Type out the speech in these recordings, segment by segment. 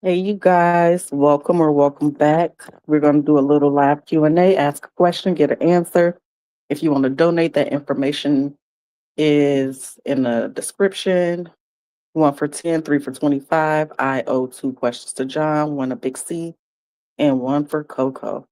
Hey, you guys, welcome or welcome back. We're going to do a little live Q&A, ask a question, get an answer. If you want to donate, that information is in the description. One for 10, three for 25. I owe two questions to John, one a Big C, and one for Coco.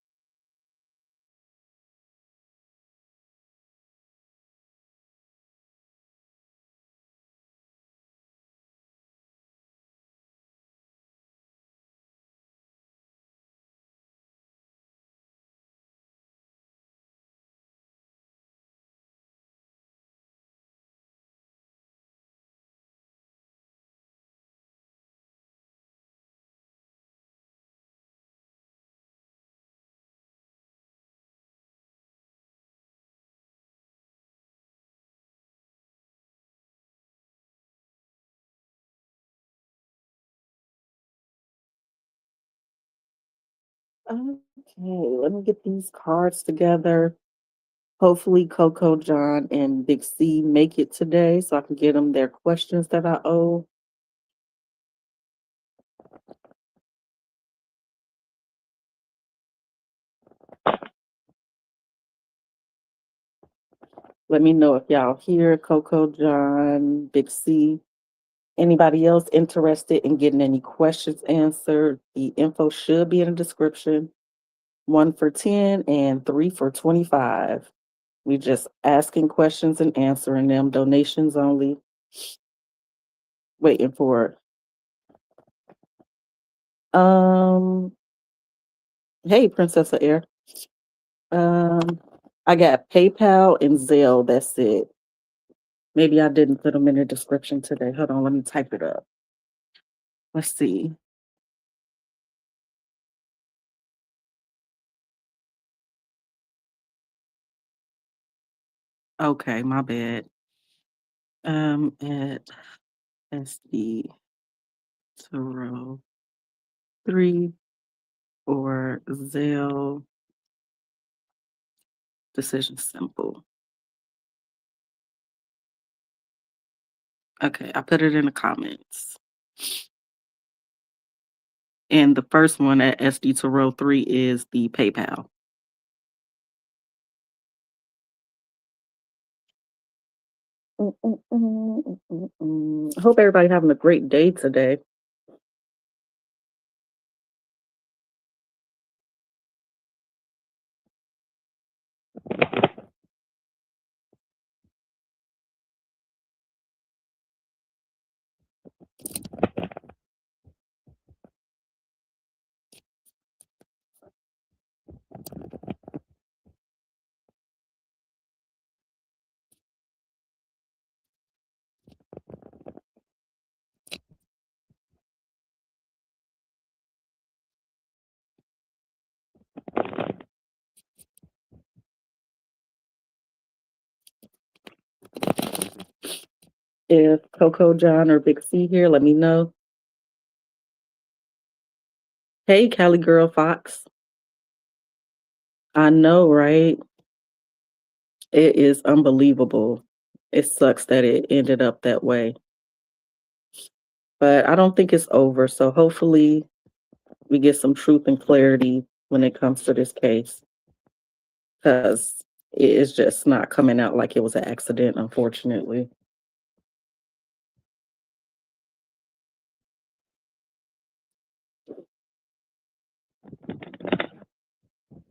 Okay, let me get these cards together. Hopefully, Coco, John, and Big C make it today so I can get them their questions that I owe. Let me know if y'all hear Coco, John, Big C. Anybody else interested in getting any questions answered? The info should be in the description. One for 10 and three for 25. We just asking questions and answering them. Donations only. Waiting for it. Hey, Princess of Air. Um, I got PayPal and Zelle. That's it. Maybe I didn't put them in the description today. Hold on, let me type it up. Let's see. Okay, my bad. At SD Tarot 3 or Zelle Decision Simple. Okay, I put it in the comments. And the first one at SD Tarot 3 is the PayPal. Hope everybody having a great day today. If Coco, John, or Big C here, let me know. Hey, Cali Girl Fox. I know, right? It is unbelievable. It sucks that it ended up that way. But I don't think it's over. So hopefully we get some truth and clarity when it comes to this case. Because it is just not coming out like it was an accident, unfortunately.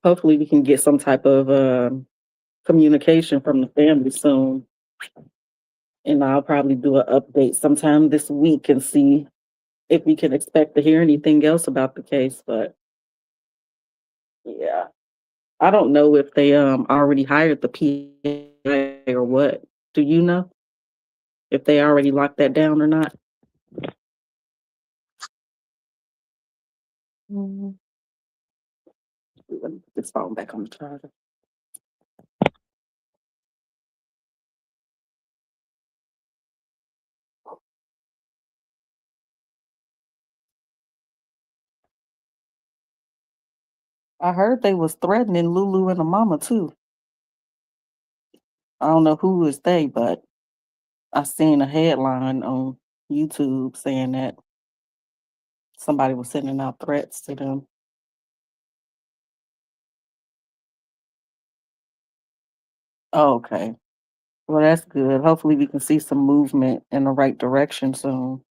Hopefully we can get some type of communication from the family soon. And I'll probably do an update sometime this week and see if we can expect to hear anything else about the case. But yeah, I don't know if they already hired the PA or what. Do you know if they already locked that down or not? Mm, Let me put this phone back on the charger. I heard they was threatening Lulu and the mama too. I don't know who is they, but I seen a headline on YouTube saying that. somebody was sending out threats to them. Oh, okay. Well, that's good. Hopefully, we can see some movement in the right direction soon.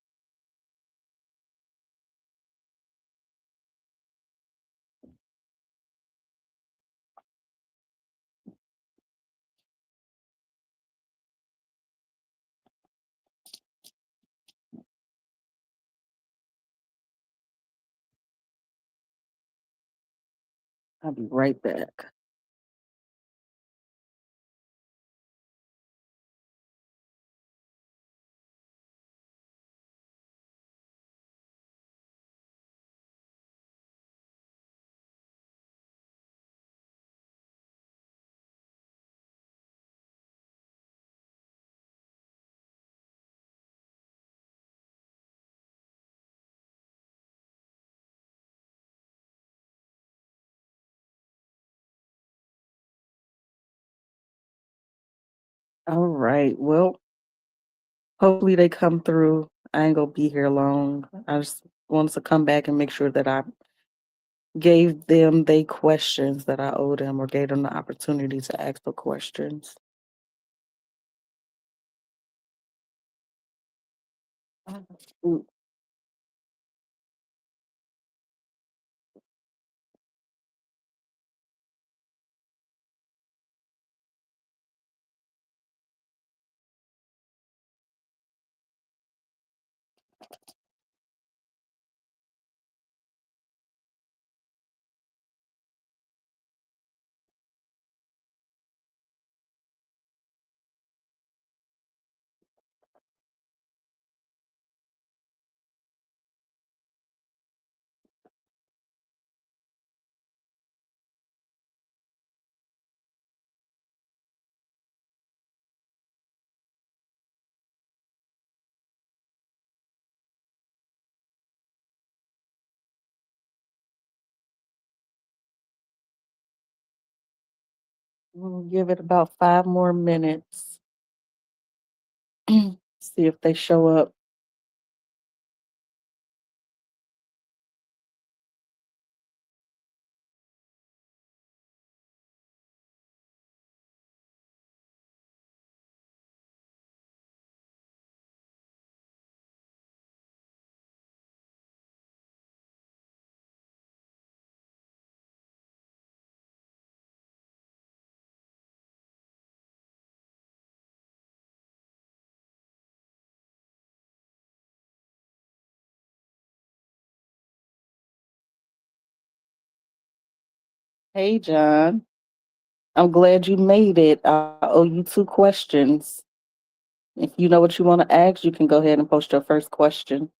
I'll be right back. All right. Well, hopefully they come through. I ain't gonna be here long. I just wanted to come back and make sure that I gave them they questions that I owed them or gave them the opportunity to ask the questions. Mm. We'll give it about 5 more minutes. See if they show up. Hey, John. I'm glad you made it. I owe you two questions. If you know what you want to ask, you can go ahead and post your first question.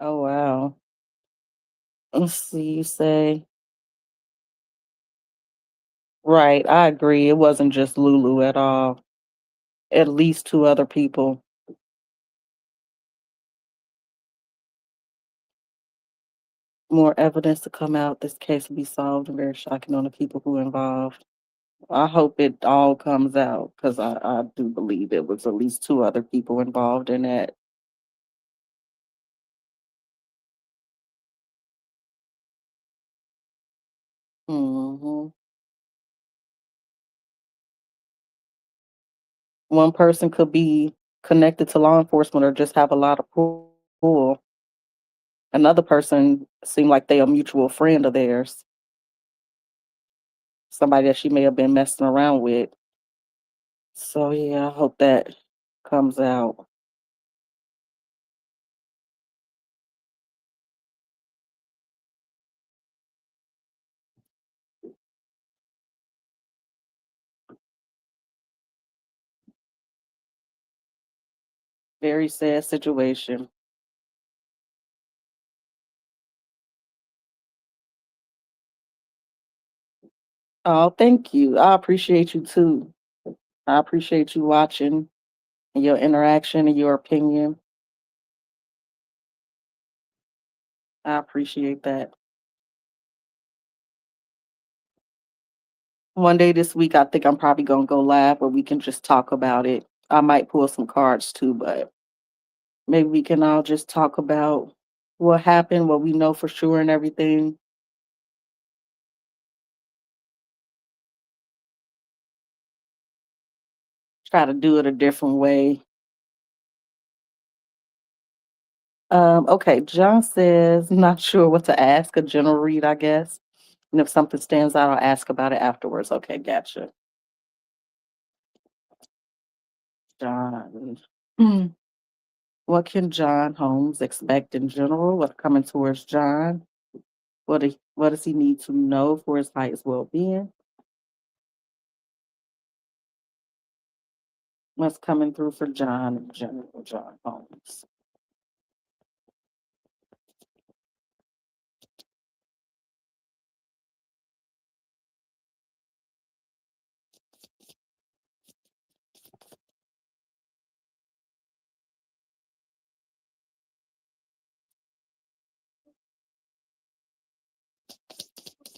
Oh, wow. Let's see. You say, right. I agree. It wasn't just Lulu at all. At least two other people. More evidence to come out. This case will be solved and very shocking on the people who involved. I hope it all comes out because I do believe it was at least two other people involved in it. Hmm. One person could be connected to law enforcement or just have a lot of pull. Another person seemed like they a mutual friend of theirs, somebody that she may have been messing around with. So yeah, I hope that comes out. Very sad situation. Oh, thank you. I appreciate you too. I appreciate you watching and your interaction and your opinion. I appreciate that. One day this week, I think I'm probably gonna go live where we can just talk about it. I might pull some cards too, but maybe we can all just talk about what happened, what we know for sure and everything. Try to do it a different way. Okay, John says, not sure what to ask, a general read, I guess. And if something stands out, I'll ask about it afterwards. Okay, gotcha. John. Hmm. What can John Holmes expect in general? What's coming towards John? What does he need to know for his highest well-being? What's coming through for John in general, John Holmes?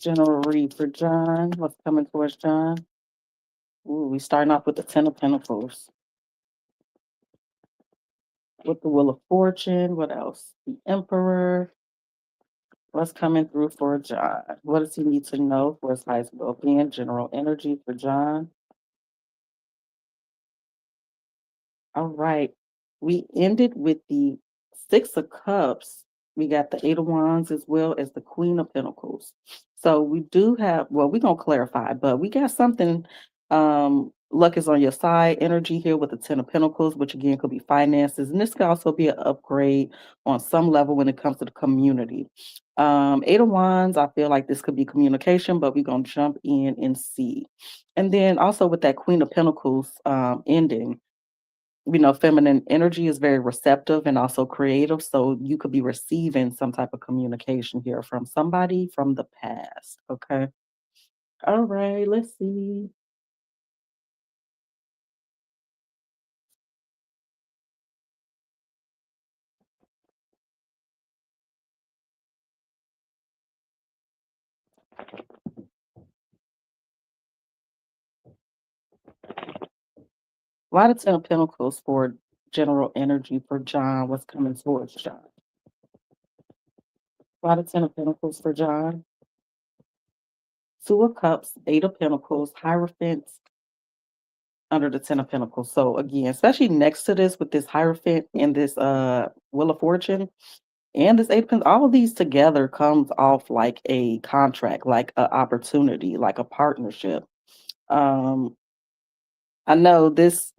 General read for John. What's coming towards John? Ooh, we starting off with the Ten of Pentacles. With the Wheel of Fortune. What else? The Emperor. What's coming through for John? What does he need to know for his highest well-being? General energy for John. All right. We ended with the Six of Cups. We got the Eight of Wands as well as the Queen of Pentacles. So we do have, well, we're gonna clarify, but we got something. Luck is on your side, energy here with the Ten of Pentacles, which again could be finances, and this could also be an upgrade on some level when it comes to the community. Eight of Wands, I feel like this could be communication, but we're gonna jump in and see. And then also with that Queen of Pentacles ending, feminine energy is very receptive and also creative. So you could be receiving some type of communication here from somebody from the past. Okay. All right. Let's see. Why the Ten of Pentacles for general energy for John? What's coming towards John? Why the Ten of Pentacles for John? Two of Cups, Eight of Pentacles, Hierophant under the Ten of Pentacles. So again, especially next to this with this Hierophant and this Wheel of Fortune, and this Eight of Pentacles, all of these together comes off like a contract, like an opportunity, like a partnership. Um, I know this.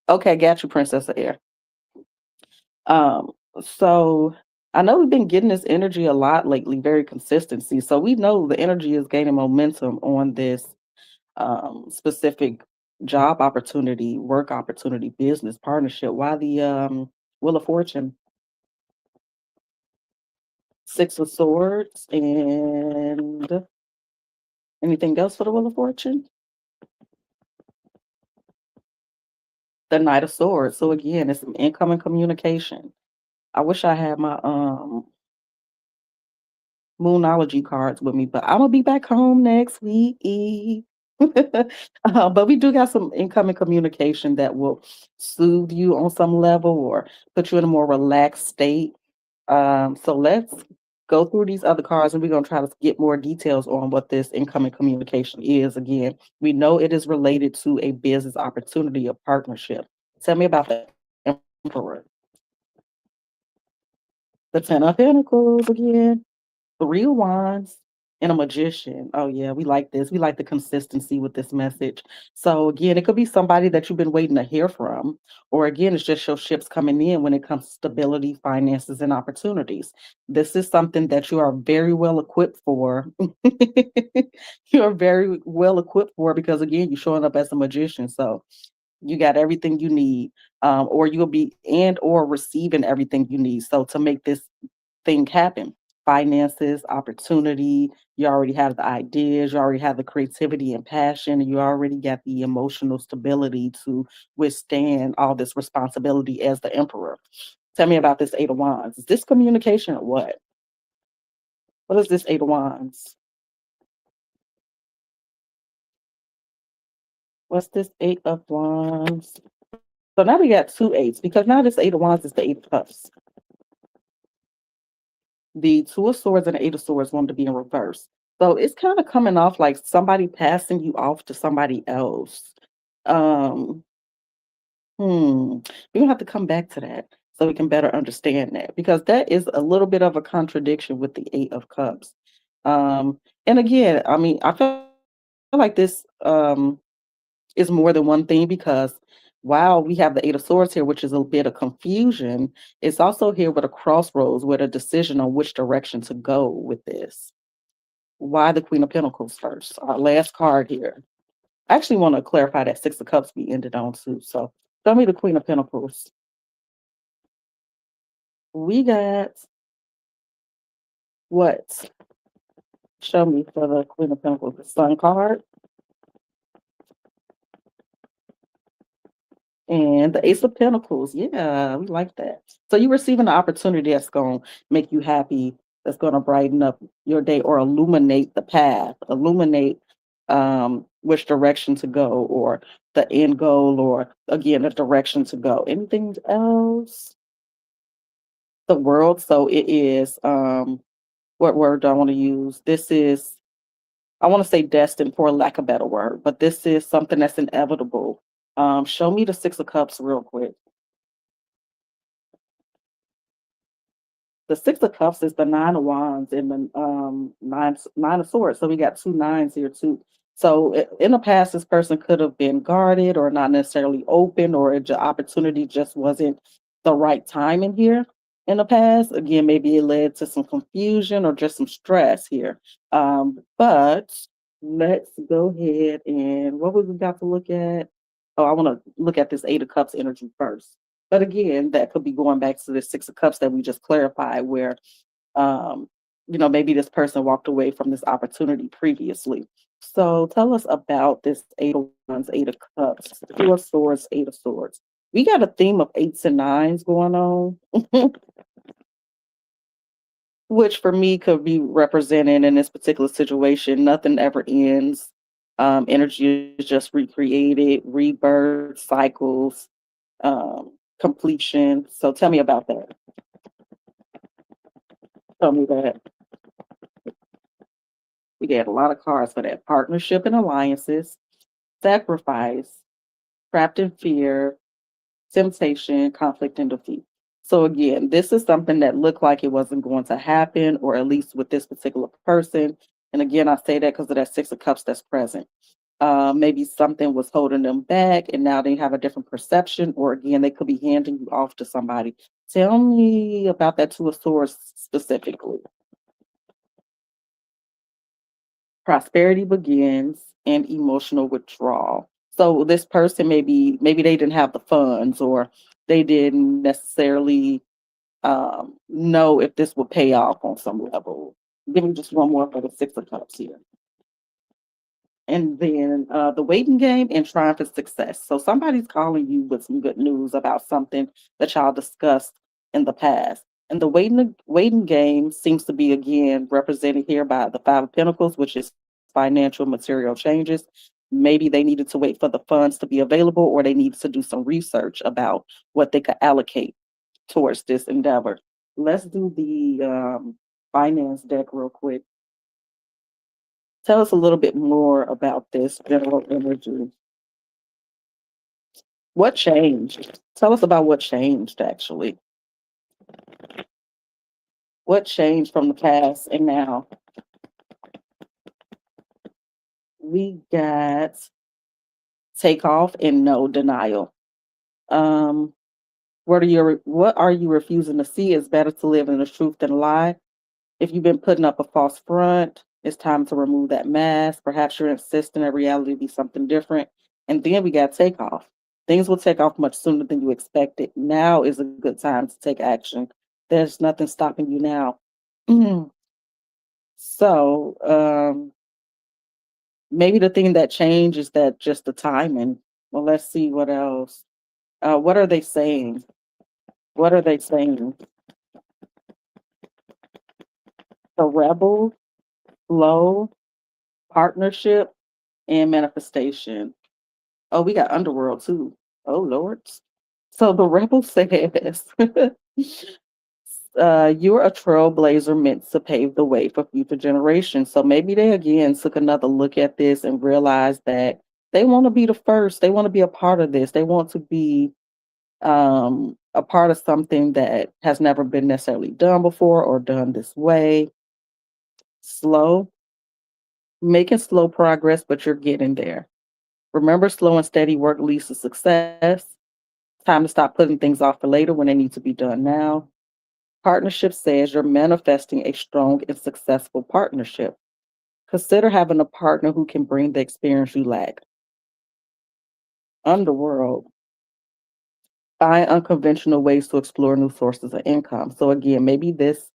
Okay, got you, Princess of Air. Um, so I know we've been getting this energy a lot lately, very consistency. So we know the energy is gaining momentum on this specific job opportunity, work opportunity, business partnership. Why the Wheel of Fortune, Six of Swords, and anything else for the Wheel of Fortune? The Knight of Swords. So again, it's some incoming communication. I wish I had my Moonology cards with me, but I'm gonna be back home next week. But we do got some incoming communication that will soothe you on some level or put you in a more relaxed state. So let's go through these other cards and we're gonna try to get more details on what this incoming communication is. Again, we know it is related to a business opportunity, a partnership. Tell me about the Emperor. The Ten of Pentacles again. Three of Wands and a Magician. Oh yeah, we like this. We like the consistency with this message. So again, it could be somebody that you've been waiting to hear from, or again, it's just your ships coming in when it comes to stability, finances, and opportunities. This is something that you are very well equipped for. You are very well equipped for because again, you're showing up as a magician. So you got everything you need, or you'll be and or receiving everything you need. So to make this thing happen. Finances, opportunity, you already have the ideas, you already have the creativity and passion, you already got the emotional stability to withstand all this responsibility as the emperor. Tell me about this Eight of Wands. Is this communication or what? What is this Eight of Wands? What's this Eight of Wands? So now we got two eights because now this Eight of Wands is the Eight of Cups. The Two of Swords and the Eight of Swords want to be in reverse. So it's kind of coming off like somebody passing you off to somebody else. Um, we're gonna have to come back to that so we can better understand that because that is a little bit of a contradiction with the Eight of Cups. And again, I mean, I feel like this is more than one thing because while we have the Eight of Swords here, which is a bit of confusion, it's also here with a crossroads with a decision on which direction to go with this. Why the Queen of Pentacles first? Our last card here. I actually want to clarify that Six of Cups we ended on too. So tell me the Queen of Pentacles. We got what? Show me for the Queen of Pentacles. The Sun card. And the Ace of Pentacles. Yeah, we like that. So you receiving an opportunity that's going to make you happy, that's going to brighten up your day or illuminate the path, illuminate which direction to go or the end goal or again, a direction to go. Anything else? The world. So it is, what word do I want to use? This is, I want to say destined for lack of a better word, but this is something that's inevitable. Show me the Six of Cups real quick. The Six of Cups is the Nine of Wands and the nine of Swords. So we got two nines here too. So in the past, this person could have been guarded or not necessarily open, or the opportunity just wasn't the right time in here. In the past, again, maybe it led to some confusion or just some stress here. But let's go ahead and what we got to look at? Oh, I want to look at this Eight of Cups energy first. But again, that could be going back to the Six of Cups that we just clarified, where um, maybe this person walked away from this opportunity previously. So tell us about this Eight of Wands, Eight of Cups, Two of Swords, Eight of Swords. We got a theme of eights and nines going on, which for me could be represented in this particular situation. Nothing ever ends. Energy is just recreated, rebirth, cycles, completion. So tell me about that. Tell me that. We get a lot of cards for that. Partnership and alliances, sacrifice, trapped in fear, temptation, conflict, and defeat. So again, this is something that looked like it wasn't going to happen, or at least with this particular person. And again, I say that because of that Six of Cups that's present. Maybe something was holding them back, and now they have a different perception, or again, they could be handing you off to somebody. Tell me about that Two of Swords specifically. Prosperity begins and emotional withdrawal. So this person maybe they didn't have the funds or they didn't necessarily know if this would pay off on some level. Give me just one more for the Six of Cups here. And then the waiting game and triumphant success. So somebody's calling you with some good news about something that y'all discussed in the past. And the waiting game seems to be again represented here by the Five of Pentacles, which is financial material changes. Maybe they needed to wait for the funds to be available, or they needed to do some research about what they could allocate towards this endeavor. Let's do the finance deck real quick. Tell us a little bit more about this general energy. What changed? Tell us about what changed actually. What changed from the past and now? We got takeoff and no denial. Um, what are you refusing to see? It's better to live in the truth than a lie. If you've been putting up a false front, it's time to remove that mask. Perhaps you're insisting that reality be something different. And then we got takeoff. Things will take off much sooner than you expected. Now is a good time to take action. There's nothing stopping you now. so maybe the thing that changed is that just the timing. Well, let's see what else. What are they saying? What are they saying? The rebel, flow, partnership, and manifestation. Oh, we got underworld too. Oh lords. So the rebel says, you're a trailblazer meant to pave the way for future generations. So maybe they again took another look at this and realized that they want to be the first. They want to be a part of this. They want to be a part of something that has never been necessarily done before or done this way. Slow, making slow progress, but you're getting there. Remember, slow and steady work leads to success. Time to stop putting things off for later when they need to be done now. Partnership says you're manifesting a strong and successful partnership. Consider having a partner who can bring the experience you lack. Underworld, find unconventional ways to explore new sources of income. So again, maybe this,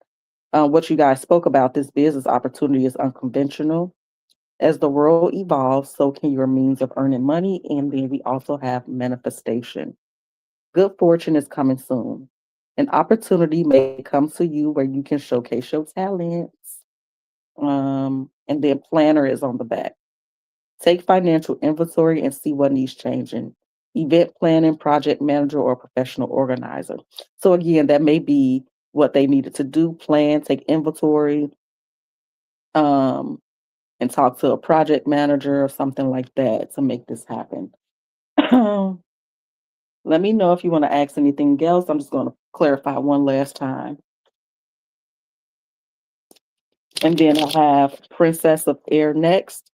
what you guys spoke about, this business opportunity is unconventional. As the world evolves, so can your means of earning money. And then we also have manifestation. Good fortune is coming soon. An opportunity may come to you where you can showcase your talents. And then planner is on the back. Take financial inventory and see what needs changing. Event planning, project manager, or professional organizer. So again, that may be what they needed to do, plan, take inventory, um, and talk to a project manager or something like that to make this happen. Let me know if you want to ask anything else. I'm just going to clarify one last time. And then I have Princess of Air next.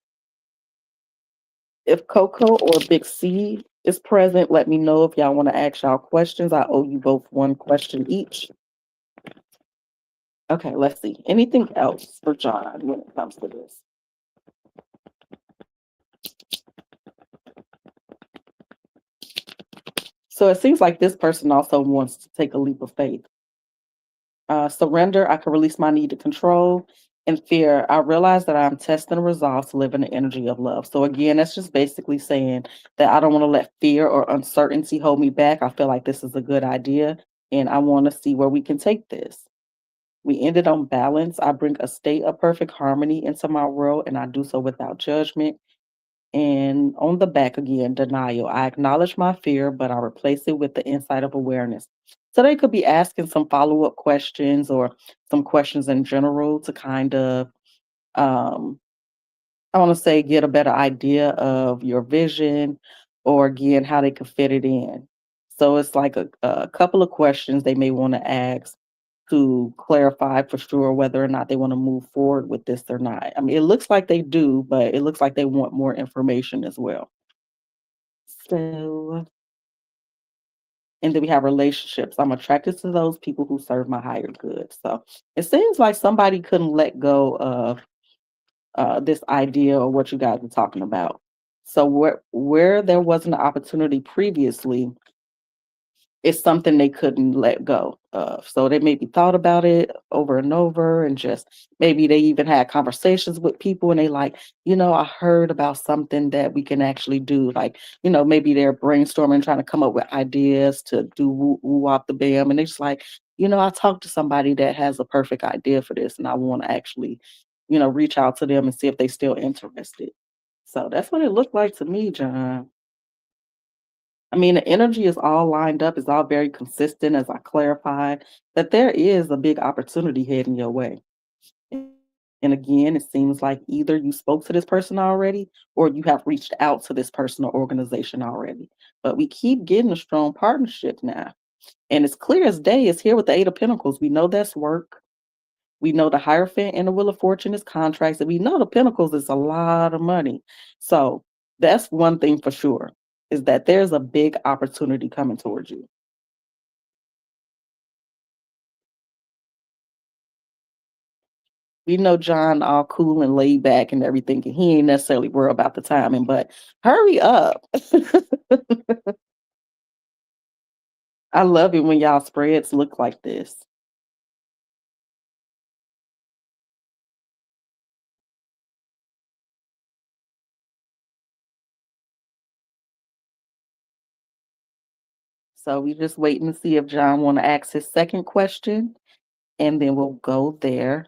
If Coco or Big C is present, let me know if y'all want to ask y'all questions. I owe you both one question each. Okay, let's see. Anything else for John when it comes to this? So it seems like this person also wants to take a leap of faith. Surrender, I can release my need to control. And fear, I realize that I'm testing a resolve to live in the energy of love. So again, that's just basically saying that I don't want to let fear or uncertainty hold me back. I feel like this is a good idea and I want to see where we can take this. We ended on balance. I bring a state of perfect harmony into my world and I do so without judgment. And on the back again, denial. I acknowledge my fear, but I replace it with the insight of awareness. So they could be asking some follow up questions or some questions in general to kind of, um, I want to say, get a better idea of your vision or again, how they could fit it in. So it's like a couple of questions they may want to ask to clarify for sure whether or not they want to move forward with this or not. I mean, it looks like they do, but it looks like they want more information as well. So, and then we have relationships. I'm attracted to those people who serve my higher good. So it seems like somebody couldn't let go of this idea or what you guys were talking about. So where there wasn't an opportunity previously, it's something they couldn't let go of. So they maybe thought about it over and over and just maybe they even had conversations with people and they like, I heard about something that we can actually do. Like, maybe they're brainstorming, trying to come up with ideas to do woo woo off the bam. And they're just like, I talked to somebody that has a perfect idea for this and I want to actually, reach out to them and see if they still interested. So that's what it looked like to me, John. I mean, the energy is all lined up, it's all very consistent as I clarified that there is a big opportunity heading your way. And again, it seems like either you spoke to this person already or you have reached out to this person or organization already. But we keep getting a strong partnership now. And it's clear as day, it's here with the Eight of Pentacles. We know that's work. We know the Hierophant and the Wheel of Fortune is contracts, and we know the Pentacles is a lot of money. So that's one thing for sure, is that there's a big opportunity coming towards you. We know John all cool and laid back and everything, and he ain't necessarily worried about the timing, but hurry up. I love it when y'all spreads look like this. So we just waiting to see if John want to ask his second question, and then we'll go there.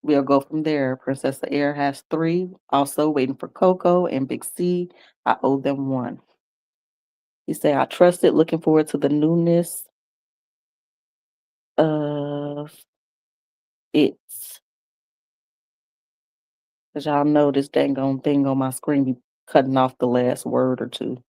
We'll go from there. Princess of Air has 3. Also waiting for Coco and Big C. I owe them 1. He said, I trust it. Looking forward to the newness of it. As y'all know, this dang on thing on my screen be cutting off the last word or two.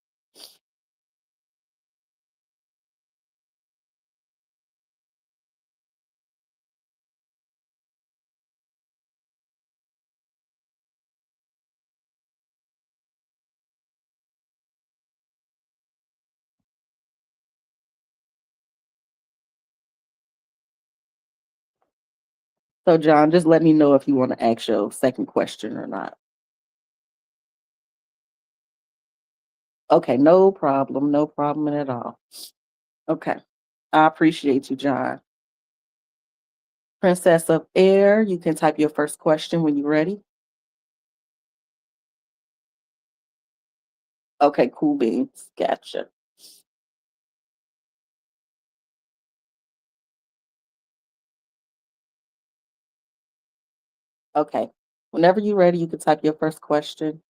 So, John, just let me know if you want to ask your second question or not. Okay, no problem. No problem at all. Okay. I appreciate you, John. Princess of Air, you can type your first question when you're ready. Okay, cool beans. Gotcha. Okay. Whenever you're ready, you can type your first question.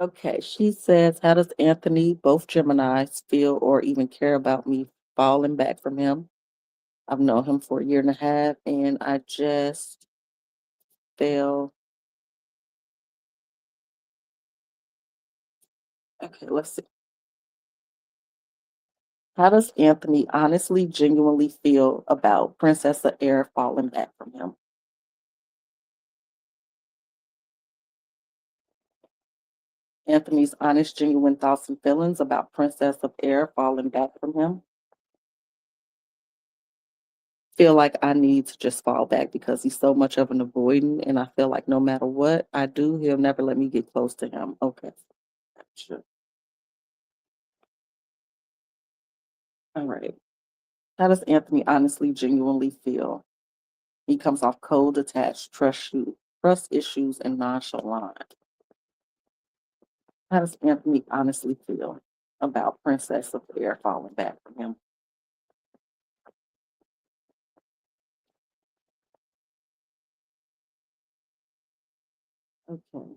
Okay, she says, how does Anthony, both Geminis, feel or even care about me falling back from him? I've known him for a year and a half, and I just feel okay, let's see. How does Anthony honestly, genuinely feel about Princess of Air falling back from him? Anthony's honest, genuine thoughts and feelings about Princess of Air falling back from him. Feel like I need to just fall back because he's so much of an avoidant, and I feel like no matter what I do, he'll never let me get close to him. Okay, sure. All right. How does Anthony honestly, genuinely feel? He comes off cold, attached, trust issues, and nonchalant. How does Anthony honestly feel about Princess of Air falling back from him? Okay.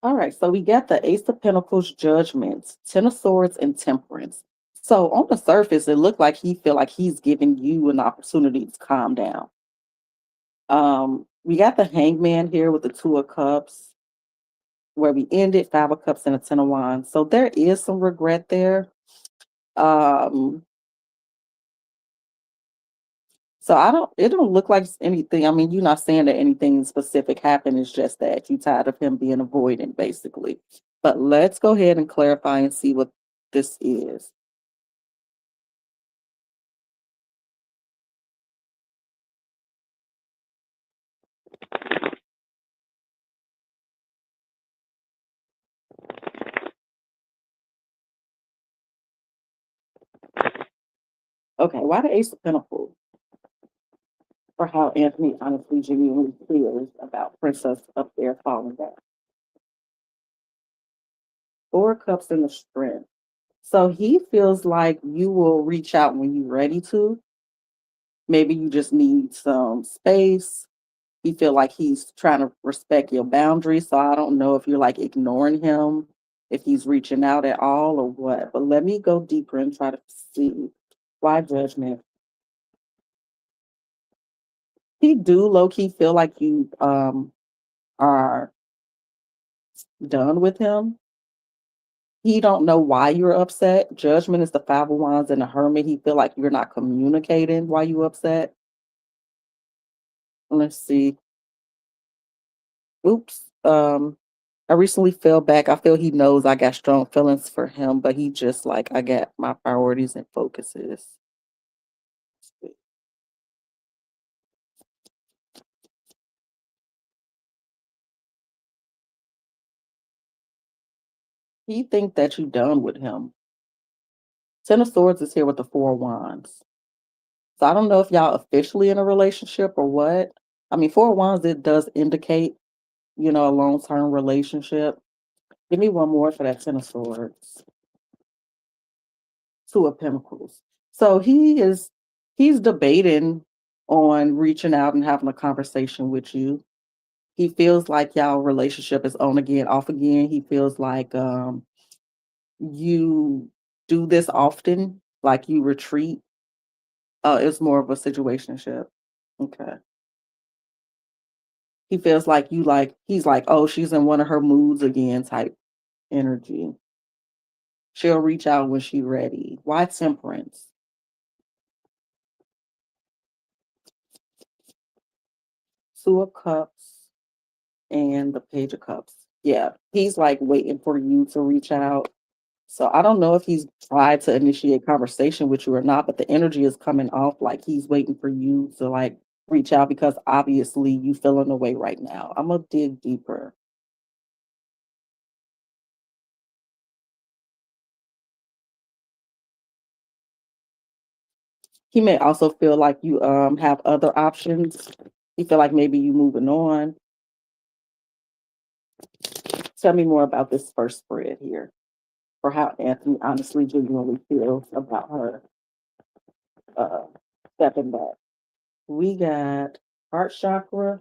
All right. So we got the Ace of Pentacles, Judgment, Ten of Swords, and Temperance. So on the surface, it looked like he feel like he's giving you an opportunity to calm down. We got the Hangman here with the Two of Cups, where we ended 5 of Cups and a Ten of Wands. So there is some regret there. Um, So it don't look like anything. I mean, you're not saying that anything specific happened. It's just that you tired of him being avoidant, basically. But let's go ahead and clarify and see what this is. Okay, why the Ace of Pentacles? For how Anthony honestly genuinely feels about Princess up there falling back. Four of Cups and the Strength. So he feels like you will reach out when you're ready to. Maybe you just need some space. He feel like he's trying to respect your boundaries. So I don't know if you're like ignoring him, if he's reaching out at all or what. But let me go deeper and try to see why Judgment. He do low key feel like you are done with him. He don't know why you're upset. Judgment is the Five of Wands and the Hermit. He feel like you're not communicating why you upset. Let's see. Oops. I recently fell back. I feel he knows I got strong feelings for him, but he just like I got my priorities and focuses. He think that you done with him. Ten of Swords is here with the Four of Wands. So I don't know if y'all officially in a relationship or what. I mean, Four of Wands, it does indicate, a long-term relationship. Give me one more for that Ten of Swords. Two of Pentacles. So he's debating on reaching out and having a conversation with you. He feels like y'all relationship is on again, off again. He feels like you do this often, like you retreat. It's more of a situationship. Okay. He feels like he's like, oh, she's in one of her moods again type energy. She'll reach out when she's ready. Why Temperance? Two of Cups and the Page of Cups. Yeah, he's like waiting for you to reach out. So I don't know if he's tried to initiate conversation with you or not, but the energy is coming off like he's waiting for you to like reach out because obviously you feeling away right now. I'm gonna dig deeper. He may also feel like you have other options. He feel like maybe you moving on. Tell me more about this first spread here, or how Anthony honestly genuinely feels about her uh stepping back. We got heart chakra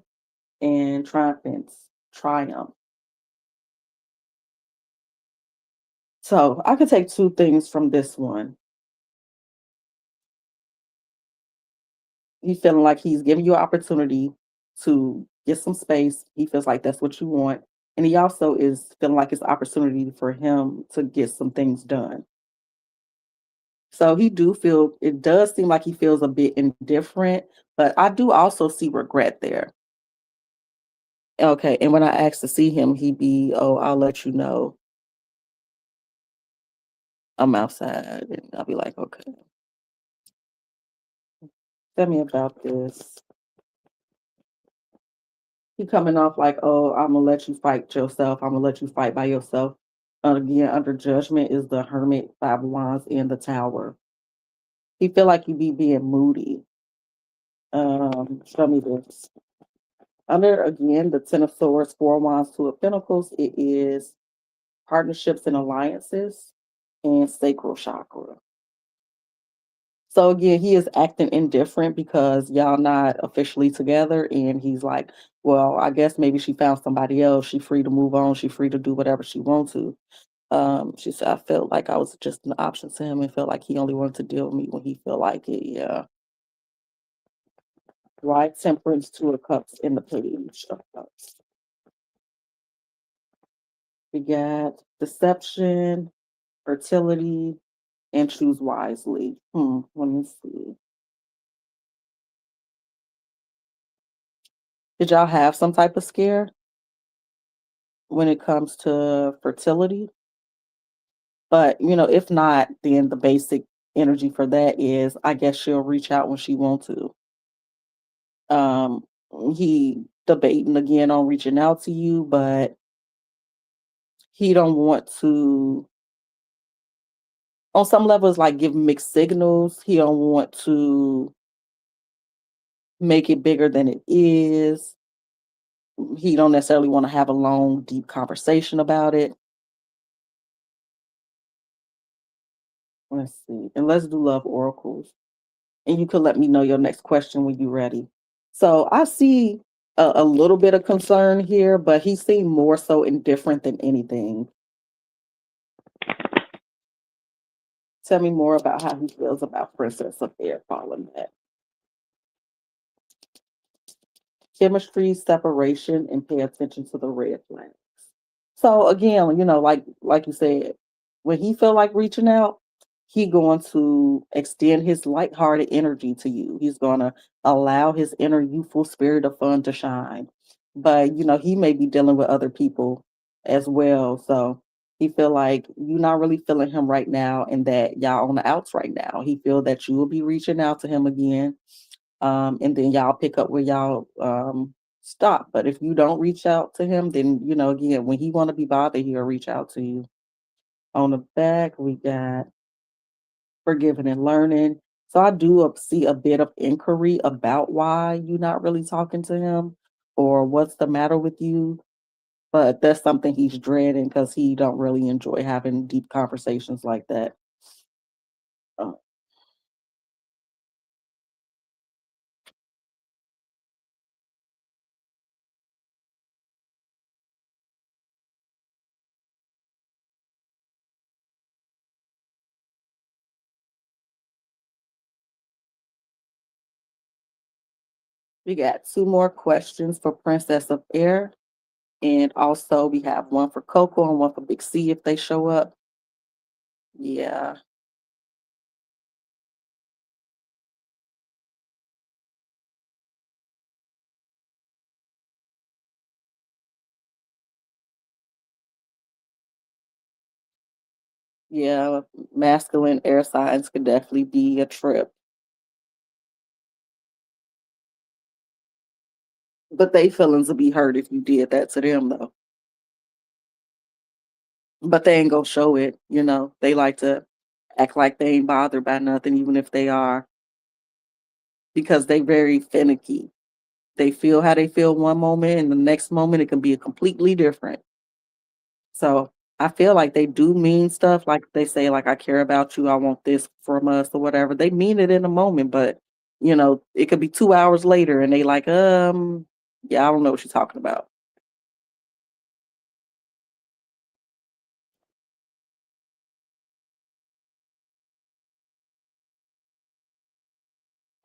and triumph. So I could take two things from this one. He's feeling like he's giving you an opportunity to get some space. He feels like that's what you want. And he also is feeling like it's opportunity for him to get some things done. So it does seem like he feels a bit indifferent, but I do also see regret there. Okay. And when I asked to see him, he'd be, oh, I'll let you know I'm outside. And I'll be like, okay, tell me about this. He coming off like, oh, I'm gonna let you fight yourself. I'm gonna let you fight by yourself. Again, under Judgment is the Hermit, Five of Wands, and the Tower. He feel like you be being moody. Show me this. Under again the Ten of Swords, Four of Wands, Two of Pentacles. It is partnerships and alliances and sacral chakra. So again, he is acting indifferent because y'all not officially together, and he's like, "Well, I guess maybe she found somebody else. She free to move on. She free to do whatever she wants to." She said, "I felt like I was just an option to him, and felt like he only wanted to deal with me when he felt like it." Yeah, right. Temperance, Two of Cups, in the Page of Cups. We got deception, fertility, and choose wisely. Let me see. Did y'all have some type of scare when it comes to fertility? But, if not, then the basic energy for that is I guess she'll reach out when she wants to. Um, he debating again on reaching out to you, but he don't want to on some levels, like give mixed signals. He don't want to make it bigger than it is. He don't necessarily want to have a long, deep conversation about it. Let's see. And let's do love oracles. And you could let me know your next question when you're ready. So I see a little bit of concern here, but he seemed more so indifferent than anything. Tell me more about how he feels about Princess of Air calling that. Chemistry, separation, and pay attention to the red flags. So again, like you said, when he feel like reaching out, he going to extend his lighthearted energy to you. He's gonna allow his inner youthful spirit of fun to shine. But he may be dealing with other people as well. So he feel like you're not really feeling him right now and that y'all on the outs right now. He feel that you will be reaching out to him again. And then y'all pick up where y'all stop. But if you don't reach out to him, then again, when he want to be bothered, he'll reach out to you. On the back, we got forgiving and learning. So I do see a bit of inquiry about why you're not really talking to him or what's the matter with you. But that's something he's dreading because he don't really enjoy having deep conversations like that. Uh, we got two more questions for Princess of Air. And also we have one for Coco and one for Big C if they show up. Yeah. Yeah, masculine air signs could definitely be a trip. But they feelings will be hurt if you did that to them though. But they ain't gonna show it. They like to act like they ain't bothered by nothing, even if they are, because they very finicky. They feel how they feel one moment and the next moment it can be a completely different. So I feel like they do mean stuff, like they say, like, I care about you, I want this from us or whatever. They mean it in a moment, but it could be 2 hours later and they like, yeah, I don't know what you're talking about.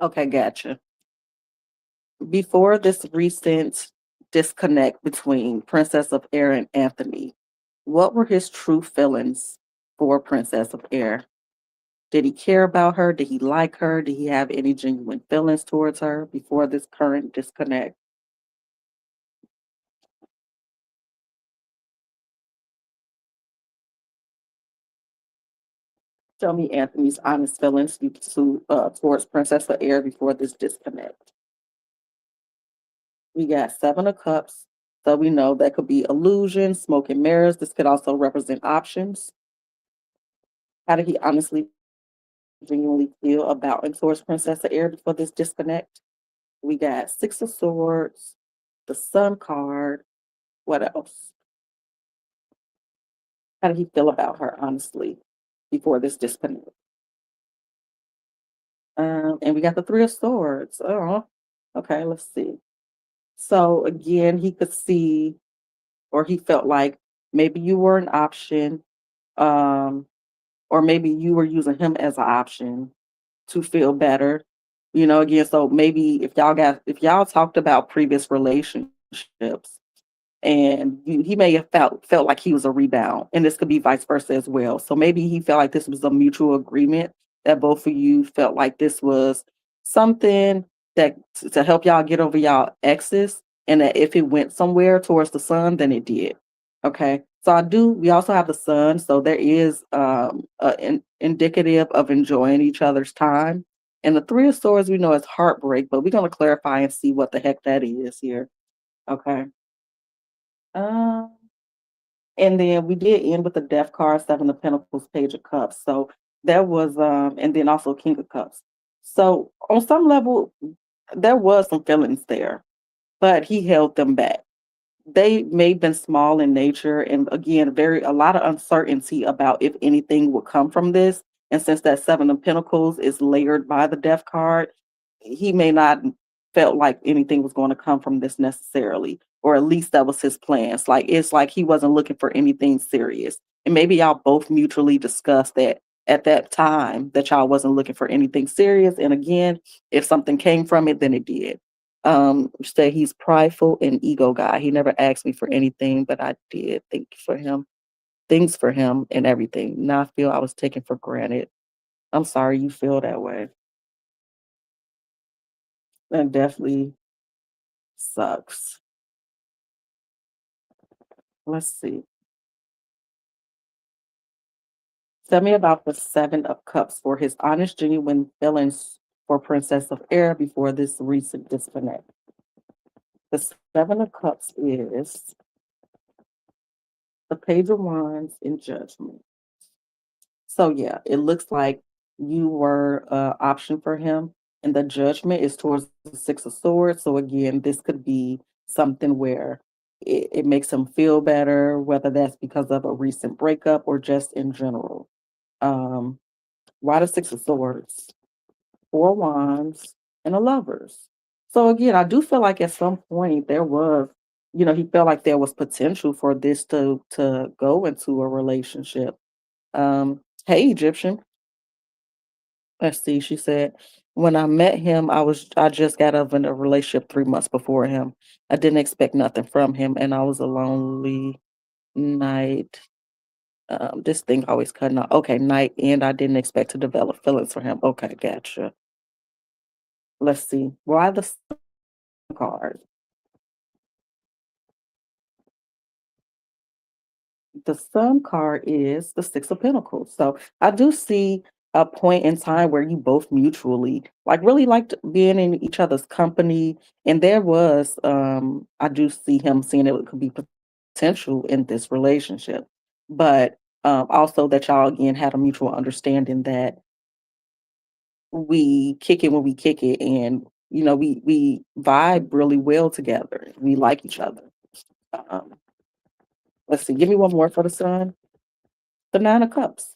Okay, gotcha. Before this recent disconnect between Princess of Air and Anthony, what were his true feelings for Princess of Air? Did he care about her? Did he like her? Did he have any genuine feelings towards her before this current disconnect? Tell me Anthony's honest feelings towards Princess of Air before this disconnect. We got Seven of Cups. So we know that could be illusion, smoke and mirrors. This could also represent options. How did he honestly, genuinely feel about and towards Princess of Air before this disconnect? We got Six of Swords, the Sun card. What else? How did he feel about her, honestly, before this disconnect? And we got the Three of Swords. Oh, okay, let's see. So again, he could see, or he felt like maybe you were an option, um, or maybe you were using him as an option to feel better. Again, so maybe if y'all talked about previous relationships, and he may have felt like he was a rebound, and this could be vice versa as well. So maybe he felt like this was a mutual agreement that both of you felt like this was something that to help y'all get over y'all exes, and that if it went somewhere towards the sun, then it did. Okay, so we also have the sun, so there is indicative of enjoying each other's time. And the Three of Swords we know is heartbreak, but we're going to clarify and see what the heck that is here. Okay. Um, and then we did end with the Death card, Seven of Pentacles, Page of Cups. So That was, and then also King of Cups. So on some level, there was some feelings there, but he held them back. They may have been small in nature, and again, very a lot of uncertainty about if anything would come from this. And since that Seven of Pentacles is layered by the Death card, he may not felt like anything was going to come from this necessarily, or at least that was his plans. Like it's like he wasn't looking for anything serious, and maybe y'all both mutually discussed that at that time that y'all wasn't looking for anything serious. And again, if something came from it, then it did. Say he's prideful and ego guy. He never asked me for anything, but I did things for him and everything. Now I feel I was taken for granted. I'm sorry you feel that way. That definitely sucks. Let's see. Tell me about the Seven of Cups for his honest, genuine feelings for Princess of Air before this recent disconnect. The Seven of Cups is the Page of Wands in Judgment. So yeah, it looks like you were a option for him, and the judgment is towards the Six of Swords. So again, this could be something where it makes him feel better, whether that's because of a recent breakup or just in general. Um, why the Six of Swords? Four Wands and a Lovers. So again, I do feel like at some point there was, he felt like there was potential for this to go into a relationship. Hey Egyptian. Let's see, she said, when I met him, I just got out of a relationship 3 months before him. I didn't expect nothing from him, and I was a lonely night. This thing always cutting out. Okay, night, and I didn't expect to develop feelings for him. Okay, gotcha. Let's see. Why the Sun card? The Sun card is the Six of Pentacles. So I do see a point in time where you both mutually like really liked being in each other's company. And there was I do see him seeing it could be potential in this relationship. But also that y'all again had a mutual understanding that we kick it when we kick it, and we vibe really well together. We like each other. Um, let's see, give me one more for the Sun. The Nine of Cups.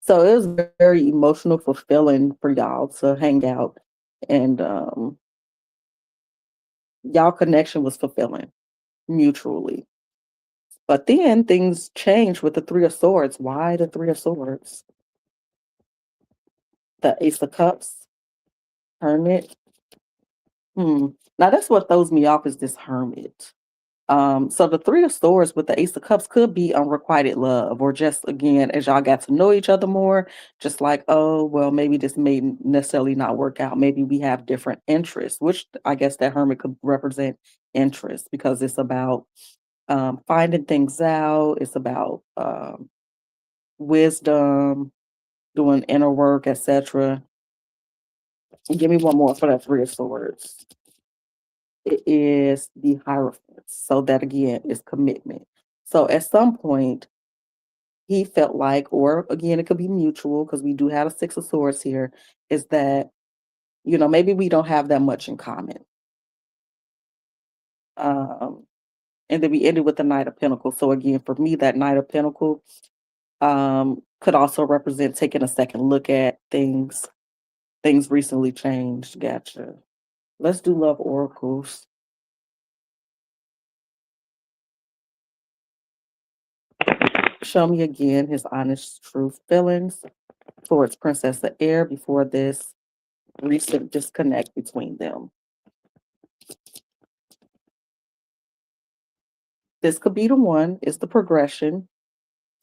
So it was very emotional, fulfilling for y'all to hang out, and y'all connection was fulfilling mutually. But then things changed with the Three of Swords. Why the Three of Swords? The Ace of Cups, Hermit. Hmm. Now that's what throws me off is this Hermit. So the Three of Swords with the Ace of Cups could be unrequited love, or just again, as y'all got to know each other more, just like, oh, well, maybe this may necessarily not work out. Maybe we have different interests, which I guess that Hermit could represent interest because it's about finding things out, it's about wisdom, doing inner work, etc. Give me one more for that Three of Swords. It is the Hierophant. So that again is commitment. So at some point, he felt like, or again, it could be mutual because we do have a Six of Swords here, is that, maybe we don't have that much in common. Um, and then we ended with the Knight of Pentacles. So again, for me, that Knight of Pentacles could also represent taking a second look at things. Things recently changed. Gotcha. Let's do love oracles. Show me again his honest, truth feelings towards Princess of Air before this recent disconnect between them. This could be the one, it's the progression.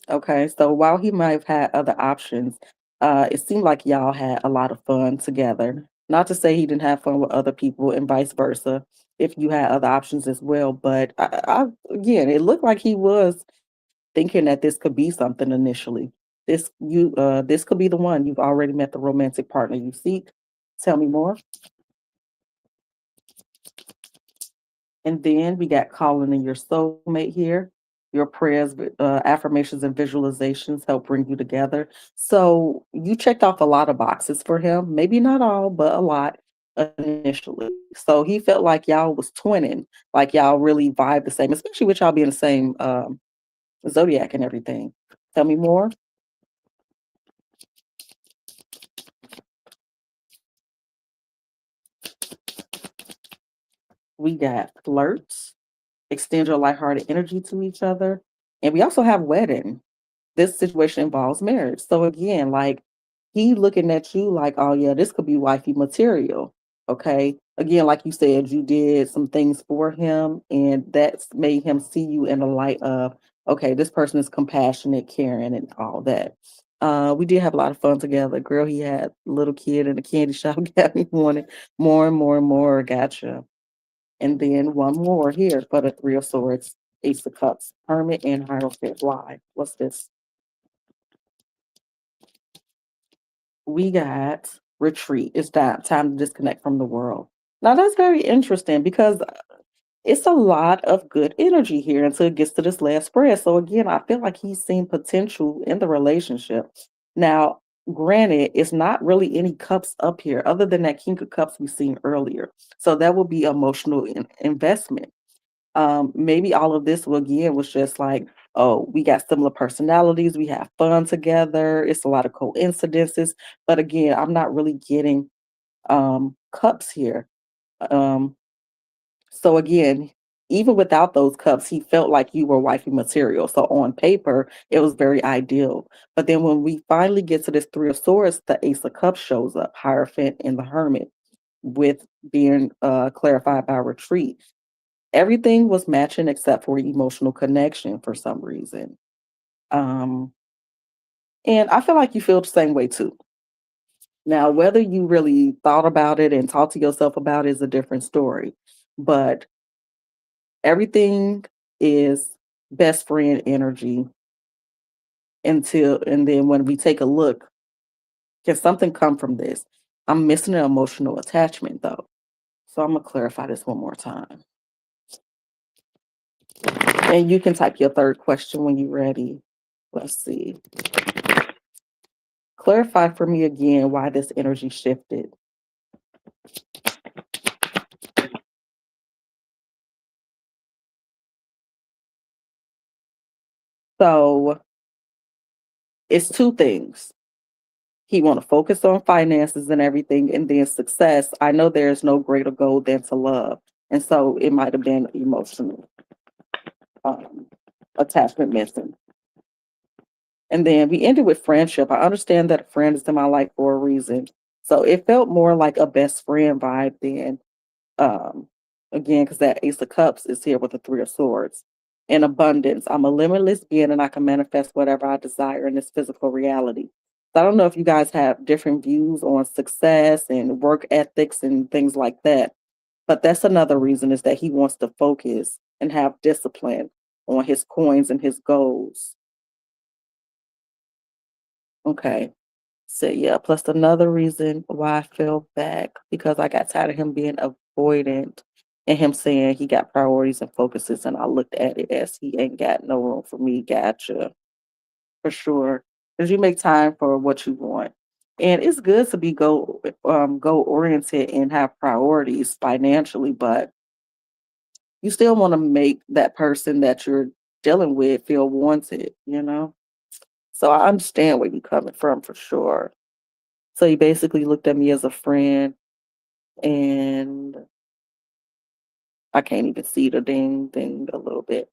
Okay, so while he might have had other options, it seemed like y'all had a lot of fun together. Not to say he didn't have fun with other people and vice versa, if you had other options as well. But again, it looked like he was thinking that this could be something initially. This could be the one. You've already met the romantic partner you seek. Tell me more. And then we got calling in your soulmate here. Your prayers, affirmations, and visualizations help bring you together. So you checked off a lot of boxes for him. Maybe not all, but a lot initially. So he felt like y'all was twinning, like y'all really vibe the same, especially with y'all being the same zodiac and everything. Tell me more. We got flirts, extend your lighthearted energy to each other, and we also have wedding. This situation involves marriage. So again, like he looking at you like, oh yeah, this could be wifey material. Okay. Again, like you said, you did some things for him, and that's made him see you in the light of, okay, this person is compassionate, caring, and all that. We did have a lot of fun together. Girl, he had a little kid in the candy shop, got me wanting more and more and more. Gotcha. And then one more here for the Three of Swords, Ace of Cups, Hermit, and Hierophant. Why? What's this? We got retreat. It's time to disconnect from the world. Now that's very interesting because it's a lot of good energy here until it gets to this last spread. So again, I feel like he's seen potential in the relationship. Now, granted, it's not really any cups up here other than that King of Cups we seen earlier. So that will be emotional investment. Maybe all of this again was just like, oh, we got similar personalities, we have fun together, it's a lot of coincidences. But again, I'm not really getting cups here. Um, so again, even without those cups, he felt like you were wifey material. So on paper, it was very ideal. But then when we finally get to this Three of Swords, the Ace of Cups shows up, Hierophant and the Hermit, with being clarified by retreat. Everything was matching except for emotional connection for some reason. Um, and I feel like you feel the same way too. Now, whether you really thought about it and talked to yourself about it is a different story. But everything is best friend energy and then when we take a look, can something come from this? I'm missing an emotional attachment though. So I'm gonna clarify this one more time. And you can type your third question when you're ready. Let's see. Clarify for me again why this energy shifted. So it's two things. He want to focus on finances and everything, and then success. I know there is no greater goal than to love, and so it might have been emotional um, attachment missing. And then we ended with friendship. I understand that a friend is in my life for a reason, so it felt more like a best friend vibe than um again because that Ace of Cups is here with the Three of Swords. In abundance, I'm a limitless being and I can manifest whatever I desire in this physical reality. So I don't know if you guys have different views on success and work ethics and things like that, but that's another reason is that he wants to focus and have discipline on his coins and his goals. Okay. So yeah, plus another reason why I fell back because I got tired of him being avoidant and him saying he got priorities and focuses, and I looked at it as he ain't got no room for me. Gotcha, for sure. Because you make time for what you want, and it's good to be go oriented and have priorities financially, but you still want to make that person that you're dealing with feel wanted. So I understand where you're coming from for sure. So he basically looked at me as a friend, and I can't even see the ding thing a little bit.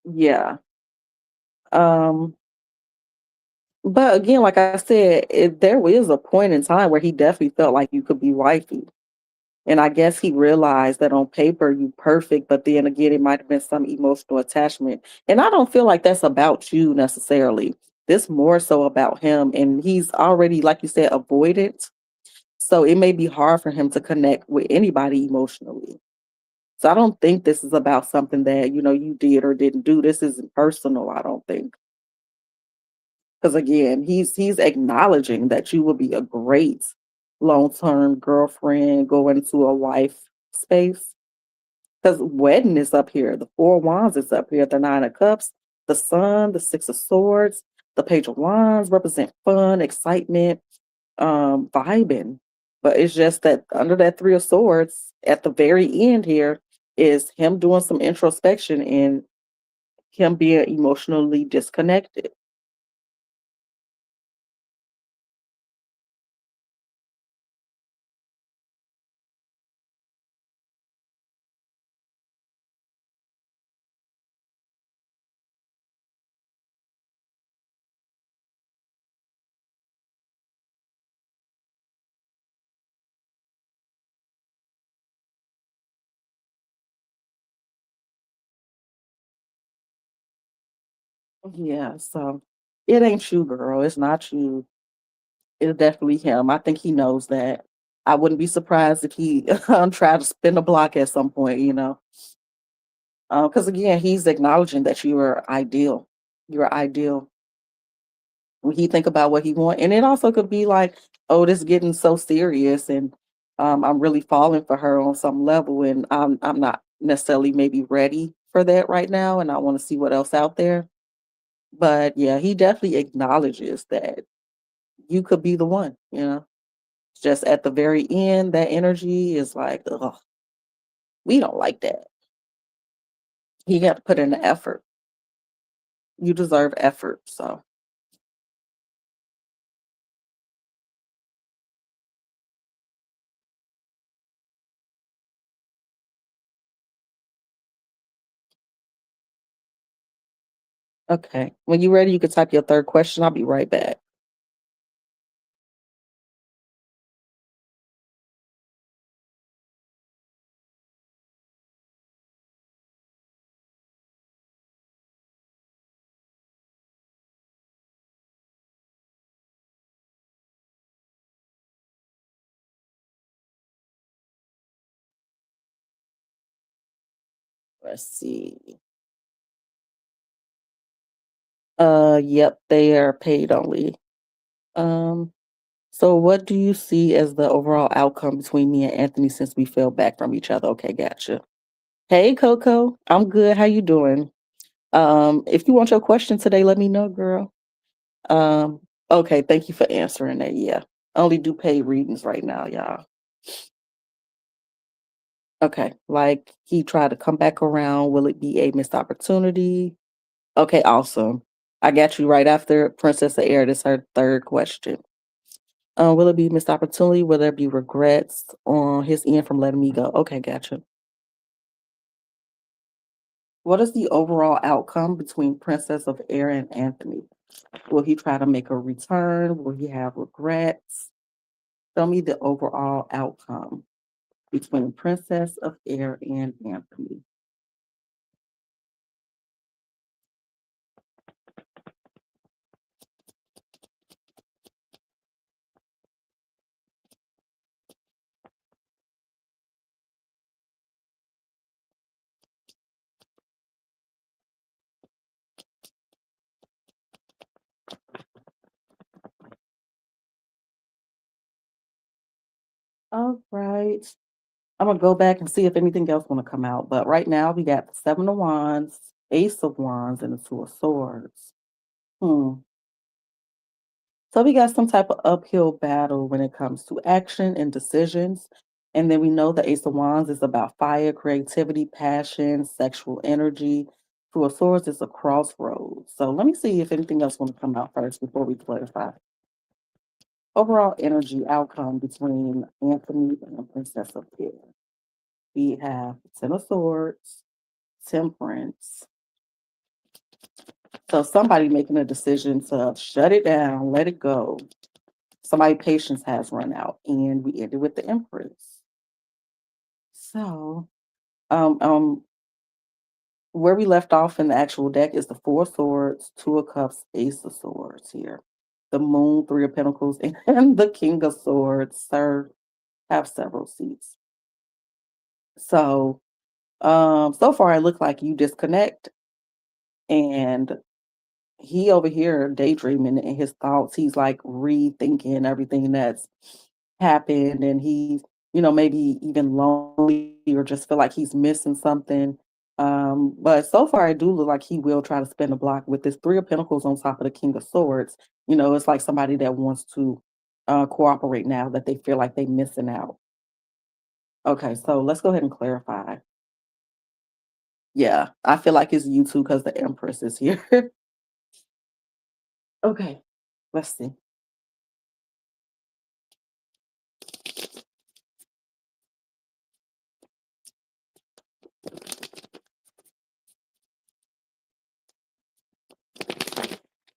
Yeah. Um, but again, like I said, there was a point in time where he definitely felt like you could be wifey. And I guess he realized that on paper you perfect, but then again, it might have been some emotional attachment. And I don't feel like that's about you necessarily. This more so about him. And he's already, like you said, avoidant. So it may be hard for him to connect with anybody emotionally. So I don't think this is about something that, you did or didn't do. This isn't personal, I don't think. Because again, he's acknowledging that you will be a great long-term girlfriend going to a wife space. Because wedding is up here, the Four of Wands is up here, the Nine of Cups. The Sun, the Six of Swords, the Page of Wands represent fun, excitement, vibing. But it's just that under that Three of Swords, at the very end here, is him doing some introspection and him being emotionally disconnected. Yeah, so it ain't you, girl. It's not you. It's definitely him. I think he knows that. I wouldn't be surprised if he tried to spin the block at some point, because again, he's acknowledging that you are ideal. You're ideal. When he think about what he want, and it also could be like, oh, this getting so serious, and I'm really falling for her on some level, and I'm not necessarily maybe ready for that right now, and I want to see what else out there. But yeah, he definitely acknowledges that you could be the one. Just at the very end, that energy is like, ugh, we don't like that. You got to put in the effort. You deserve effort. So, okay. When you're ready, you can type your third question. I'll be right back. Let's see. Yep, they are paid only. Um, so what do you see as the overall outcome between me and Anthony since we fell back from each other? Okay, gotcha. Hey, Coco, I'm good. How you doing? If you want your question today, let me know, girl. Um, okay, thank you for answering that. Yeah, I only do paid readings right now, y'all. Okay, like he tried to come back around. Will it be a missed opportunity? Okay, awesome. I got you right after Princess of Air. This is her third question. Will it be missed opportunity? Will there be regrets on his end from letting me go? Okay, gotcha. What is the overall outcome between Princess of Air and Anthony? Will he try to make a return? Will he have regrets? Tell me the overall outcome between Princess of Air and Anthony. All right. I'm gonna go back and see if anything else want to come out. But right now we got the Seven of Wands, Ace of Wands, and the Two of Swords. Hmm. So we got some type of uphill battle when it comes to action and decisions. And then we know the Ace of Wands is about fire, creativity, passion, sexual energy. Two of Swords is a crossroads. So let me see if anything else want to come out first before we clarify. Overall energy outcome between Anthony and Princess of Air. We have Ten of Swords, Temperance. So somebody making a decision to shut it down, let it go. Somebody patience has run out, and we ended with the Empress. So, um, um, where we left off in the actual deck is the Four of Swords, Two of Cups, Ace of Swords here. The Moon, Three of Pentacles, and the King of Swords, sir, have several seats. So, so far it looked like you disconnect, and he over here daydreaming in his thoughts. He's like rethinking everything that's happened, and he's maybe even lonely or just feel like he's missing something. But so far it do look like he will try to spin the block with this Three of Pentacles on top of the King of Swords. It's like somebody that wants to cooperate now that they feel like they missing out. Okay, so let's go ahead and clarify. Yeah, I feel like it's you too because the Empress is here. Okay, let's see.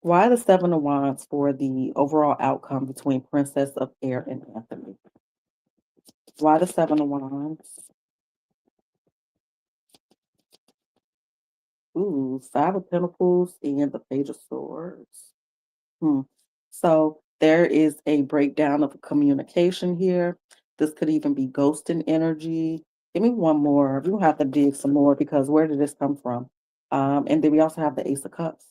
Why the Seven of Wands for the overall outcome between Princess of Air and Anthony? Why the Seven of Wands? Ooh, Five of Pentacles and the Page of Swords. Hmm. So there is a breakdown of communication here. This could even be ghosting energy. Give me one more. We don't have to dig some more because where did this come from? And then we also have the Ace of Cups.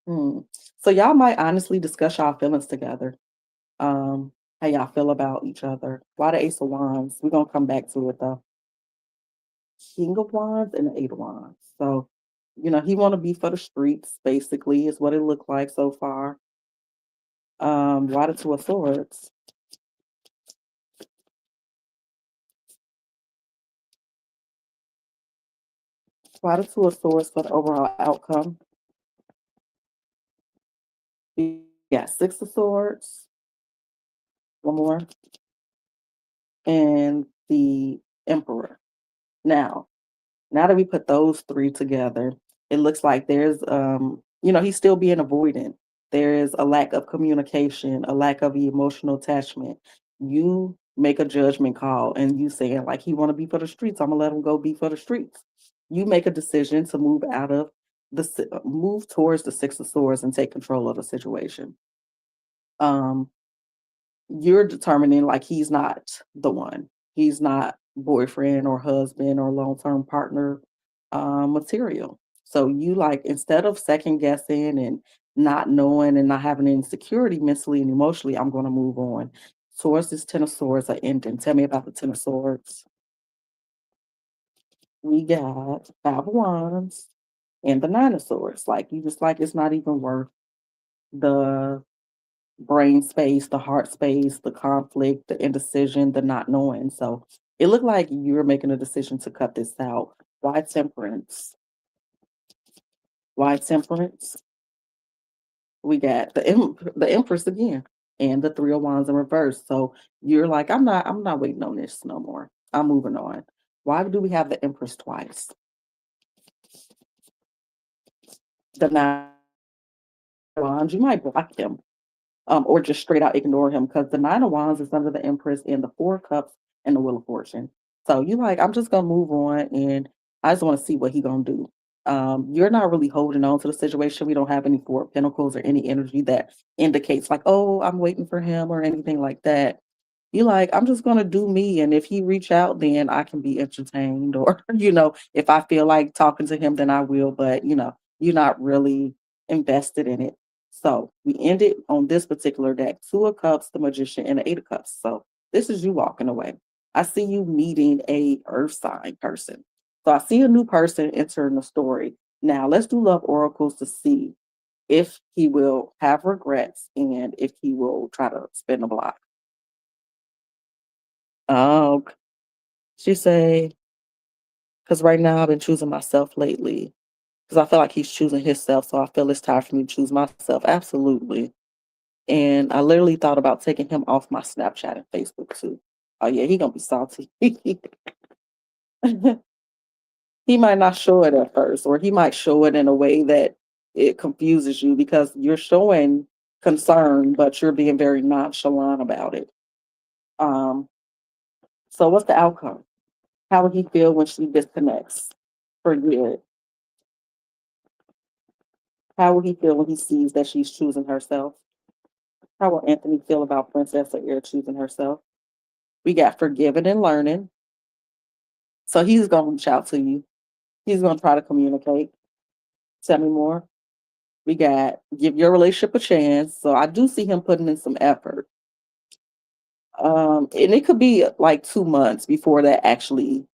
Hmm. So y'all might honestly discuss y'all feelings together. How y'all feel about each other. Why the Ace of Wands? We're gonna come back to it though. King of Wands and the Eight of Wands. So, he wanna be for the streets, basically, is what it looked like so far. Why the Two of Swords? Why the Two of Swords for the overall outcome? We got Six of Swords, one more, and the Emperor. Now that we put those three together, it looks like he's still being avoidant. There is a lack of communication, a lack of emotional attachment. You make a judgment call and you saying like he want to be for the streets, I'm gonna let him go be for the streets. You make a decision to move out of move towards the Six of Swords and take control of the situation. Um, you're determining like he's not the one. He's not boyfriend or husband or long-term partner material. So you like instead of second guessing and not knowing and not having any security mentally and emotionally, I'm gonna move on. Towards this Ten of Swords are ending. Tell me about the Ten of Swords. We got Five of Wands and the Nine of Swords. Like you just like it's not even worth the brain space, the heart space, the conflict, the indecision, the not knowing. So it looked like you're making a decision to cut this out. Why temperance? Why temperance? We got the Empress again and the Three of Wands in reverse. So you're like, I'm not waiting on this no more. I'm moving on. Why do we have the Empress twice? The Nine of Wands, you might block him or just straight out ignore him because the Nine of Wands is under the Empress and the Four of Cups and the Wheel of Fortune. So you like, I'm just gonna move on and I just want to see what he gonna do. You're not really holding on to the situation. We don't have any Four of Pentacles or any energy that indicates like, oh, I'm waiting for him or anything like that. You like, I'm just gonna do me, and if he reach out, then I can be entertained, or if I feel like talking to him, then I will. But you're not really invested in it. So we ended on this particular deck: Two of Cups, the Magician, and the Eight of Cups. So this is you walking away. I see you meeting a Earth sign person. So I see a new person entering the story. Now let's do love oracles to see if he will have regrets and if he will try to spin the block. Um, she say, because right now I've been choosing myself lately. Because I feel like he's choosing himself, so I feel it's time for me to choose myself. Absolutely. And I literally thought about taking him off my Snapchat and Facebook too. Oh yeah, he gonna be salty. He might not show it at first, or he might show it in a way that it confuses you because you're showing concern, but you're being very nonchalant about it. Um, so what's the outcome? How would he feel when she disconnects for good? How will he feel when he sees that she's choosing herself? How will Anthony feel about Princess of Air choosing herself? We got forgiving and learning. So he's going to reach out to you. He's going to try to communicate. Tell me more. We got give your relationship a chance. So I do see him putting in some effort. And it could be like 2 months before that actually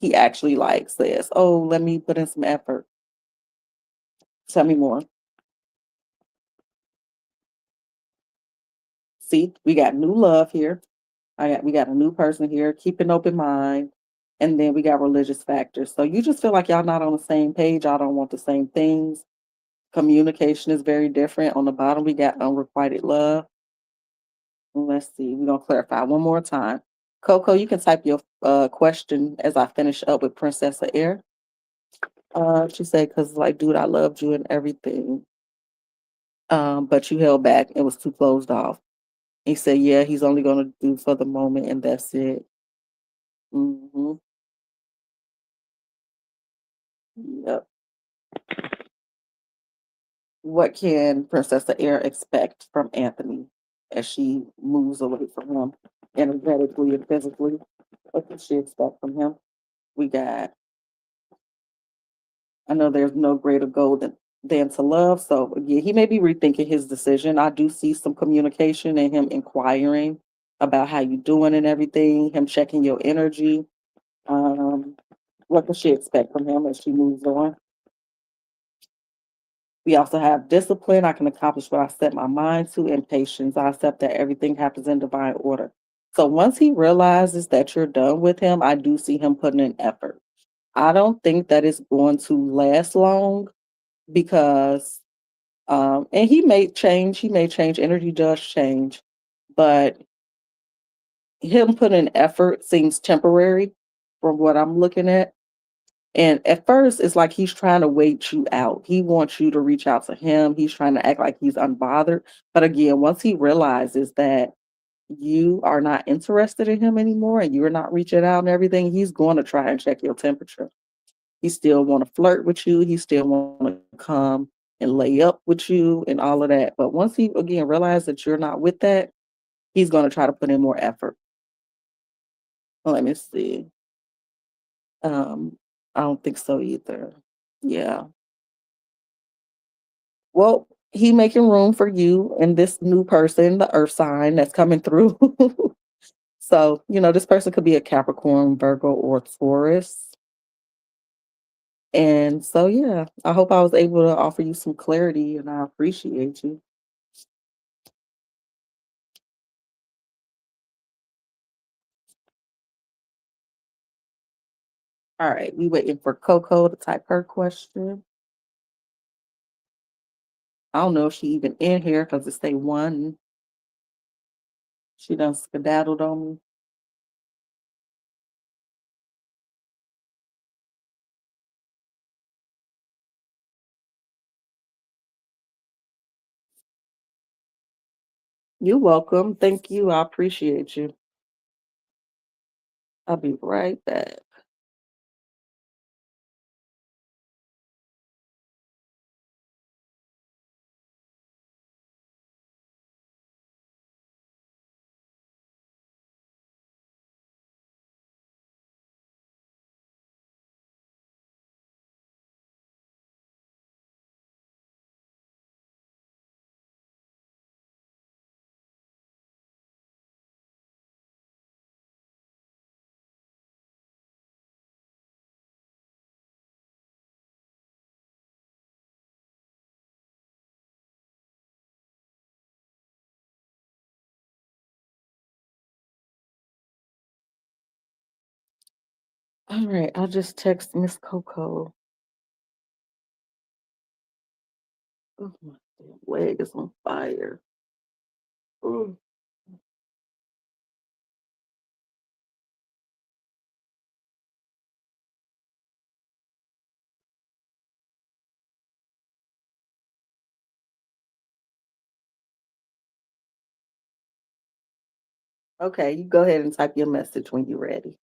he actually like says, "Oh, let me put in some effort." Tell me more. See, we got new love here. We got a new person here. Keep an open mind. And then we got religious factors. So you just feel like y'all not on the same page. Y'all don't want the same things. Communication is very different. On the bottom, we got unrequited love. Let's see. We're gonna clarify one more time. Coco, you can type your question as I finish up with Princess of Air. She said, "Cause like, dude, I loved you and everything, but you held back. It was too closed off." He said, "Yeah, he's only gonna do for the moment, and that's it." Hmm. Yep. What can Princess of Air expect from Anthony as she moves away from him energetically and physically? What can she expect from him? We got, I know there's no greater goal than to love. So yeah, he may be rethinking his decision. I do see some communication and him inquiring about how you doing and everything, him checking your energy. Um, what can she expect from him as she moves on? We also have discipline. I can accomplish what I set my mind to, and patience. I accept that everything happens in divine order. So once he realizes that you're done with him, I do see him putting in effort. I don't think that it's going to last long because, and he may change, energy does change, but him putting in effort seems temporary from what I'm looking at. And at first, it's like he's trying to wait you out. He wants you to reach out to him. He's trying to act like he's unbothered. But again, once he realizes that you are not interested in him anymore and you're not reaching out and everything, he's going to try and check your temperature. He still want to flirt with you. He still want to come and lay up with you and all of that. But once he again realizes that you're not with that, he's going to try to put in more effort. Let me see. Um, I don't think so either. Yeah. Well, he making room for you and this new person, the earth sign that's coming through. So, this person could be a Capricorn, Virgo, or Taurus. And so, yeah, I hope I was able to offer you some clarity and I appreciate you. All right, we waiting for Coco to type her question. I don't know if she even in here because it's day one. She done skedaddled on me. You're welcome. Thank you. I appreciate you. I'll be right back. All right, I'll just text Miss Coco. Oh, my damn leg is on fire. Ooh. Okay, you go ahead and type your message when you're ready.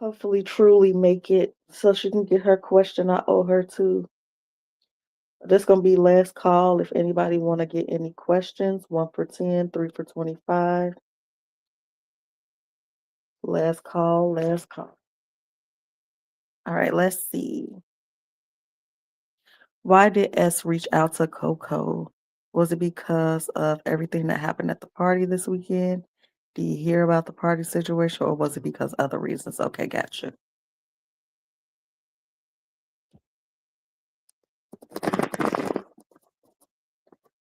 Hopefully, truly make it so she can get her question I owe her too. This gonna be last call. If anybody want to get any questions, 1 for 10, 3 for 25. Last call, last call. All right, let's see. Why did S reach out to Coco? Was it because of everything that happened at the party this weekend? Do you hear about the party situation, or was it because other reasons? Okay, gotcha.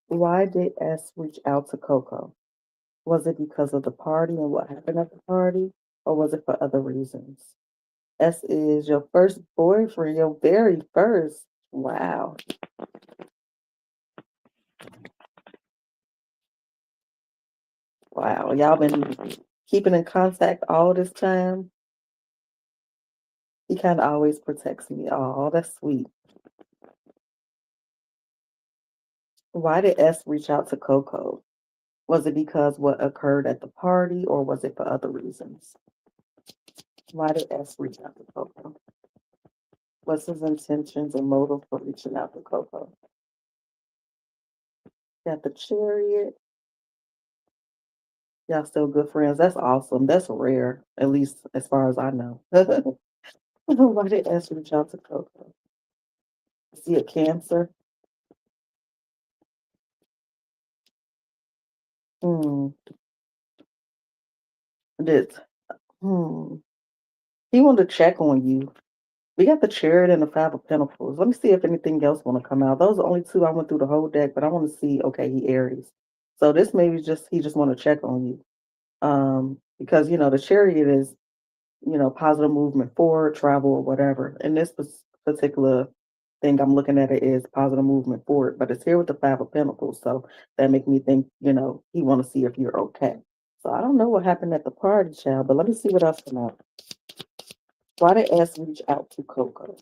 Why did S reach out to Coco? Was it because of the party and what happened at the party, or was it for other reasons? S is your first boyfriend, your very first. Wow. Wow. Y'all been keeping in contact all this time. He kind of always protects me. Oh, that's sweet. Why did S reach out to Coco? Was it because what occurred at the party, or was it for other reasons? Why did S reach out to Coco? What's his intentions and motive for reaching out to Coco? Got the chariot. Y'all still good friends. That's awesome. That's rare, at least as far as I know. Why did S reach out to Coco? Is he a Cancer? Hmm. Did hmm. He wanted to check on you. We got the Chariot and the Five of Pentacles. Let me see if anything else want to come out. Those are the only two I went through the whole deck, but I want to see. Okay, he Aries, so this maybe just he just want to check on you. Because the Chariot is positive movement forward, travel or whatever. And this particular thing I'm looking at it is positive movement forward, but it's here with the Five of Pentacles, so that make me think he want to see if you're okay. So I don't know what happened at the party, child, but let me see what else come out. Why did S reach out to Coco?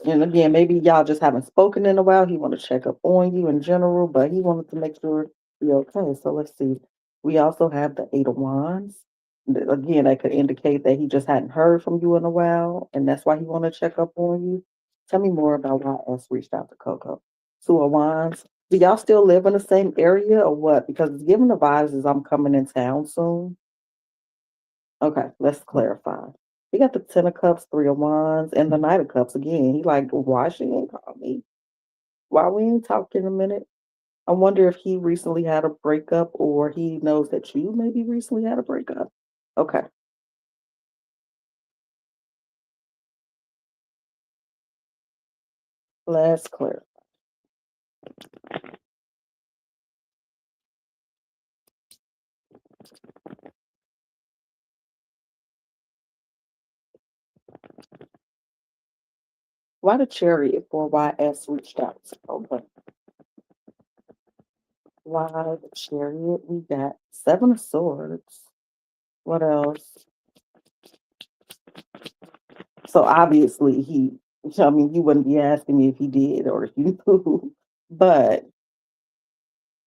And again, maybe y'all just haven't spoken in a while. He want to check up on you in general, but he wanted to make sure you're okay. So let's see. We also have the Eight of Wands. Again, that could indicate that he just hadn't heard from you in a while, and that's why he want to check up on you. Tell me more about why S reached out to Coco. Two of Wands. Do y'all still live in the same area or what? Because it's giving the vibes as I'm coming in town soon. Okay, let's clarify. We got the Ten of Cups, Three of Wands, and the Knight of Cups again. He like, why she ain't call me? Why we ain't talk in a minute? I wonder if he recently had a breakup or he knows that you maybe recently had a breakup. Okay, let's clear. Why the Chariot for why S reached out? Okay. Why the Chariot? We got Seven of Swords. What else? So obviously I mean, you wouldn't be asking me if he did or if you knew, but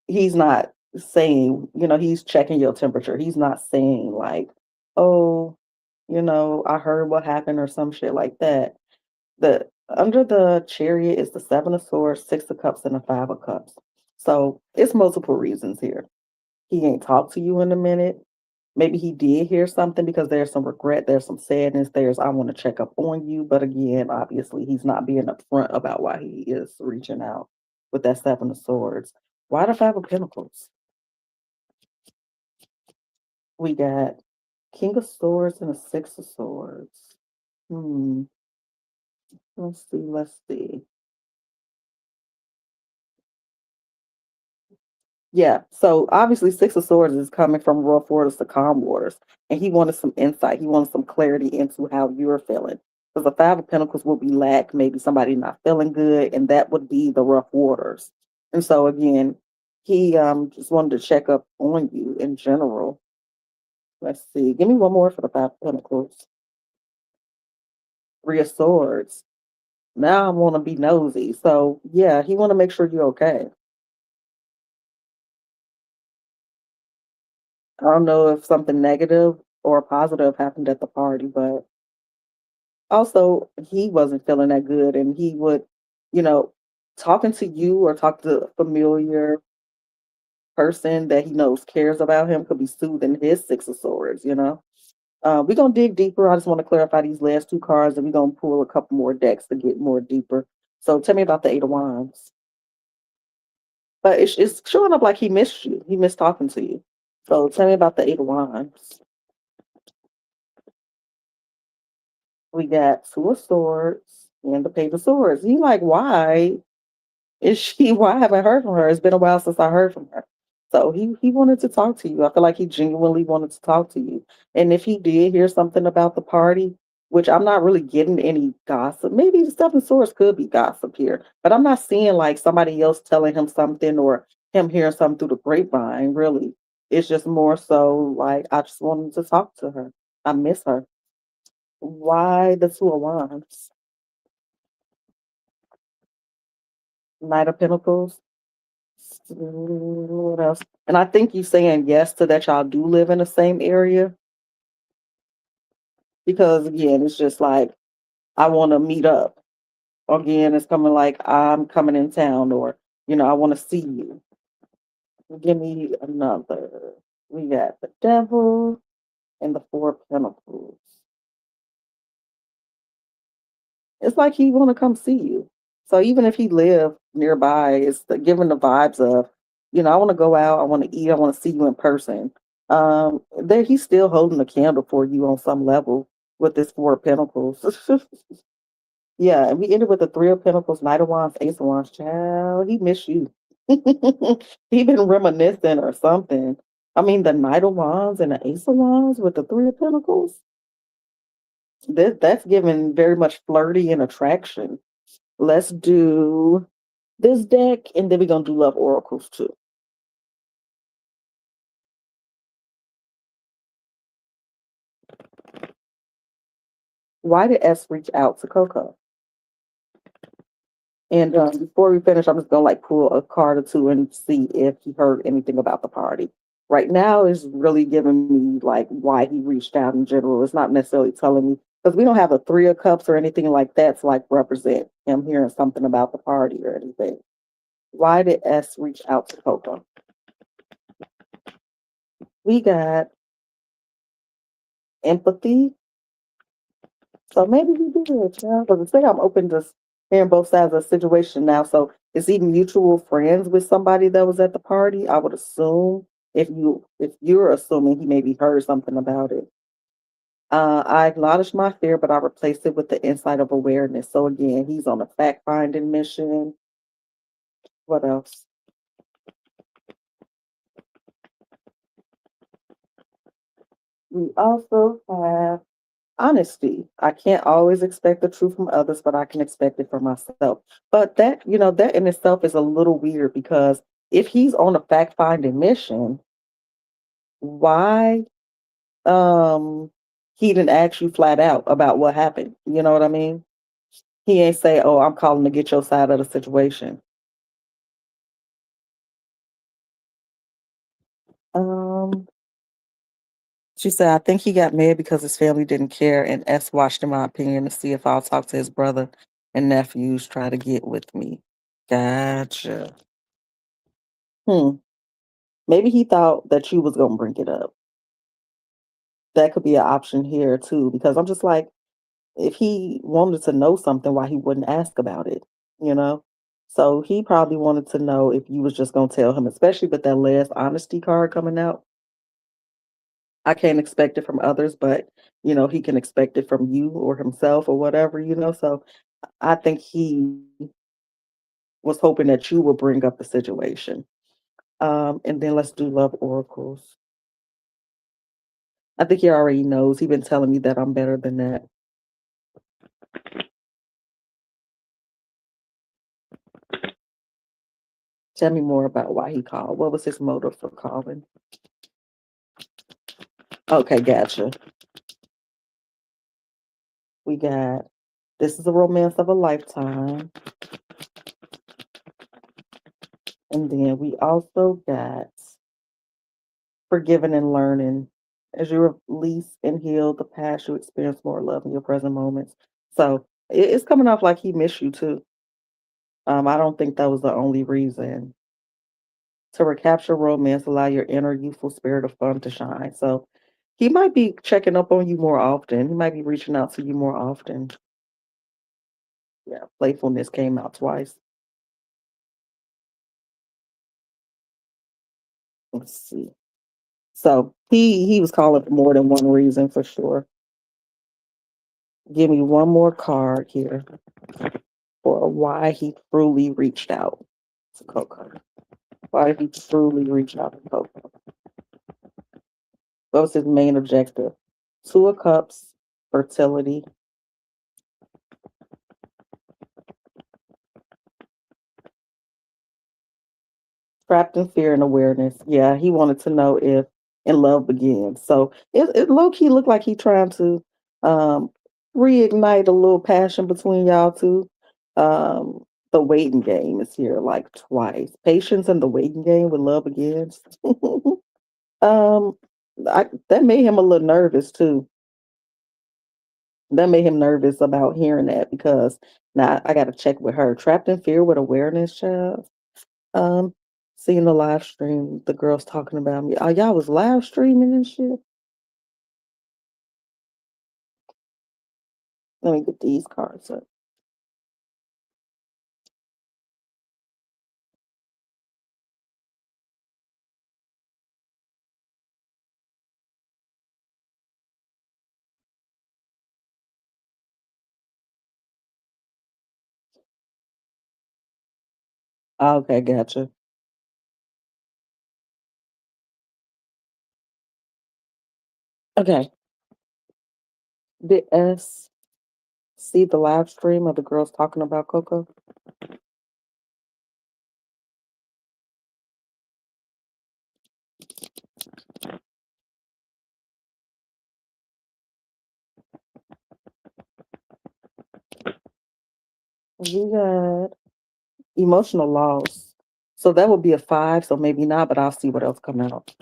he's not saying, he's checking your temperature. He's not saying like, "Oh, I heard what happened," or some shit like that. The Under the Chariot is the Seven of Swords, Six of Cups, and the Five of Cups. So it's multiple reasons here. He ain't talked to you in a minute. Maybe he did hear something because there's some regret, there's some sadness, there's I want to check up on you. But again, obviously, he's not being upfront about why he is reaching out with that Seven of Swords. Why the Five of Pentacles? We got King of Swords and a Six of Swords. Hmm. Let's see. Let's see. Yeah. So obviously, Six of Swords is coming from rough waters to calm waters, and he wanted some insight. He wanted some clarity into how you're feeling. Because the Five of Pentacles will be lack, maybe somebody not feeling good, and that would be the rough waters. And so again, he just wanted to check up on you in general. Let's see. Give me one more for the Five of Pentacles. Three of Swords. Now I want to be nosy. So yeah, he want to make sure you're okay. I don't know if something negative or positive happened at the party, but also he wasn't feeling that good and he would, you know, talking to you or talk to a familiar person that he knows cares about him could be soothing his six of swords, you know. We're gonna dig deeper. I just want to clarify these last two cards, and we're gonna pull a couple more decks to get more deeper. So tell me about the Eight of Wands. But it's showing up like he missed you. He missed talking to you. So tell me about the Eight of Wands. We got Two of Swords and the Page of Swords. He like, why is she? Why haven't I heard from her? It's been a while since I heard from her. So he wanted to talk to you. I feel like he genuinely wanted to talk to you. And if he did hear something about the party, which I'm not really getting any gossip, maybe the Seven of Swords could be gossip here, but I'm not seeing like somebody else telling him something or him hearing something through the grapevine. Really, it's just more so like I just wanted to talk to her. I miss her. Why the Two of Wands? Knight of Pentacles. What else? And I think you saying yes to that y'all do live in the same area because again, it's just like I want to meet up. Again, it's coming like I'm coming in town or I want to see you. Give me another. We got the devil and the Four of Pentacles. It's like he want to come see you. So even if he live nearby, it's giving the vibes of, I want to go out, I want to eat, I want to see you in person. There he's still holding a candle for you on some level with this Four of Pentacles. Yeah, and we ended with the Three of Pentacles, Knight of Wands, Ace of Wands. Child, he missed you. He been reminiscing or something. I mean, the Knight of Wands and the Ace of Wands with the Three of Pentacles. That's giving very much flirty and attraction. Let's do this deck, and then we're gonna do love oracles too. Why did S reach out to Coco? And before we finish, I'm just gonna like pull a card or two and see if he heard anything about the party. Right now is really giving me like why he reached out in general. It's not necessarily telling me because we don't have a Three of Cups or anything like that to like represent him hearing something about the party or anything. Why did S reach out to Coco? We got empathy. So maybe he did, child. Because the thing I'm open to hearing both sides of the situation now. So is he mutual friends with somebody that was at the party? I would assume if you're assuming he maybe heard something about it. I acknowledge my fear, but I replaced it with the insight of awareness. So again, he's on a fact finding mission. What else? We also have honesty. I can't always expect the truth from others, but I can expect it from myself. But that in itself is a little weird because if he's on a fact finding mission, why he didn't ask you flat out about what happened? You know what I mean? He ain't say, "Oh, I'm calling to get your side of the situation." Um, she said, "I think he got mad because his family didn't care, and S watched, in my opinion, to see if I'll talk to his brother and nephews, try to get with me." Gotcha. Hmm. Maybe he thought that you was gonna bring it up. That could be an option here too, because I'm just like, if he wanted to know something, why he wouldn't ask about it, you know? So he probably wanted to know if you was just gonna tell him, especially with that last honesty card coming out. I can't expect it from others, but he can expect it from you or himself or whatever. So I think he was hoping that you would bring up the situation. And then let's do love oracles. I think he already knows. He been telling me that I'm better than that. Tell me more about why he called. What was his motive for calling? Okay, gotcha. We got this is a romance of a lifetime. And then we also got forgiving and learning. As you release and heal the past, you experience more love in your present moments. So it's coming off like he missed you too. I don't think that was the only reason. To recapture romance, allow your inner youthful spirit of fun to shine. So he might be checking up on you more often. He might be reaching out to you more often. Yeah, playfulness came out twice. Let's see. So he was calling for more than one reason for sure. Give me one more card here for why he truly reached out to Coco. Why did he truly reach out to Coco? What was his main objective? Two of Cups, fertility. Trapped in fear and awareness. Yeah, he wanted to know if and love begins. So it low key looked like he trying to um reignite a little passion between y'all two. Um the waiting game is here like twice. Patience and the waiting game with love begins. um that made him a little nervous too. That made him nervous about hearing that because now I gotta check with her. Trapped in fear with awareness, child. Um, seeing the live stream, the girls talking about me. Oh, y'all was live streaming and shit? Let me get these cards up. Okay, gotcha. Okay. Did S see the live stream of the girls talking about Coco? We got emotional loss. So that would be a five, so maybe not, but I'll see what else come out.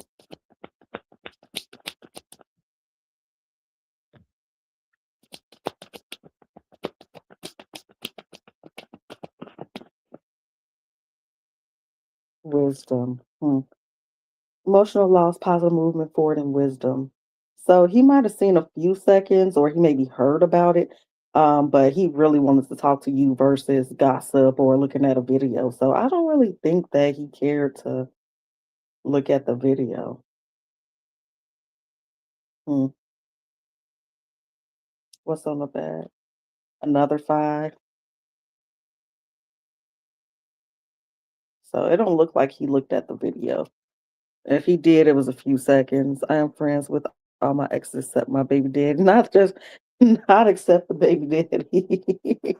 Wisdom. Emotional loss, positive movement forward, and wisdom. So he might have seen a few seconds or he maybe heard about it, but he really wanted to talk to you versus gossip or looking at a video. So I don't really think that he cared to look at the video. Hmm. What's on the back? Another five. So it don't look like he looked at the video. If he did, it was a few seconds. I am friends with all my exes except my baby daddy. Not just not except the baby daddy.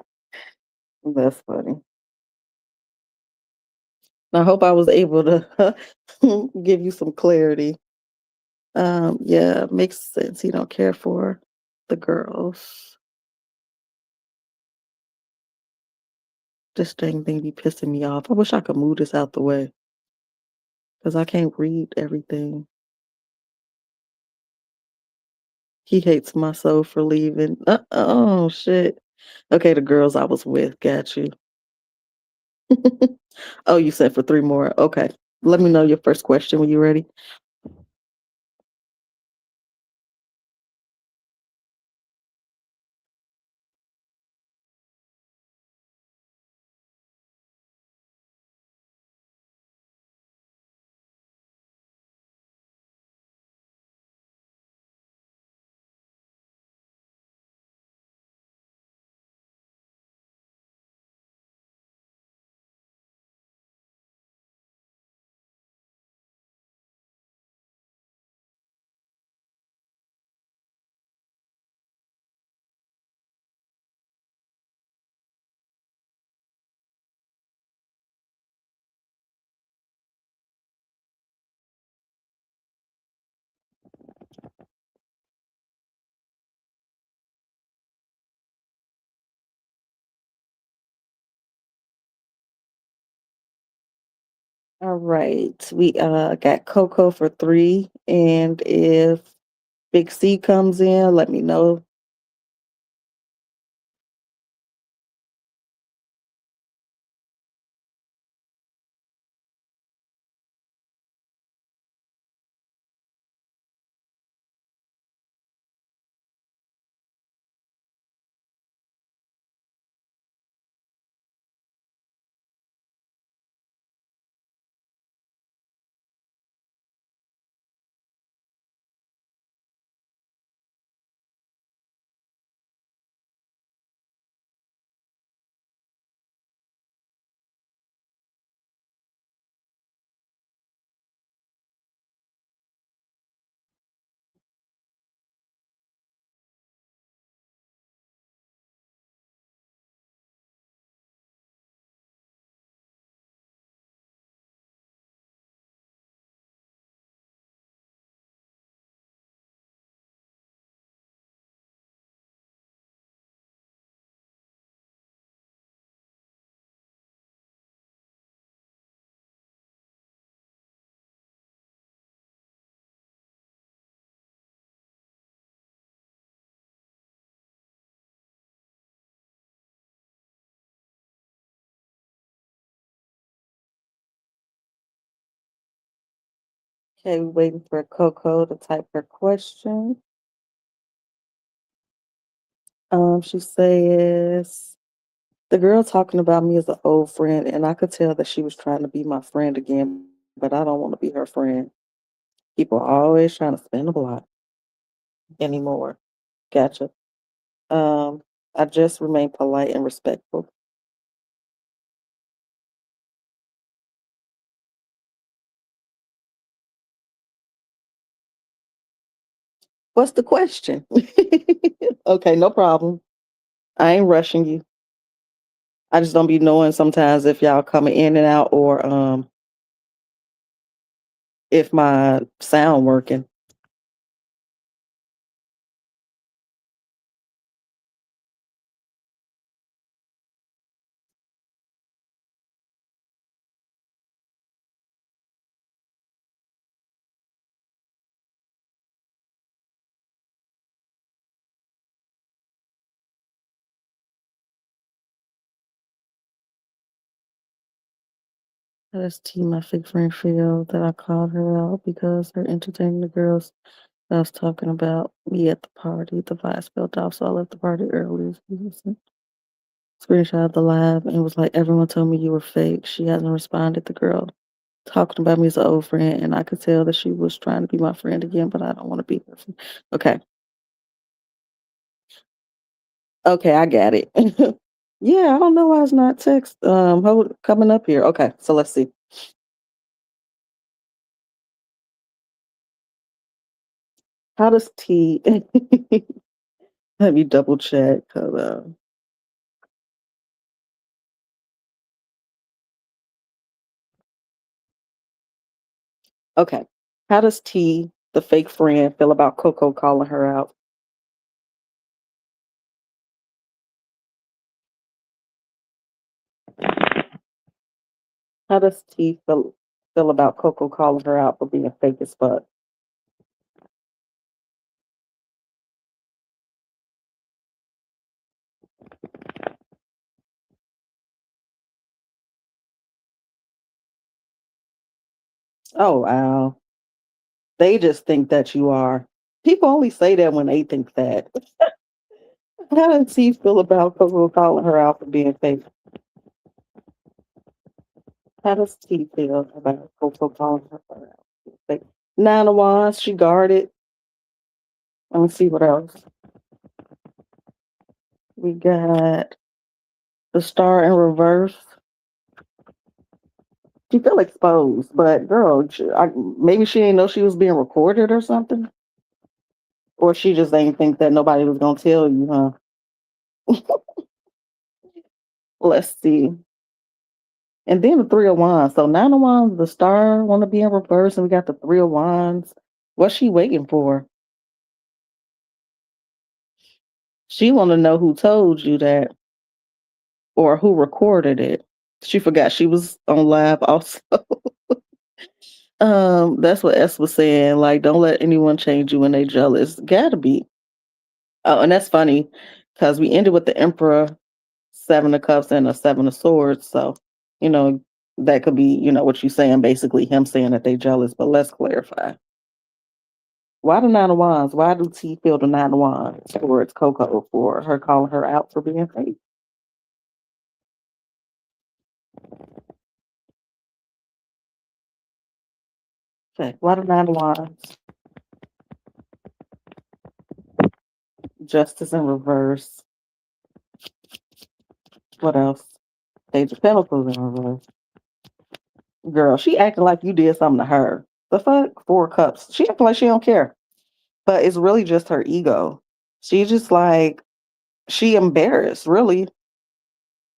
That's funny. I hope I was able to give you some clarity. Yeah, makes sense. He don't care for the girls. This dang thing be pissing me off. I wish I could move this out the way because I can't read everything. He hates my soul for leaving. Oh shit. Okay, the girls I was with, got you. Oh, you said for three more. Okay. Let me know your first question when you're ready. All right. We got Coco for three. And if Big C comes in, let me know. Okay, we waiting for Coco to type her question. She says the girl talking about me as an old friend, and I could tell that she was trying to be my friend again, but I don't want to be her friend. People are always trying to spin the block anymore. Gotcha. Um, I just remain polite and respectful. What's the question? Okay, no problem. I ain't rushing you. I just don't be knowing sometimes if y'all coming in and out or if my sound working. How does T, my fake friend, feel that I called her out because her entertaining the girls I was talking about me at the party? The vibe spelled off, so I left the party early. Screenshot of the live and was like, everyone told me you were fake. She hasn't responded. The girl talking about me as an old friend, and I could tell that she was trying to be my friend again, but I don't want to be her friend. Okay. Okay, I got it. Yeah, I don't know why it's not text coming up here. Okay, so let's see. How does T let me double check 'cause, okay. How does T, the fake friend, feel about Coco calling her out? How does T feel about Coco calling her out for being fake as fuck? Oh wow. They just think that you are. People only say that when they think that. How does T feel about Coco calling her out for being fake? How does T feel about Coco calling her out for being fake? Nine of Wands, she guarded. Let me see what else. We got the star in reverse. She feel exposed, but girl, maybe she didn't know she was being recorded or something, or she just didn't think that nobody was gonna tell you, huh? Let's see. And then the three of wands. So nine of wands, the star want to be in reverse, and we got the three of wands. What's she waiting for? She want to know who told you that or who recorded it. She forgot she was on live also. That's what S was saying. Like, don't let anyone change you when they jealous. Gotta be. Oh, and that's funny because we ended with the Emperor, Seven of Cups, and a Seven of Swords. So, you know, that could be, what you're saying, basically him saying that they jealous. But let's clarify. Why the Nine of Wands? Why do T feel the Nine of Wands towards Coco for her calling her out for being fake? Okay, why the Nine of Wands? Justice in reverse. What else? Page of Pentacles in reverse. Girl, she acting like you did something to her. The fuck? Four cups. She acting like she don't care. But it's really just her ego. She just like she embarrassed, really,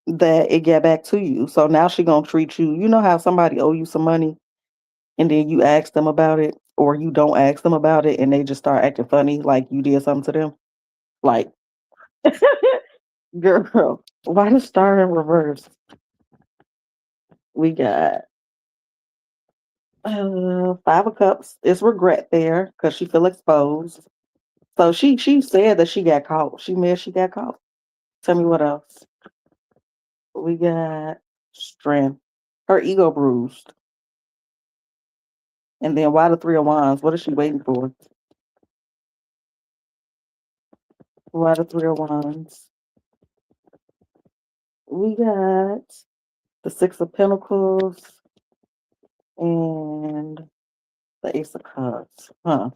that it get back to you. So now she gonna treat you. You know how somebody owe you some money and then you ask them about it, or you don't ask them about it and they just start acting funny like you did something to them? Like, girl, why the star in reverse? We got Five of Cups. It's regret there because she feel exposed. So she said that she got caught. She admitted she got caught. Tell me what else. We got strength. Her ego bruised. And then why the Three of Wands? What is she waiting for? Why the Three of Wands? We got the Six of Pentacles and the Ace of Cups. Huh.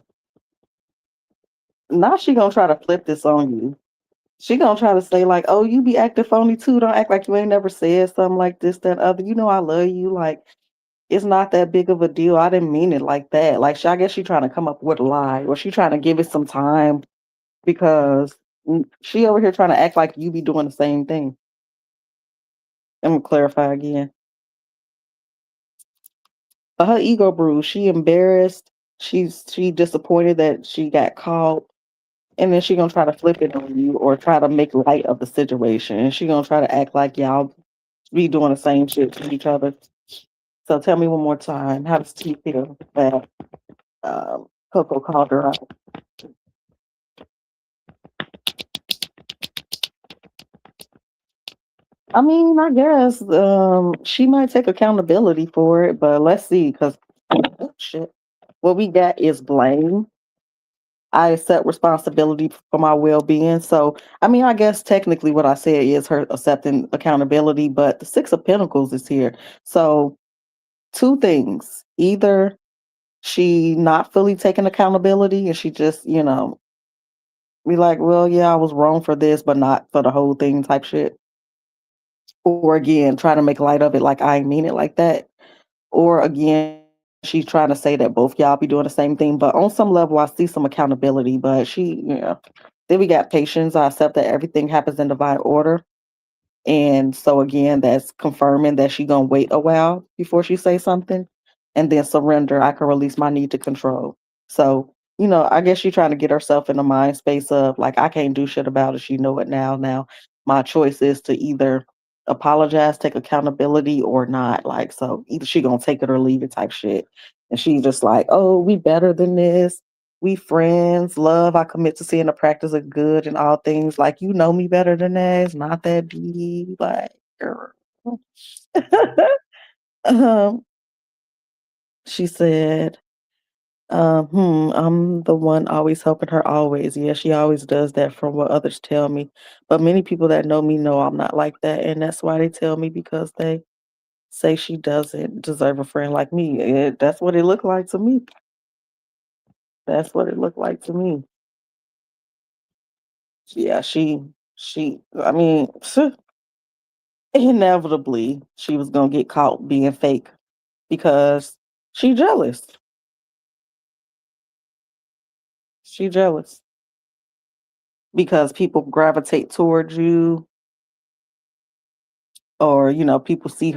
Now she gonna try to flip this on you. She gonna try to say like, "Oh, you be acting phony too. Don't act like you ain't never said something like this, that, other. You know I love you. Like it's not that big of a deal. I didn't mean it like that." Like I guess she trying to come up with a lie, or she trying to give it some time because she over here trying to act like you be doing the same thing. I'm gonna clarify again. Her ego bruised. She embarrassed. She disappointed that she got caught, and then she gonna try to flip it on you or try to make light of the situation. And she gonna try to act like y'all be doing the same shit to each other. So tell me one more time, how does T feel that Coco called her out? I mean, I guess she might take accountability for it, but let's see, because shit, what we got is blame. I accept responsibility for my well-being. So, I mean, I guess technically what I said is her accepting accountability, but the Six of Pentacles is here. So, two things. Either she not fully taking accountability and she just, be like, well, yeah, I was wrong for this, but not for the whole thing type shit. Or again, try to make light of it like I ain't mean it like that. Or again, she's trying to say that both y'all be doing the same thing. But on some level, I see some accountability. But then we got patience. I accept that everything happens in divine order. And so again, that's confirming that she gonna wait a while before she say something, and then surrender. I can release my need to control. So I guess she's trying to get herself in the mind space of like I can't do shit about it. She know it now. Now my choice is to either apologize, take accountability, or not. Like so, either she gonna take it or leave it type shit. And she's just like, oh, we better than this. We friends, love, I commit to seeing the practice of good in all things. Like, you know me better than that. It's not that deep. Like, girl. um, she said, I'm the one always helping her always. Yeah, she always does that from what others tell me. But many people that know me know I'm not like that. And that's why they tell me because they say she doesn't deserve a friend like me. That's what it looked like to me. That's what it looked like to me. Yeah, I mean, inevitably she was gonna get caught being fake because she jealous. She jealous because people gravitate towards you, or people see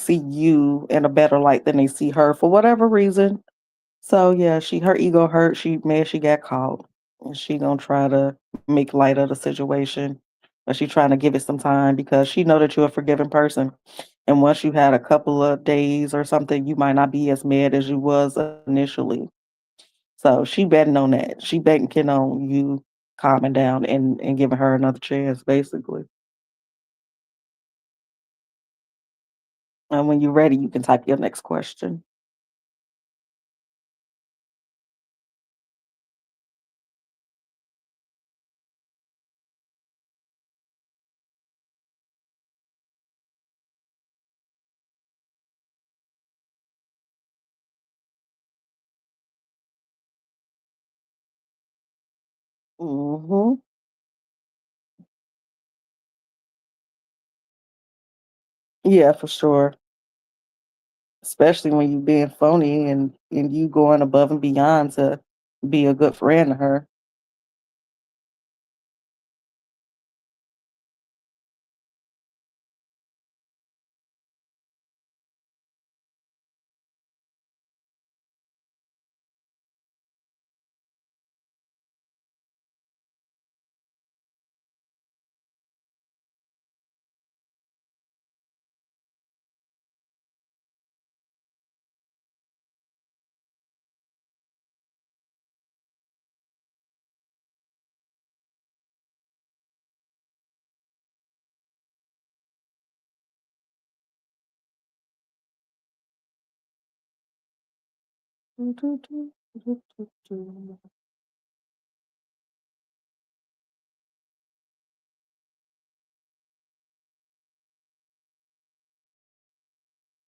you in a better light than they see her for whatever reason. So yeah, her ego hurt. She mad she got caught, and she gonna try to make light of the situation, but she trying to give it some time because she know that you're a forgiving person. And once you had a couple of days or something, you might not be as mad as you was initially. So she betting on that. She banking on you calming down and giving her another chance, basically. And when you're ready, you can type your next question. Hmm. Yeah, for sure. Especially when you being phony and you going above and beyond to be a good friend to her.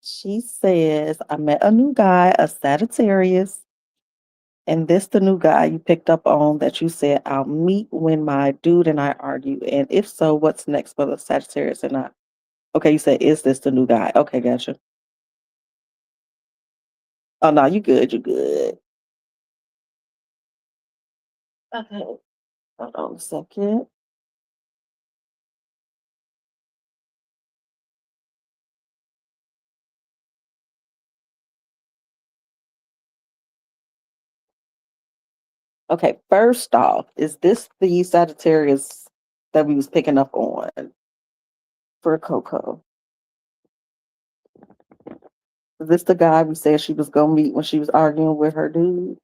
She says, I met a new guy, a Sagittarius, and this the new guy you picked up on that you said I'll meet when my dude and I argue. And if so, what's next for the Sagittarius and I? Okay, you said, is this the new guy? Okay, gotcha. Oh no, you good, you good. Okay, hold on a second. Okay, first off, is this the Sagittarius that we was picking up on for Coco? Is this the guy we said she was gonna meet when she was arguing with her dude?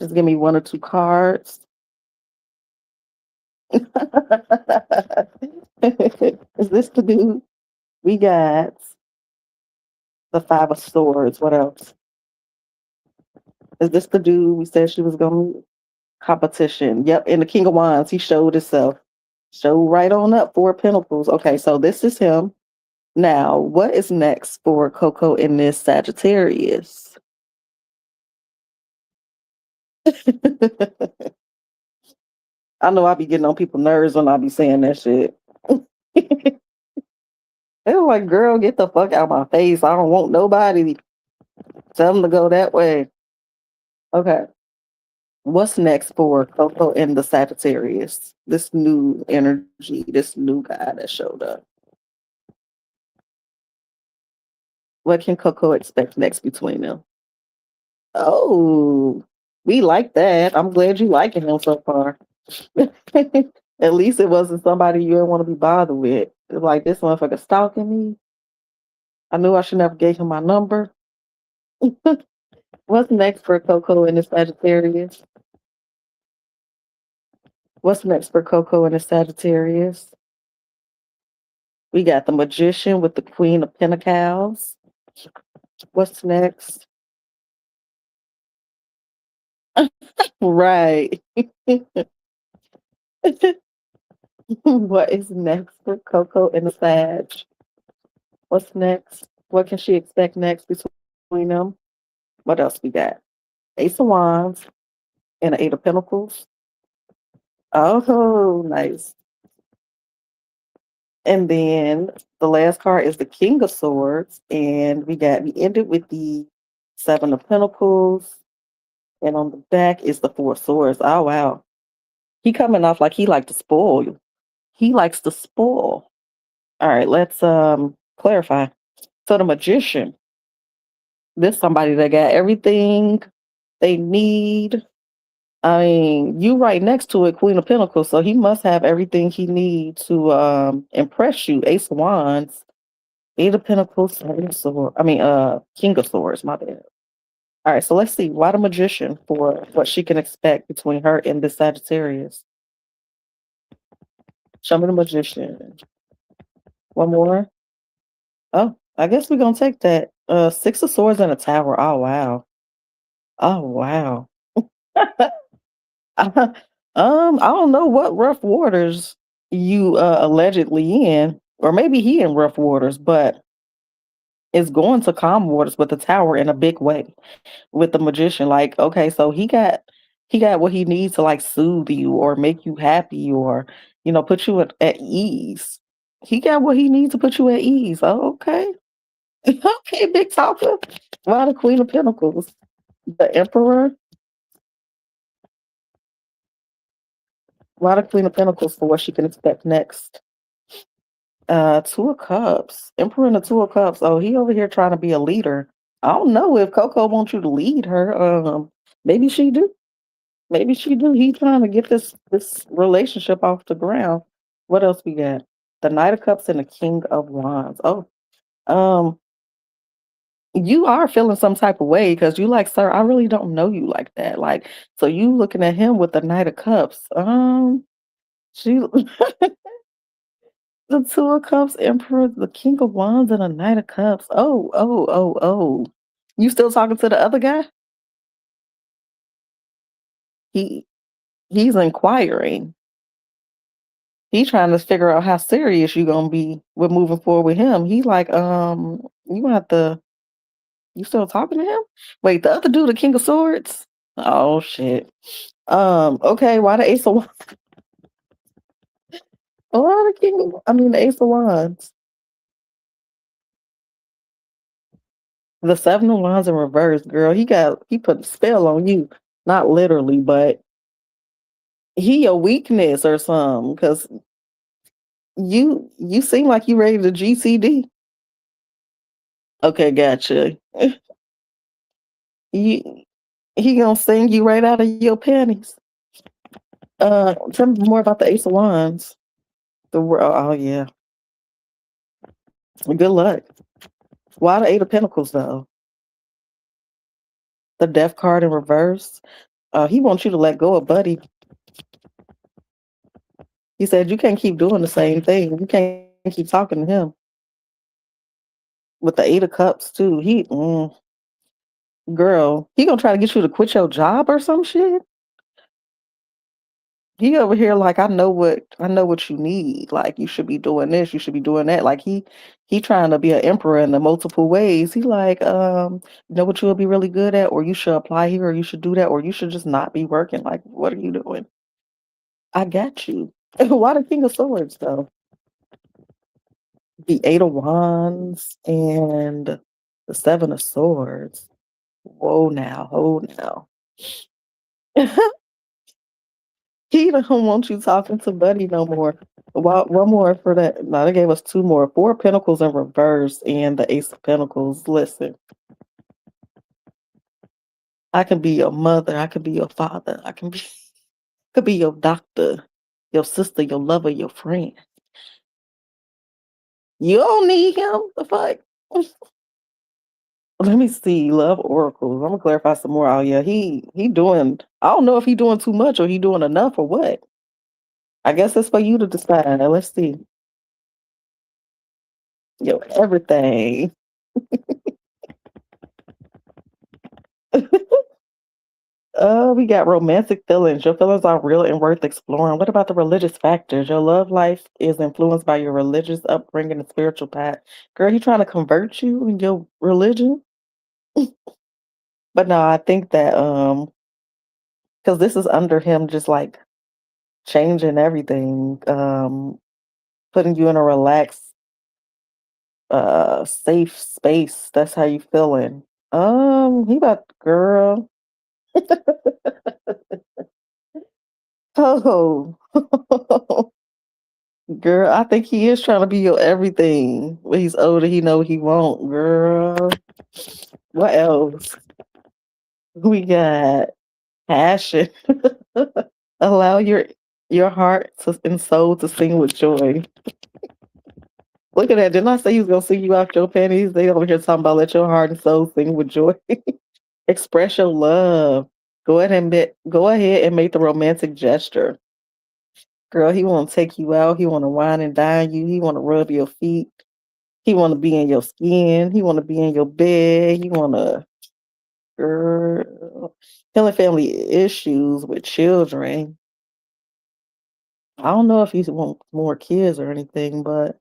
Just give me one or two cards. Is this the dude? We got the Five of Swords. What else? Is this the dude we said she was gonna meet? Competition. Yep, and the King of Wands. He showed himself. Showed right on up. Four of Pentacles. Okay, so this is him. Now, what is next for Coco in this Sagittarius? I know I be getting on people's nerves when I be saying that shit. They're like, girl, get the fuck out of my face. I don't want nobody. Tell them to go that way. Okay. What's next for Coco and the Sagittarius? This new energy, this new guy that showed up. What can Coco expect next between them? Oh, we like that. I'm glad you liking him so far. At least it wasn't somebody you didn't want to be bothered with. It's like this motherfucker stalking me. I knew I should never gave him my number. What's next for Coco and the Sagittarius? What's next for Coco and the Sagittarius? We got the Magician with the Queen of Pentacles. What's next? Right. What is next for Coco and the Sag? What's next? What can she expect next between them? What else we got? Ace of Wands and the Eight of Pentacles. Oh, nice. And then the last card is the King of Swords. And we ended with the Seven of Pentacles. And on the back is the Four of Swords. Oh wow. He coming off like he like to spoil you. He likes to spoil. All right, let's clarify. So the Magician, this somebody that got everything they need. I mean, you right next to it, Queen of Pentacles, so he must have everything he needs to impress you. Ace of Wands, Eight of Pentacles, Seven of Swords. I mean, King of Swords. My bad. All right, so let's see. Why the Magician for what she can expect between her and the Sagittarius? Show me the Magician. One more. Oh, I guess we're gonna take that. Six of Swords and a Tower. Oh wow. Oh wow. I don't know what rough waters you allegedly in, or maybe he in rough waters, but it's going to calm waters with the tower in a big way with the magician. Like, okay, so he got what he needs to like soothe you or make you happy or put you at ease. He got what he needs to put you at ease. Oh, okay. Okay, big talker. Why the Queen of Pentacles? The Emperor. Why the Queen of Pentacles for what she can expect next? Two of Cups. Emperor and the Two of Cups. Oh, he over here trying to be a leader. I don't know if Coco wants you to lead her. Maybe she do. Maybe she do. He trying to get this relationship off the ground. What else we got? The Knight of Cups and the King of Wands. Oh, um, you are feeling some type of way because you like, sir, I really don't know you like that. Like, so you looking at him with the Knight of Cups. She the Two of Cups, Emperor, the King of Wands, and a Knight of Cups. Oh, oh, oh, oh. You still talking to the other guy? He he's inquiring. He's trying to figure out how serious you gonna be with moving forward with him. He's like, you gonna have to you still talking to him? Wait, the other dude, the King of Swords? Oh shit. Okay, why the Ace of Wands? Why the I mean the Ace of Wands. The Seven of Wands in reverse, girl. He put a spell on you. Not literally, but he a weakness or something. Cause you seem like you ready to GCD. Okay, gotcha. You he gonna sing you right out of your panties. Tell me more about the Ace of Wands. The world. Oh yeah. Good luck. Why the Eight of Pentacles though? The Death card in reverse. He wants you to let go of Buddy. He said you can't keep doing the same thing. You can't keep talking to him. With the Eight of Cups too. Girl, he gonna try to get you to quit your job or some shit. He over here like I know what you need. Like you should be doing this, you should be doing that. Like he trying to be an emperor in the multiple ways. He like, you know what you'll be really good at, or you should apply here, or you should do that, or you should just not be working. Like, what are you doing? I got you. Why the King of Swords though? The Eight of Wands and the Seven of Swords. Whoa now, hold now. He don't want you talking to Buddy no more. One more for that. No, they gave us two more. Four of Pentacles in reverse and the Ace of Pentacles. Listen, I can be your mother. I can be your father. Could be your doctor, your sister, your lover, your friend. You don't need him. The fuck. Let me see. Love oracles. I'm gonna clarify some more. Oh yeah, he doing. I don't know if he doing too much or he doing enough or what. I guess it's for you to decide. Let's see. Yo, everything. We got romantic feelings. Your feelings are real and worth exploring. What about the religious factors? Your love life is influenced by your religious upbringing and spiritual path. Girl, he trying to convert you in your religion? But no, I think that because this is under him just like changing everything, putting you in a relaxed, safe space. That's how you feeling. He about girl. Oh. Girl, I think he is trying to be your everything. When he's older, he know he won't. Girl, what else? We got? Passion. Allow your heart and soul to sing with joy. Look at that. Didn't I say he was gonna sing you out your panties? They over here talking about let your heart and soul sing with joy. Express your love. Go ahead and make the romantic gesture. Girl, he wanna take you out. He wanna wine and dine you. He wanna rub your feet. He wanna be in your skin. He wanna be in your bed. He wanna girl. Healing family issues with children. I don't know if he want more kids or anything, but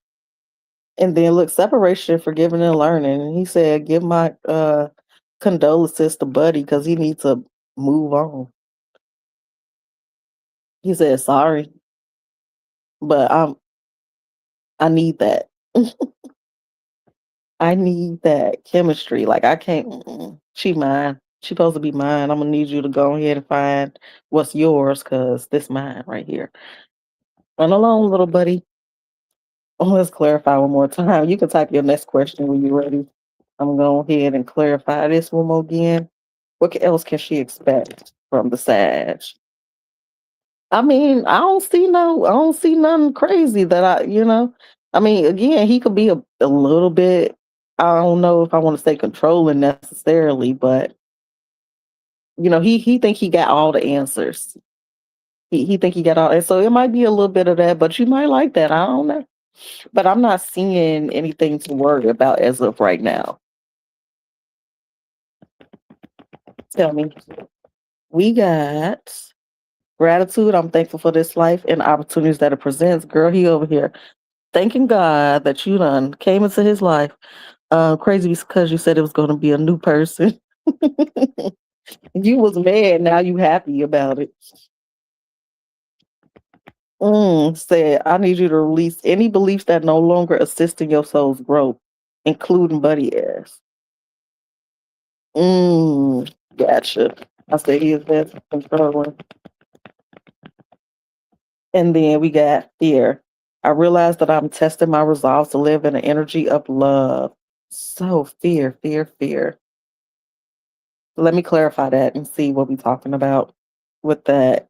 and then look, separation, forgiving and learning. And he said, give my condolences to Buddy because he needs to move on. He said sorry, but I need that. I need that chemistry. Like I can't. She mine. She supposed to be mine. I'm gonna need you to go ahead and find what's yours because this mine right here. Run along, little buddy. Oh, let's clarify one more time. You can type your next question when you're ready. I'm going to go ahead and clarify this one more again. Else can she expect from the Sag? I mean, I don't see nothing crazy that I mean, again, he could be a little bit, I don't know if I want to say controlling necessarily, but he think he got all the answers. He think he got all, and so it might be a little bit of that, but you might like that. I don't know. But I'm not seeing anything to worry about as of right now. Tell me. We got gratitude. I'm thankful for this life and opportunities that it presents. Girl, he over here thanking God that you done came into his life. Crazy because you said it was going to be a new person. You was mad. Now you happy about it. Said, I need you to release any beliefs that no longer assist in your soul's growth, including buddy ass. Gotcha. I said he is best controlling. And then we got fear. I realize that I'm testing my resolve to live in an energy of love. So fear, fear, fear. Let me clarify that and see what we're talking about with that.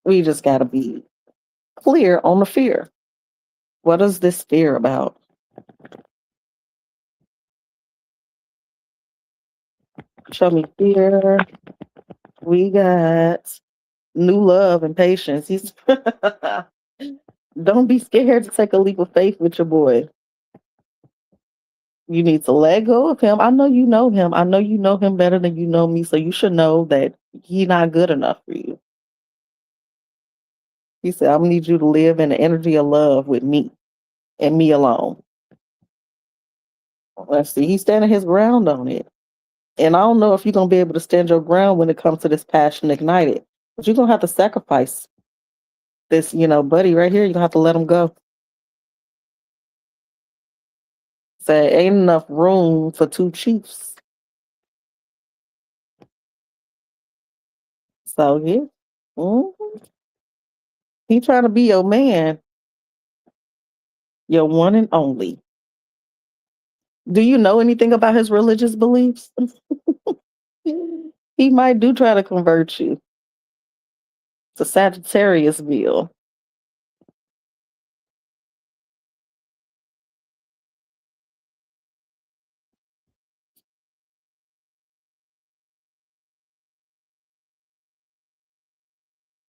We just got to be clear on the fear. What is this fear about? Show me fear. We got new love and patience. Don't be scared to take a leap of faith with your boy. You need to let go of him. I know you know him. I know you know him better than you know me, so you should know that he not good enough for you. He said, I need you to live in the energy of love with me and me alone. Let's see. He's standing his ground on it. And I don't know if you're gonna be able to stand your ground when it comes to this passion ignited. But you're gonna have to sacrifice this, buddy right here. You're gonna have to let him go. Say ain't enough room for two chiefs. So yeah. Mhm. He trying to be your man, your one and only. Do you know anything about his religious beliefs? He might do try to convert you to Sagittariusville.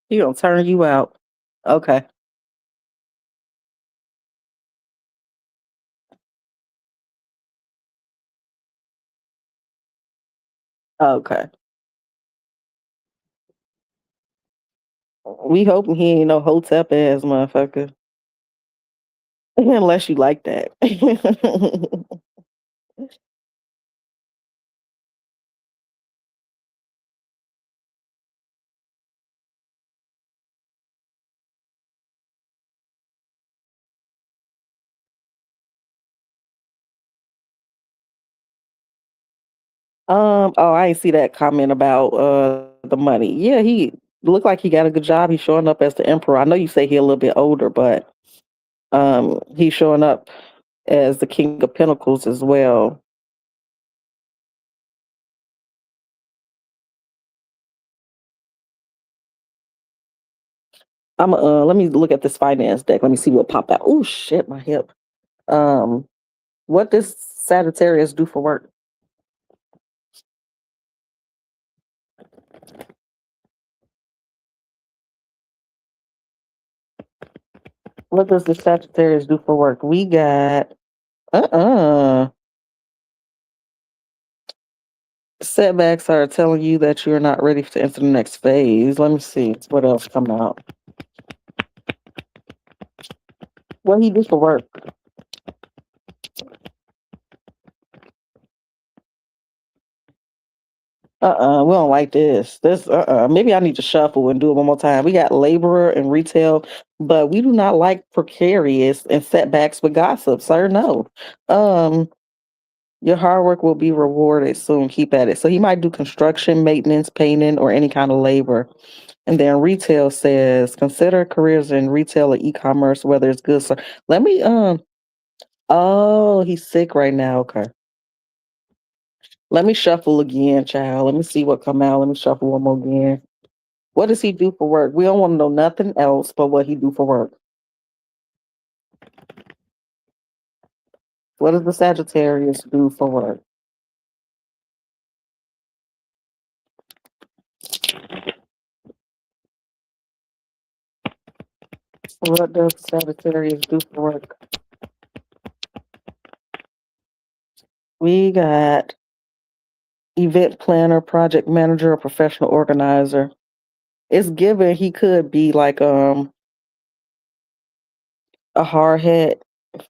He gonna turn you out. Okay. Okay. We hoping he ain't no hotep ass motherfucker. Unless you like that. Oh, I ain't see that comment about the money. Yeah, he looked like he got a good job. He's showing up as the emperor. I know you say he a little bit older, but he's showing up as the king of pentacles as well. Let me look at this finance deck. Let me see what popped out. Oh shit, my hip. Um, what does Sagittarius do for work? What does the Sagittarius do for work? We got uh-uh. Setbacks are telling you that you're not ready to enter the next phase. Let me see what else come out. What he do for work? We don't like this. Maybe I need to shuffle and do it one more time. We got laborer and retail, but we do not like precarious and setbacks with gossip, sir. No. Um, your hard work will be rewarded soon. Keep at it. So he might do construction, maintenance, painting, or any kind of labor. And then retail says consider careers in retail or e-commerce, whether it's good. So let me oh, he's sick right now. Okay. Let me shuffle again, child. Let me see what come out. Let me shuffle one more again. What does he do for work? We don't want to know nothing else but what he do for work. What does the Sagittarius do for work? What does Sagittarius do for work? We got event planner, project manager, or professional organizer. It's given he could be like a hard hat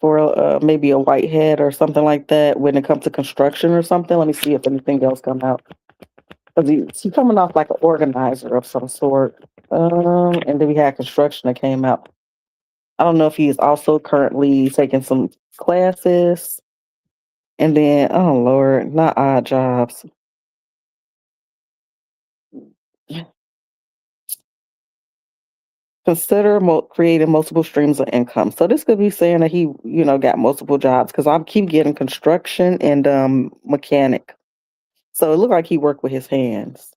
for maybe a white hat or something like that when it comes to construction or something. Let me see if anything else come out. Because he's coming off like an organizer of some sort. And then we had construction that came out. I don't know if he's also currently taking some classes. And then, oh Lord, not odd jobs. Consider creating multiple streams of income. So this could be saying that he, got multiple jobs because I keep getting construction and mechanic. So it looked like he worked with his hands.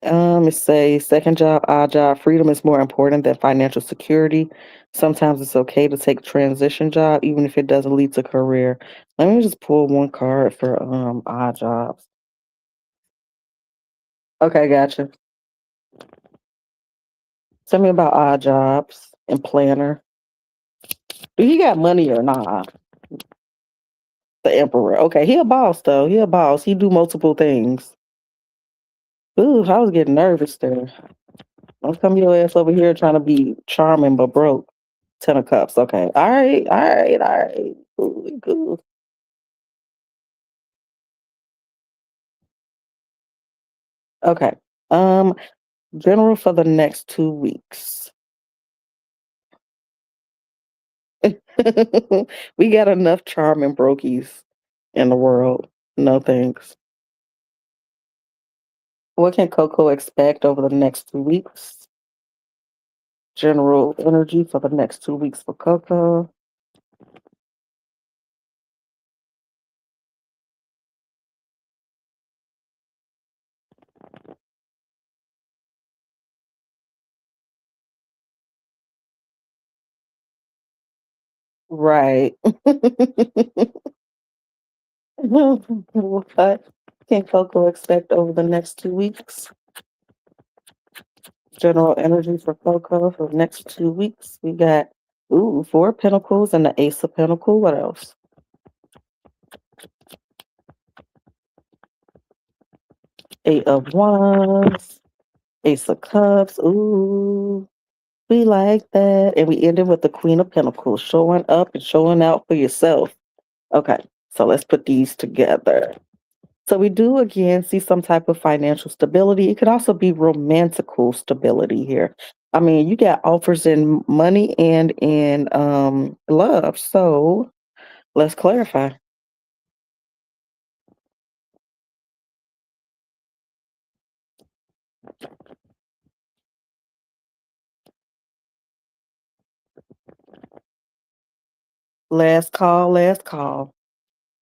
It say second job, odd job. Freedom is more important than financial security. Sometimes it's okay to take a transition job, even if it doesn't lead to career. Let me just pull one card for odd jobs. Okay, gotcha. Tell me about odd jobs and planner. Do he got money or not? The emperor. Okay, he a boss though. He a boss. He do multiple things. Ooh, I was getting nervous there. Don't come your ass over here trying to be charming but broke. Ten of Cups. Okay. All right. All right. All right. Cool. Cool. Okay. Um, general for the next 2 weeks. We got enough charming brokies in the world. No thanks. What can Coco expect over the next 2 weeks? General energy for the next 2 weeks for Coco. Right. What can Coco expect over the next 2 weeks? General energy for Coco for the next 2 weeks. We got Four of Pentacles and the Ace of Pentacles. What else? Eight of Wands, Ace of Cups. Ooh, we like that. And we ended with the Queen of Pentacles, showing up and showing out for yourself. Okay, so let's put these together. So we do again see some type of financial stability. It could also be romantical stability here. I mean, you got offers in money and in love. So let's clarify. Last call, last call.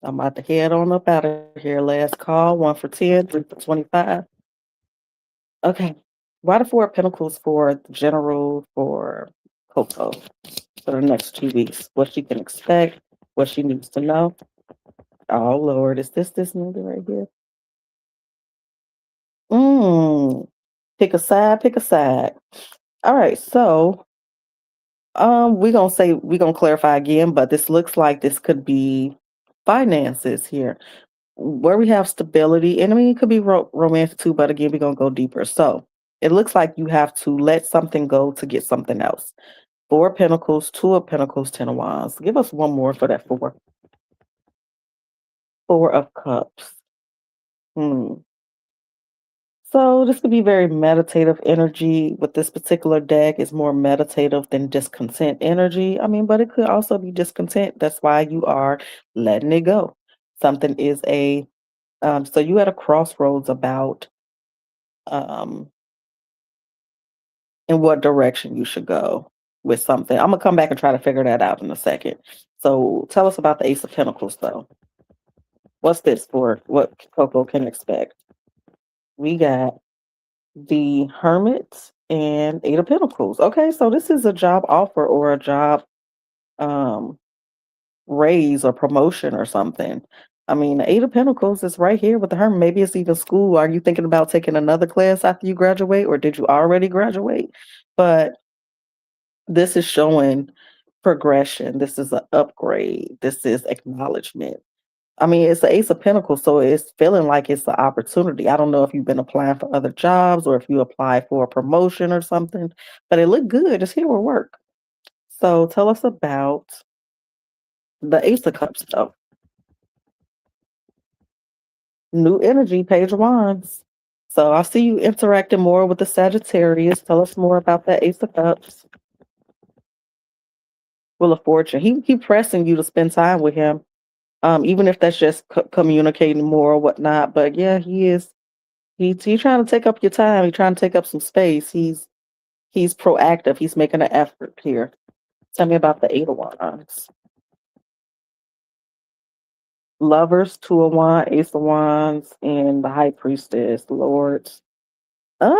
I'm about to head on up out of here. Last call, 1 for 10, 3 for 25. Okay. Why the Four of Pentacles for the general for Coco for the next 2 weeks? What she can expect, what she needs to know. Oh Lord, is this movie right here? Mm. Pick a side, pick a side. All right, so we're gonna clarify again, but this looks like this could be finances here. Where we have stability, and I mean it could be romantic too, but again, we're gonna go deeper. So it looks like you have to let something go to get something else. Four of Pentacles, Two of Pentacles, Ten of Wands. Give us one more for that four. Four of Cups. Hmm. So this could be very meditative energy with this particular deck. It's more meditative than discontent energy. I mean, but it could also be discontent. That's why you are letting it go. Something is a so you at a crossroads about um in what direction you should go with something. I'm gonna come back and try to figure that out in a second. So tell us about the Ace of Pentacles though. What's this for? What Coco can expect? We got the Hermit and Eight of Pentacles. Okay, so this is a job offer or a job um raise or promotion or something. I mean, the Eight of Pentacles is right here with the Hermit. Maybe it's even school. Are you thinking about taking another class after you graduate, or did you already graduate? But this is showing progression. This is an upgrade. This is acknowledgement. I mean, it's the Ace of Pentacles, so it's feeling like it's an opportunity. I don't know if you've been applying for other jobs or if you apply for a promotion or something, but it looked good. It's here with work. So tell us about the Ace of Cups, though. New energy, Page of Wands. So I see you interacting more with the Sagittarius. Tell us more about that Ace of Cups. Wheel of Fortune. He pressing you to spend time with him, even if that's just communicating more or whatnot. But yeah, he is. He's trying to take up your time. He's trying to take up some space. He's proactive. He's making an effort here. Tell me about the Eight of Wands. Lovers, Two of Wands, Ace of Wands, and the High Priestess, Lords. Uh,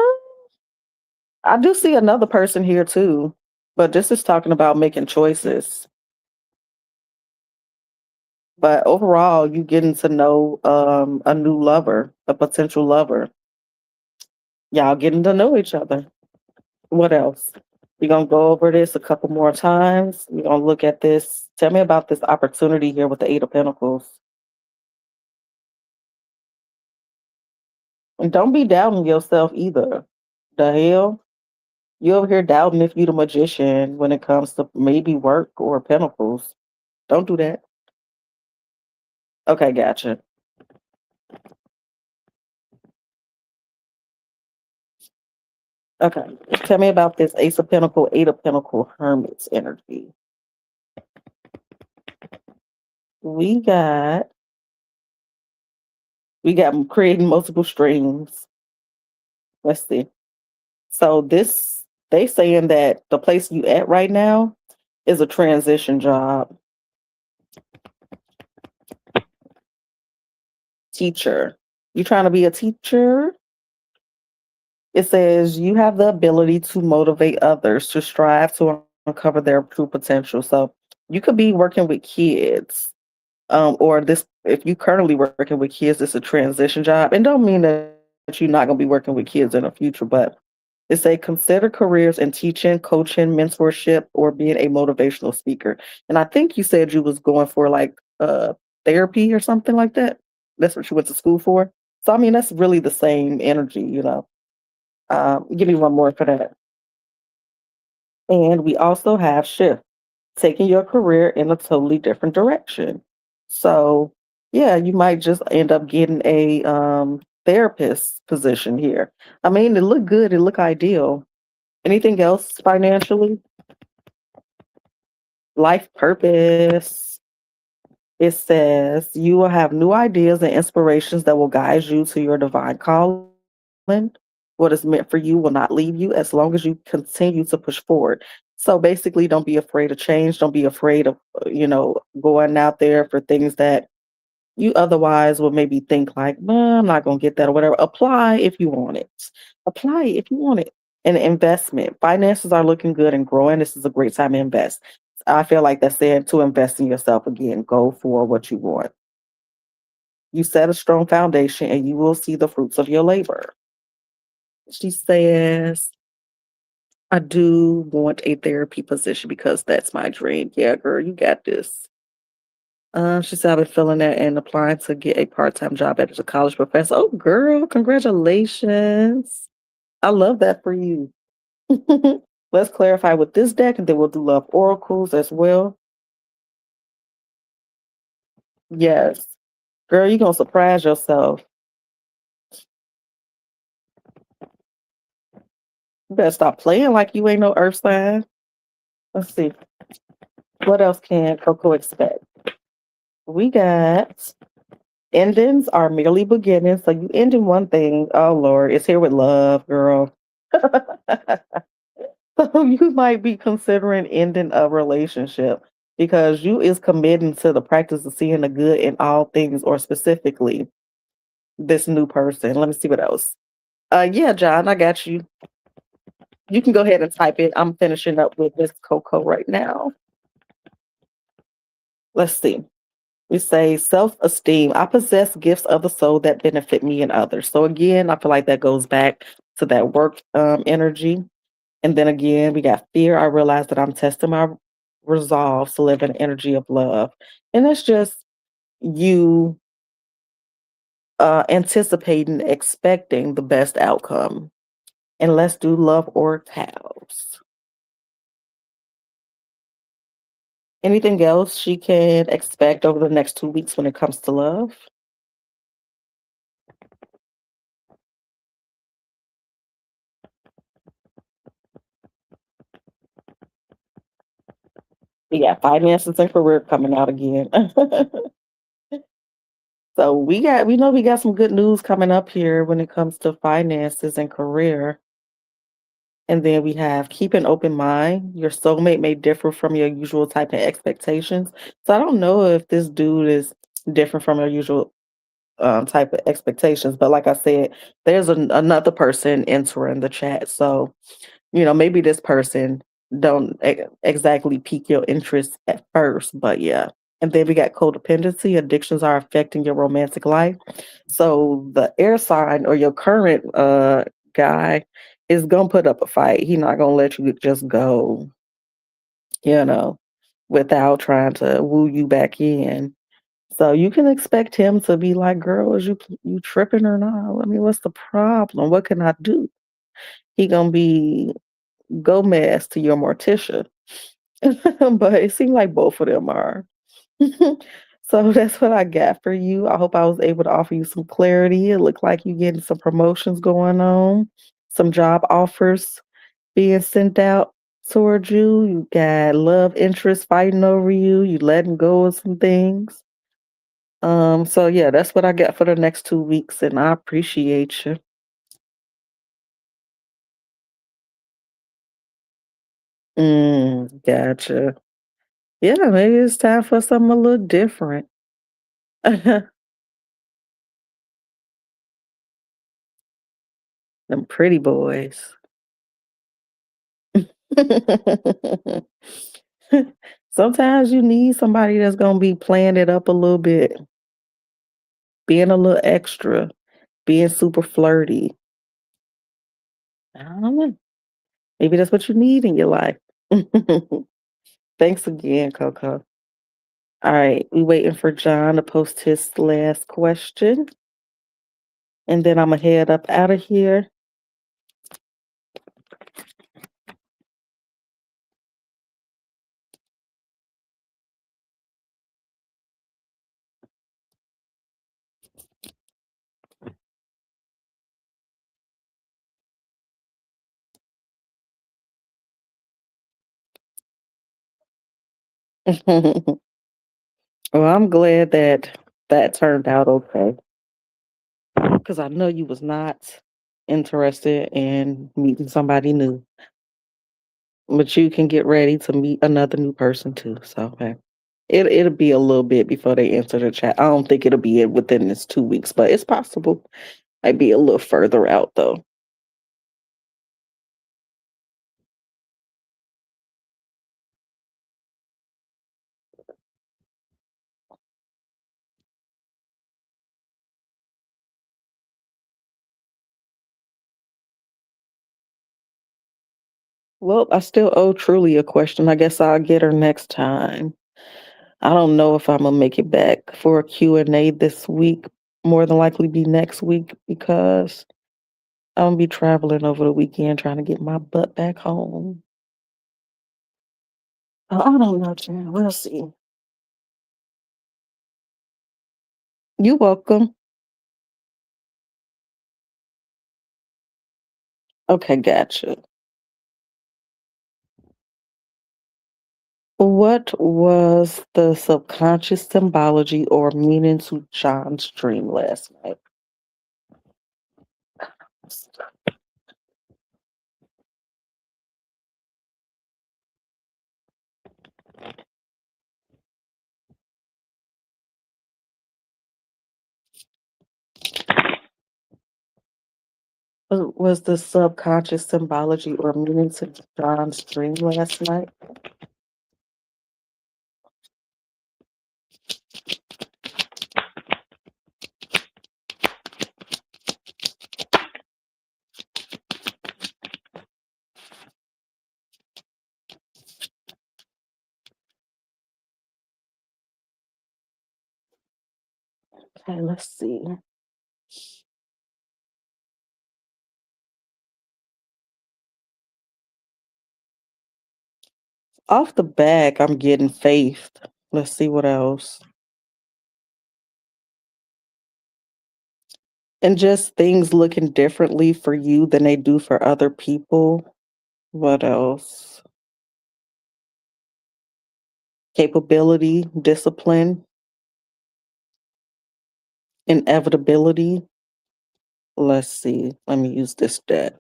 I do see another person here too, but this is talking about making choices. But overall, you getting to know a new lover, a potential lover. Y'all getting to know each other. What else? We're gonna go over this a couple more times. We're gonna look at this. Tell me about this opportunity here with the Eight of Pentacles. And don't be doubting yourself either. The hell? You over here doubting if you the magician when it comes to maybe work or pentacles. Don't do that. Okay, gotcha. Okay. Tell me about this Ace of Pentacle, Eight of Pentacle, Hermit's energy. We got creating multiple streams. Let's see. So this they saying that the place you at right now is a transition job. Teacher. You trying to be a teacher? It says you have the ability to motivate others to strive to uncover their true potential. So you could be working with kids, or this if you currently working with kids, it's a transition job. And don't mean that you're not gonna be working with kids in the future, but it's a consider careers in teaching, coaching, mentorship, or being a motivational speaker. And I think you said you was going for like therapy or something like that. That's what you went to school for. So I mean that's really the same energy, you know. Give me one more for that. And we also have shift, taking your career in a totally different direction. So, yeah, you might just end up getting a therapist position here. I mean, it look good, it look ideal. Anything else financially? Life purpose. It says you will have new ideas and inspirations that will guide you to your divine calling. What is meant for you will not leave you as long as you continue to push forward. So basically, don't be afraid of change. Don't be afraid of, going out there for things that you otherwise would maybe think like, well, I'm not going to get that or whatever. Apply if you want it. Apply if you want it. And investment. Finances are looking good and growing. This is a great time to invest. I feel like that's saying to invest in yourself again. Go for what you want. You set a strong foundation and you will see the fruits of your labor. She says, I do want a therapy position because that's my dream. Yeah, girl, you got this. She said, I've been feeling that and applying to get a part time job as a college professor. Oh, girl, congratulations. I love that for you. Let's clarify with this deck and then we'll do love oracles as well. Yes. Girl, you gonna surprise yourself. You better stop playing like you ain't no earth sign. Let's see. What else can Coco expect? We got endings are merely beginnings. So you ending one thing. Oh Lord, it's here with love, girl. So you might be considering ending a relationship because you is committing to the practice of seeing the good in all things, or specifically this new person. Let me see what else. Yeah, John, I got you. You can go ahead and type it. I'm finishing up with Miss Coco right now. Let's see. We say self-esteem. I possess gifts of the soul that benefit me and others. So again, I feel like that goes back to that work energy. And then again, we got fear. I realize that I'm testing my resolve to live in energy of love. And that's just you anticipating, expecting the best outcome. And let's do love or cows. Anything else she can expect over the next 2 weeks when it comes to love? Yeah, finances and career coming out again. So we know we got some good news coming up here when it comes to finances and career. And then we have keep an open mind. Your soulmate may differ from your usual type of expectations. So I don't know if this dude is different from your usual type of expectations. But like I said, there's another person entering the chat. So, maybe this person don't exactly pique your interest at first, but yeah. And then we got codependency. Addictions are affecting your romantic life. So the air sign or your current guy is gonna put up a fight. He not gonna let you just go, you know, without trying to woo you back in. So you can expect him to be like, "Girl, is you tripping or not? I mean, what's the problem? What can I do?" He gonna be Gomez to your Morticia. But it seemed like both of them are. So that's what I got for you. I hope I was able to offer you some clarity. It looked like you getting some promotions going on, some job offers being sent out towards you. You got love interest fighting over you. You letting go of some things. So yeah, that's what I got for the next 2 weeks, and I appreciate you. Gotcha. Yeah, maybe it's time for something a little different. Them pretty boys. Sometimes you need somebody that's gonna be playing it up a little bit, being a little extra, being super flirty. I don't know. Maybe that's what you need in your life. Thanks again, Coco. All right, we waiting for John to post his last question, and then I'm gonna head up out of here. Well, I'm glad that that turned out okay, because I know you was not interested in meeting somebody new. But you can get ready to meet another new person too. So okay. It'll be a little bit before they enter the chat. I don't think it'll be within this 2 weeks, but it's possible. Might be a little further out though. Well, I still owe Truly a question. I guess I'll get her next time. I don't know if I'm gonna make it back for a Q&A this week. More than likely be next week because I'm gonna be traveling over the weekend trying to get my butt back home. I don't know, Jen. We'll see. You welcome. Okay, gotcha. What was the subconscious symbology or meaning to John's dream last night? Was the subconscious symbology or meaning to John's dream last night? Okay, let's see. Off the back, I'm getting faith. Let's see what else. And just things looking differently for you than they do for other people. What else? Capability, discipline, inevitability. Let's see. Let me use this deck.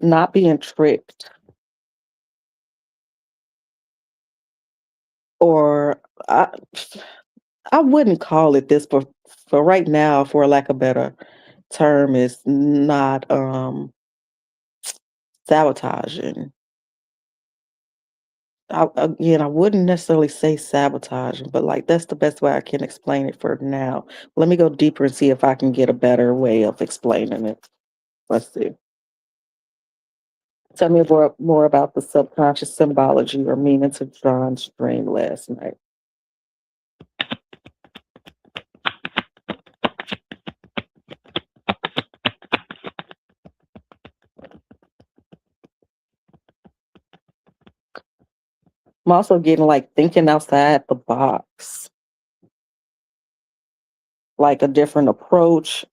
Not being tricked, or I wouldn't call it this, but for right now, for lack of better term, is not sabotaging. Again, I wouldn't necessarily say sabotaging, but like that's the best way I can explain it for now. Let me go deeper and see if I can get a better way of explaining it. Let's see. Tell me more about the subconscious symbology or meaning to John's dream last night. I'm also getting like thinking outside the box, like a different approach.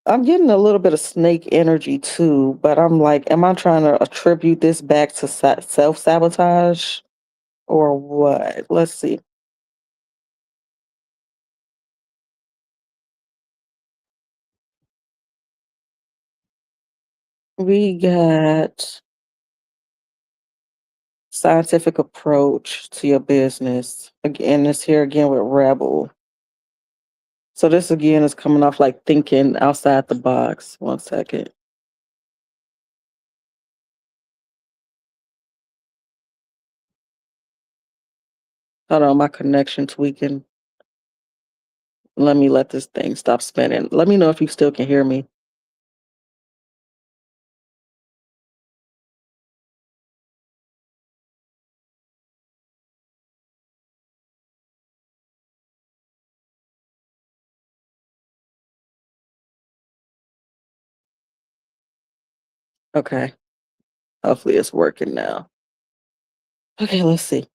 I'm getting a little bit of snake energy too, but I'm like, am I trying to attribute this back to self sabotage or what? Let's see. We got scientific approach to your business. Again, this here again with Rebel. So this again is coming off like thinking outside the box. One second. Hold on, my connection tweaking. Let me let this thing stop spinning. Let me know if you still can hear me. Okay. Hopefully it's working now. Okay, let's see.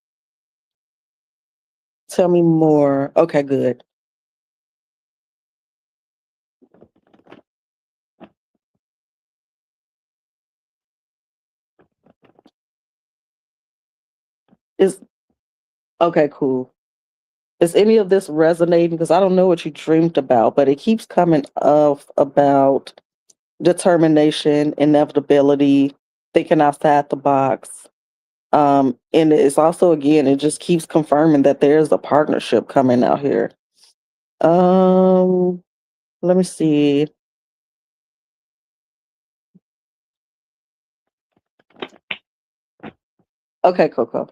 Tell me more. Okay, good. Is okay, cool. Is any of this resonating? Because I don't know what you dreamed about, but it keeps coming up about determination, inevitability, thinking outside the box. And it's also again, it just keeps confirming that there's a partnership coming out here. Um, Let me see. Okay, Coco.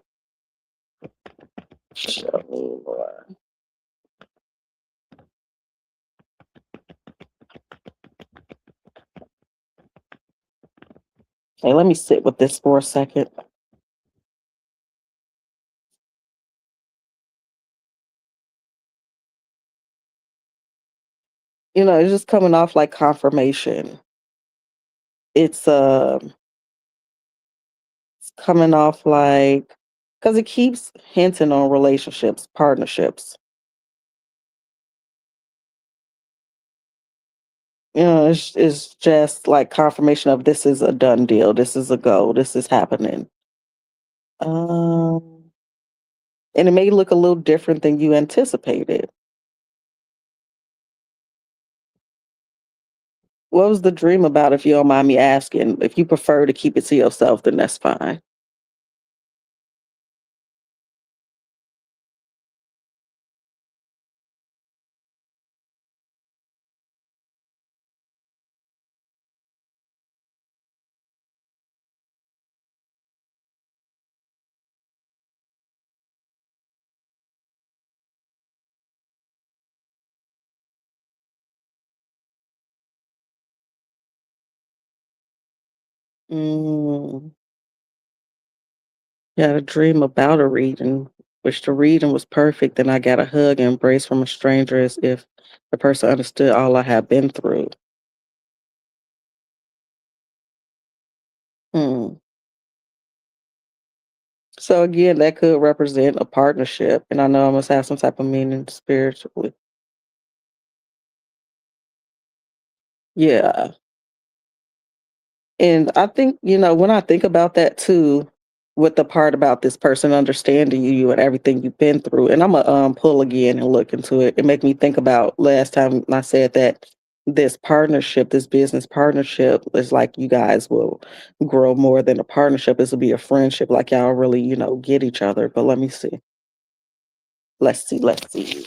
Show me more. Hey, let me sit with this for a second. It's just coming off like confirmation. It's it's coming off like because it keeps hinting on relationships, partnerships. It's just like confirmation of this is a done deal. This is a go. This is happening. Um, and it may look a little different than you anticipated. What was the dream about, if you don't mind me asking? If you prefer to keep it to yourself, then that's fine. Mm, yeah, a dream about a reading, which the reading was perfect, and I got a hug and embrace from a stranger as if the person understood all I have been through. Hmm. So again, that could represent a partnership, and I know I must have some type of meaning spiritually. Yeah. And I think, when I think about that too, with the part about this person understanding you and everything you've been through, and I'm gonna pull again and look into it. It make me think about last time I said that this partnership, this business partnership, is like you guys will grow more than a partnership. This will be a friendship, like y'all really, get each other. But let me see. Let's see. Let's see.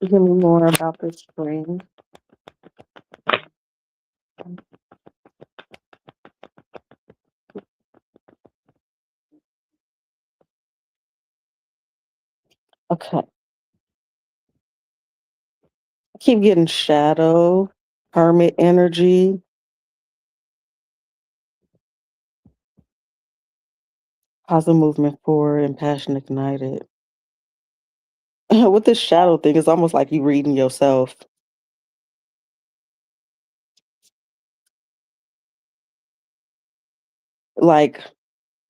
Give me more about this dream. Okay. I keep getting shadow, hermit energy, positive movement forward, and passion ignited. With this shadow thing, it's almost like you reading yourself. Like,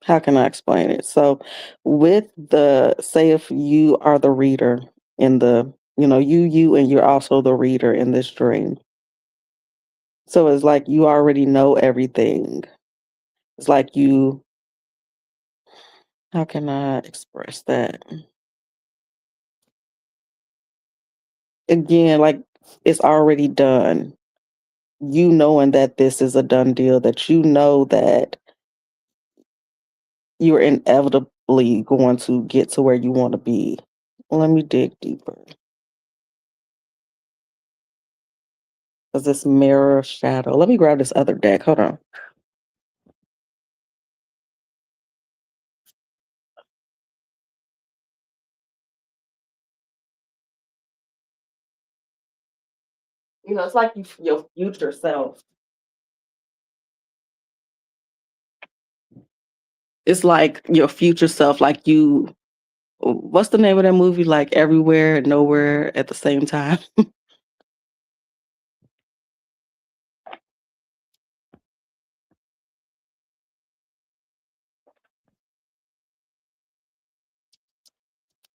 how can I explain it? So, with the say if you are the reader in the, and you're also the reader in this dream. So it's like you already know everything. It's like how can I express that? Again, like it's already done. You knowing that this is a done deal, that you know that you're inevitably going to get to where you want to be. Let me dig deeper. Because this mirror shadow. Let me grab this other deck. Hold on. It's like your future self. It's like your future self, like you. What's the name of that movie? Like everywhere, nowhere at the same time.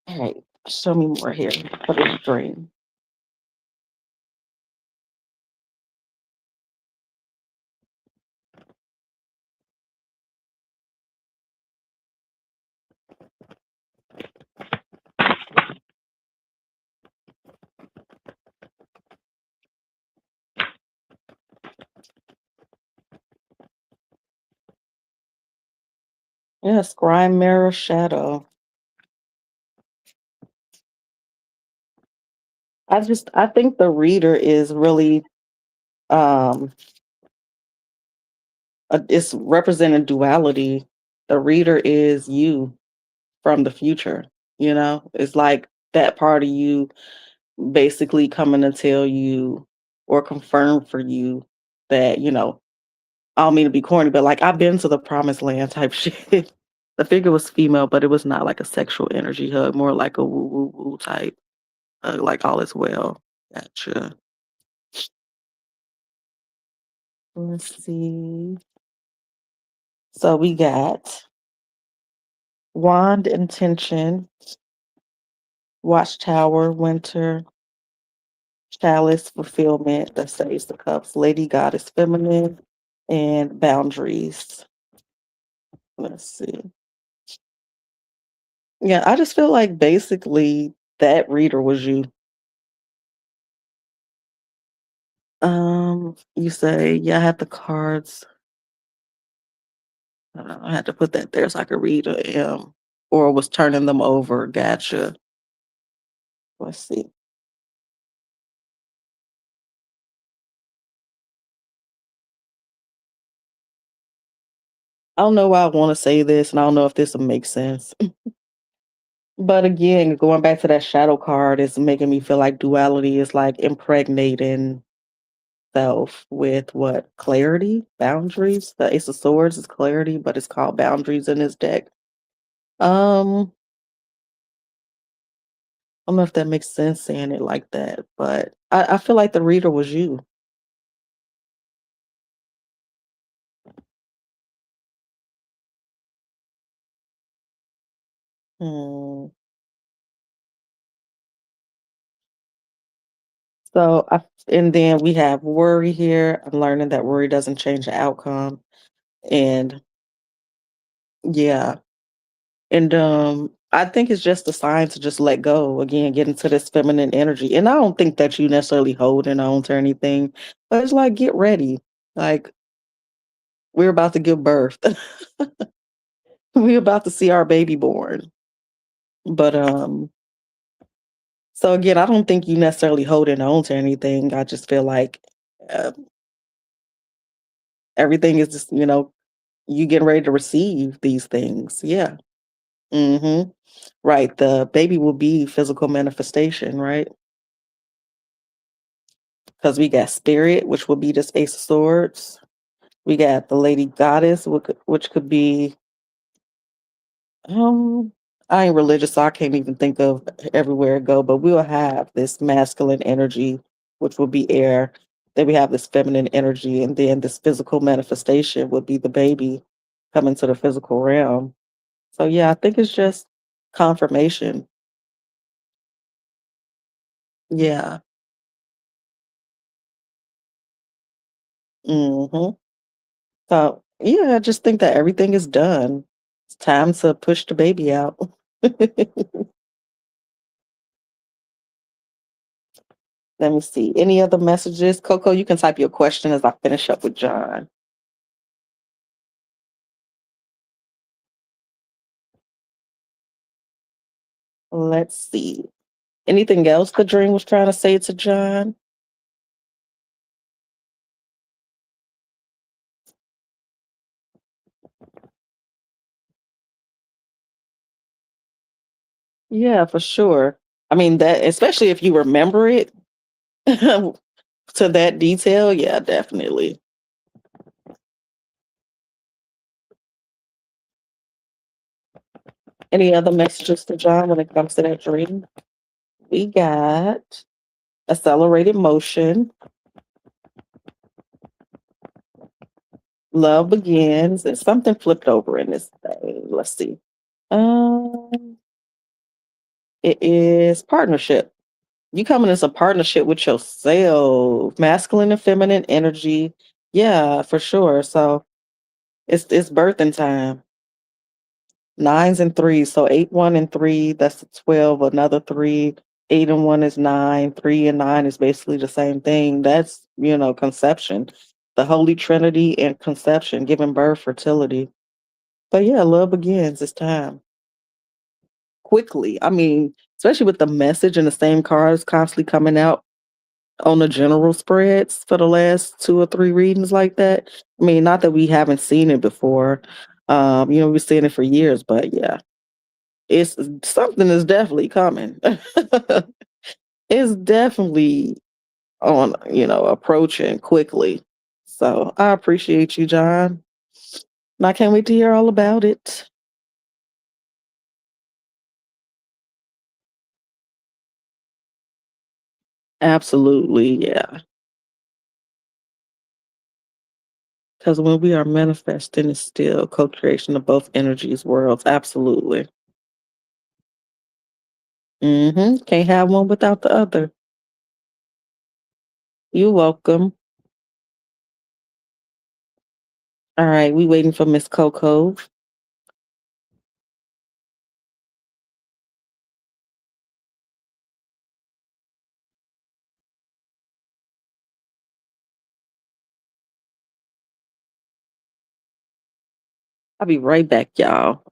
All right, show me more here for this dream. Yeah, scry mirror shadow. I think the reader is really um it's representing duality. The reader is you from the future, you know? It's like that part of you basically coming to tell you or confirm for you that, I don't mean to be corny, but like I've been to the promised land type shit. The figure was female, but it was not like a sexual energy hug, more like a woo woo woo type hug, like all is well. Gotcha. Let's see. So we got wand intention, watchtower, winter, chalice, fulfillment, that saves the cups, lady goddess, feminine, and boundaries. Let's see. Yeah, I just feel like basically that reader was you. You say, yeah, I had the cards. I had to put that there so I could read a or was turning them over. Gotcha. Let's see. I don't know why I want to say this, and I don't know if this will make sense. But again, going back to that shadow card is making me feel like duality is like impregnating self with what? Clarity? Boundaries? The Ace of Swords is clarity, but it's called boundaries in this deck. Um, I don't know if that makes sense saying it like that, but I feel like the reader was you. Hmm. And then we have worry here. I'm learning that worry doesn't change the outcome. And yeah. And I think it's just a sign to just let go again, get into this feminine energy. And I don't think that you necessarily holding on to anything, but it's like get ready. Like we're about to give birth. We're about to see our baby born. But so again, I don't think you necessarily holding on to anything. I just feel like uh, everything is just, you getting ready to receive these things. Yeah. Mm-hmm. Right. The baby will be physical manifestation, right? Because we got spirit, which will be this Ace of Swords. We got the Lady Goddess, which could be um I ain't religious, so I can't even think of everywhere it go, but we'll have this masculine energy, which will be air. Then we have this feminine energy, and then this physical manifestation would be the baby coming to the physical realm. So yeah, I think it's just confirmation. Yeah. Hmm. So yeah, I just think that everything is done. It's time to push the baby out. Let me see. Any other messages? Coco, you can type your question as I finish up with John. Let's see. Anything else the dream was trying to say to John? Yeah, for sure. I mean that especially if you remember it to that detail, yeah, definitely. Any other messages to John when it comes to that dream? We got accelerated motion, love begins, and something flipped over in this thing. Let's see. Um, It is partnership. You coming as a partnership with yourself, masculine and feminine energy. Yeah, for sure. So it's birthing time. Nines and threes. So eight, one, and three, that's a 12, another three. Eight and one is nine. Three and nine is basically the same thing. That's, conception. The Holy Trinity and conception, giving birth, fertility. But yeah, love begins. It's time. Quickly. I mean, especially with the message and the same cards constantly coming out on the general spreads for the last two or three readings like that. I mean, not that we haven't seen it before. We've seen it for years, but yeah, it's something is definitely coming. It's definitely on, approaching quickly. So I appreciate you, John. And I can't wait to hear all about it. Absolutely, yeah. Because when we are manifesting, it's still co-creation of both energies, worlds. Absolutely. Can't have one without the other. You're welcome. All right, we waiting for Miss Coco. I'll be right back, y'all.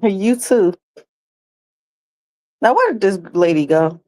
You too. Now, where did this lady go?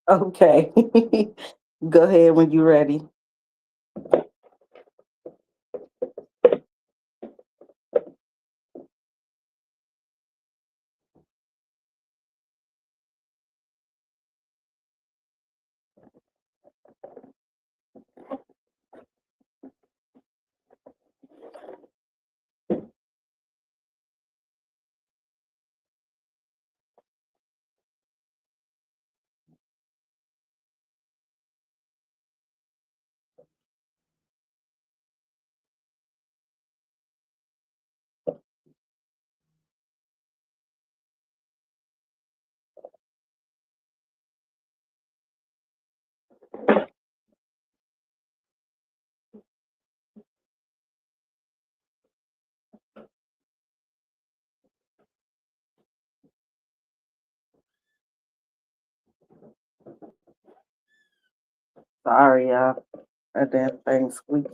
Okay. Go ahead when you're ready. Sorry, y'all. That damn thing squeak.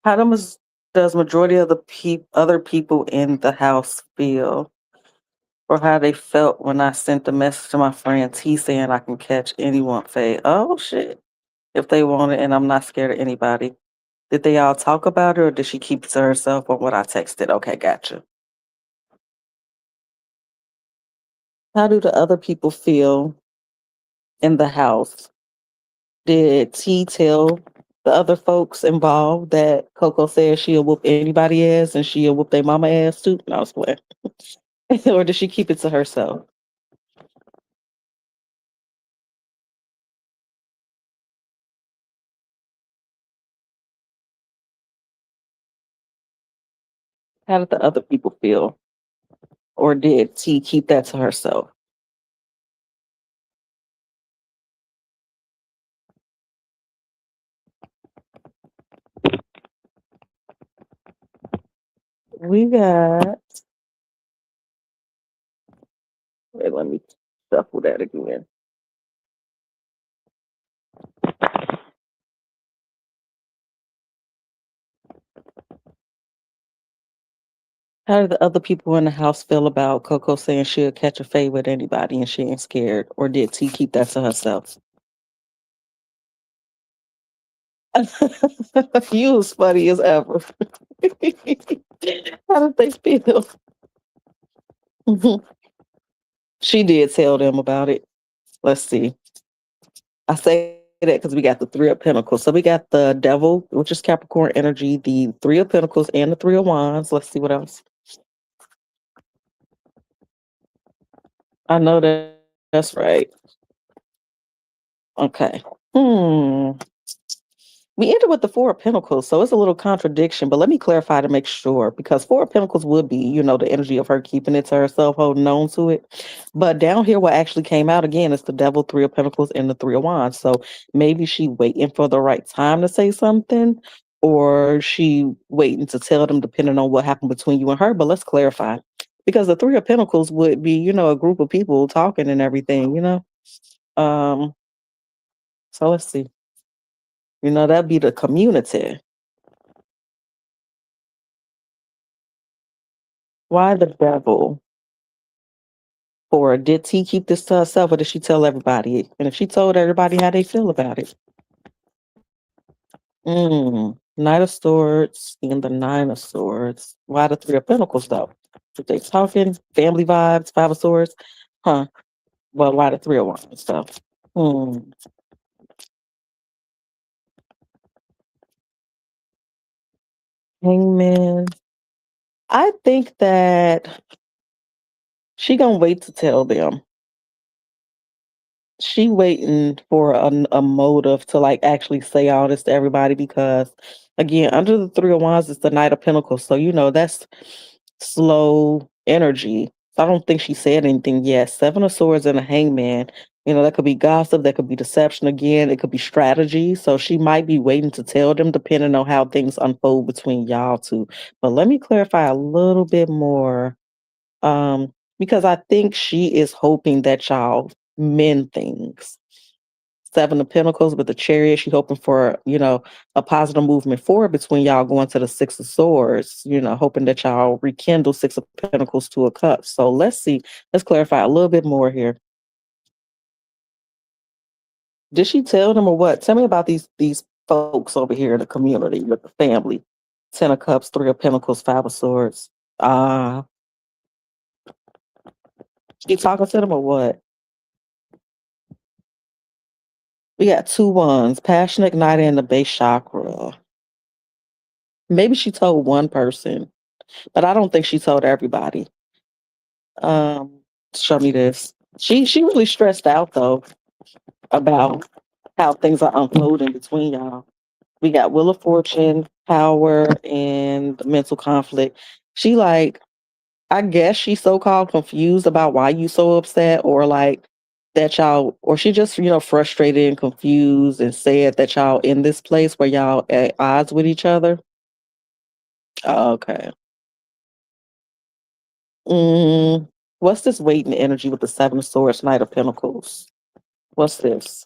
How does majority of the other people in the house feel, or how they felt when I sent a message to my friend T saying I can catch anyone fade? Oh shit! If they want it, and I'm not scared of anybody. Did they all talk about it, or did she keep it to herself on what I texted? Okay, gotcha. How do the other people feel in the house? Did T tell the other folks involved that Coco said she'll whoop anybody ass and she'll whoop their mama ass too? No, I was playing. Or did she keep it to herself? How did the other people feel? Or did T keep that to herself? We got, wait, let me shuffle that again. How did the other people in the house feel about Coco saying she'll catch a fade with anybody and she ain't scared? Or did T keep that to herself? You was funny as ever. How did they feel? She did tell them about it. Let's see. I say that because we got the Three of Pentacles. So we got the Devil, which is Capricorn energy, the Three of Pentacles, and the Three of Wands. Let's see what else. I know that's right. Okay. Hmm. We ended with the Four of Pentacles, so it's a little contradiction, but let me clarify to make sure because Four of Pentacles would be, the energy of her keeping it to herself, holding on to it. But down here, what actually came out again is the Devil, Three of Pentacles, and the Three of Wands. So maybe she waiting for the right time to say something, or she waiting to tell them, depending on what happened between you and her. But let's clarify because the Three of Pentacles would be, a group of people talking and everything. Um, so let's see. That'd be the community. Why the devil? Or did T keep this to herself or did she tell everybody? And if she told everybody how they feel about it. Knight of Swords and the Nine of Swords. Why the Three of Pentacles though? If they talking family vibes, Five of Swords, huh? Well, why the Three of Wands stuff? Hmm. Hangman. I think that she gonna wait to tell them. She waiting for a motive to like actually say all this to everybody because again, under the Three of Wands is the Knight of Pentacles. So that's slow energy. So I don't think she said anything yet. Seven of Swords and a Hangman. That could be gossip, that could be deception again, it could be strategy. So she might be waiting to tell them depending on how things unfold between y'all two. But let me clarify a little bit more. Because I think she is hoping that y'all mend things. Seven of Pentacles with the Chariot, she hoping for, a positive movement forward between y'all going to the Six of Swords, hoping that y'all rekindle Six of Pentacles to a cup. So let's see. Let's clarify a little bit more here. Did she tell them or what? Tell me about these folks over here in the community with the family. Ten of Cups, Three of Pentacles, Five of Swords. She talking to them or what? We got two ones, passionate ignited in the base chakra. Maybe she told one person, but I don't think she told everybody. Um, Show me this. She really stressed out though about how things are unfolding between y'all. We got Wheel of Fortune, power, and mental conflict. She like I guess she's so called confused about why you so upset or like that y'all or she just, frustrated and confused and sad that y'all in this place where y'all at odds with each other. Oh, okay. What's this weight and energy with the Seven of Swords, Knight of Pentacles? What's this?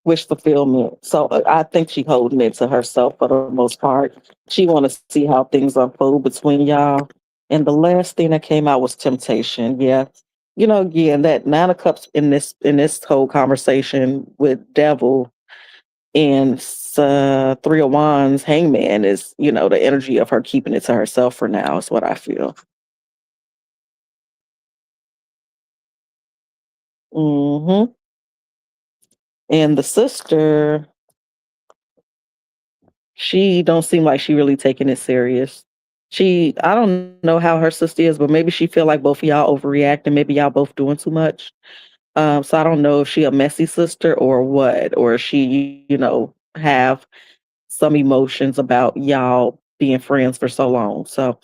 Wish fulfillment. So I think she holding it to herself for the most part. She want to see how things unfold between y'all. And the last thing that came out was temptation. Yeah, again, that Nine of Cups in this whole conversation with Devil and Three of Wands, Hangman is the energy of her keeping it to herself for now. Is what I feel. Hmm. And the sister, she don't seem like she really taking it serious. I don't know how her sister is, but maybe she feel like both of y'all overreacting. Maybe y'all both doing too much. So I don't know if she a messy sister or what, or if she, have some emotions about y'all being friends for so long. So,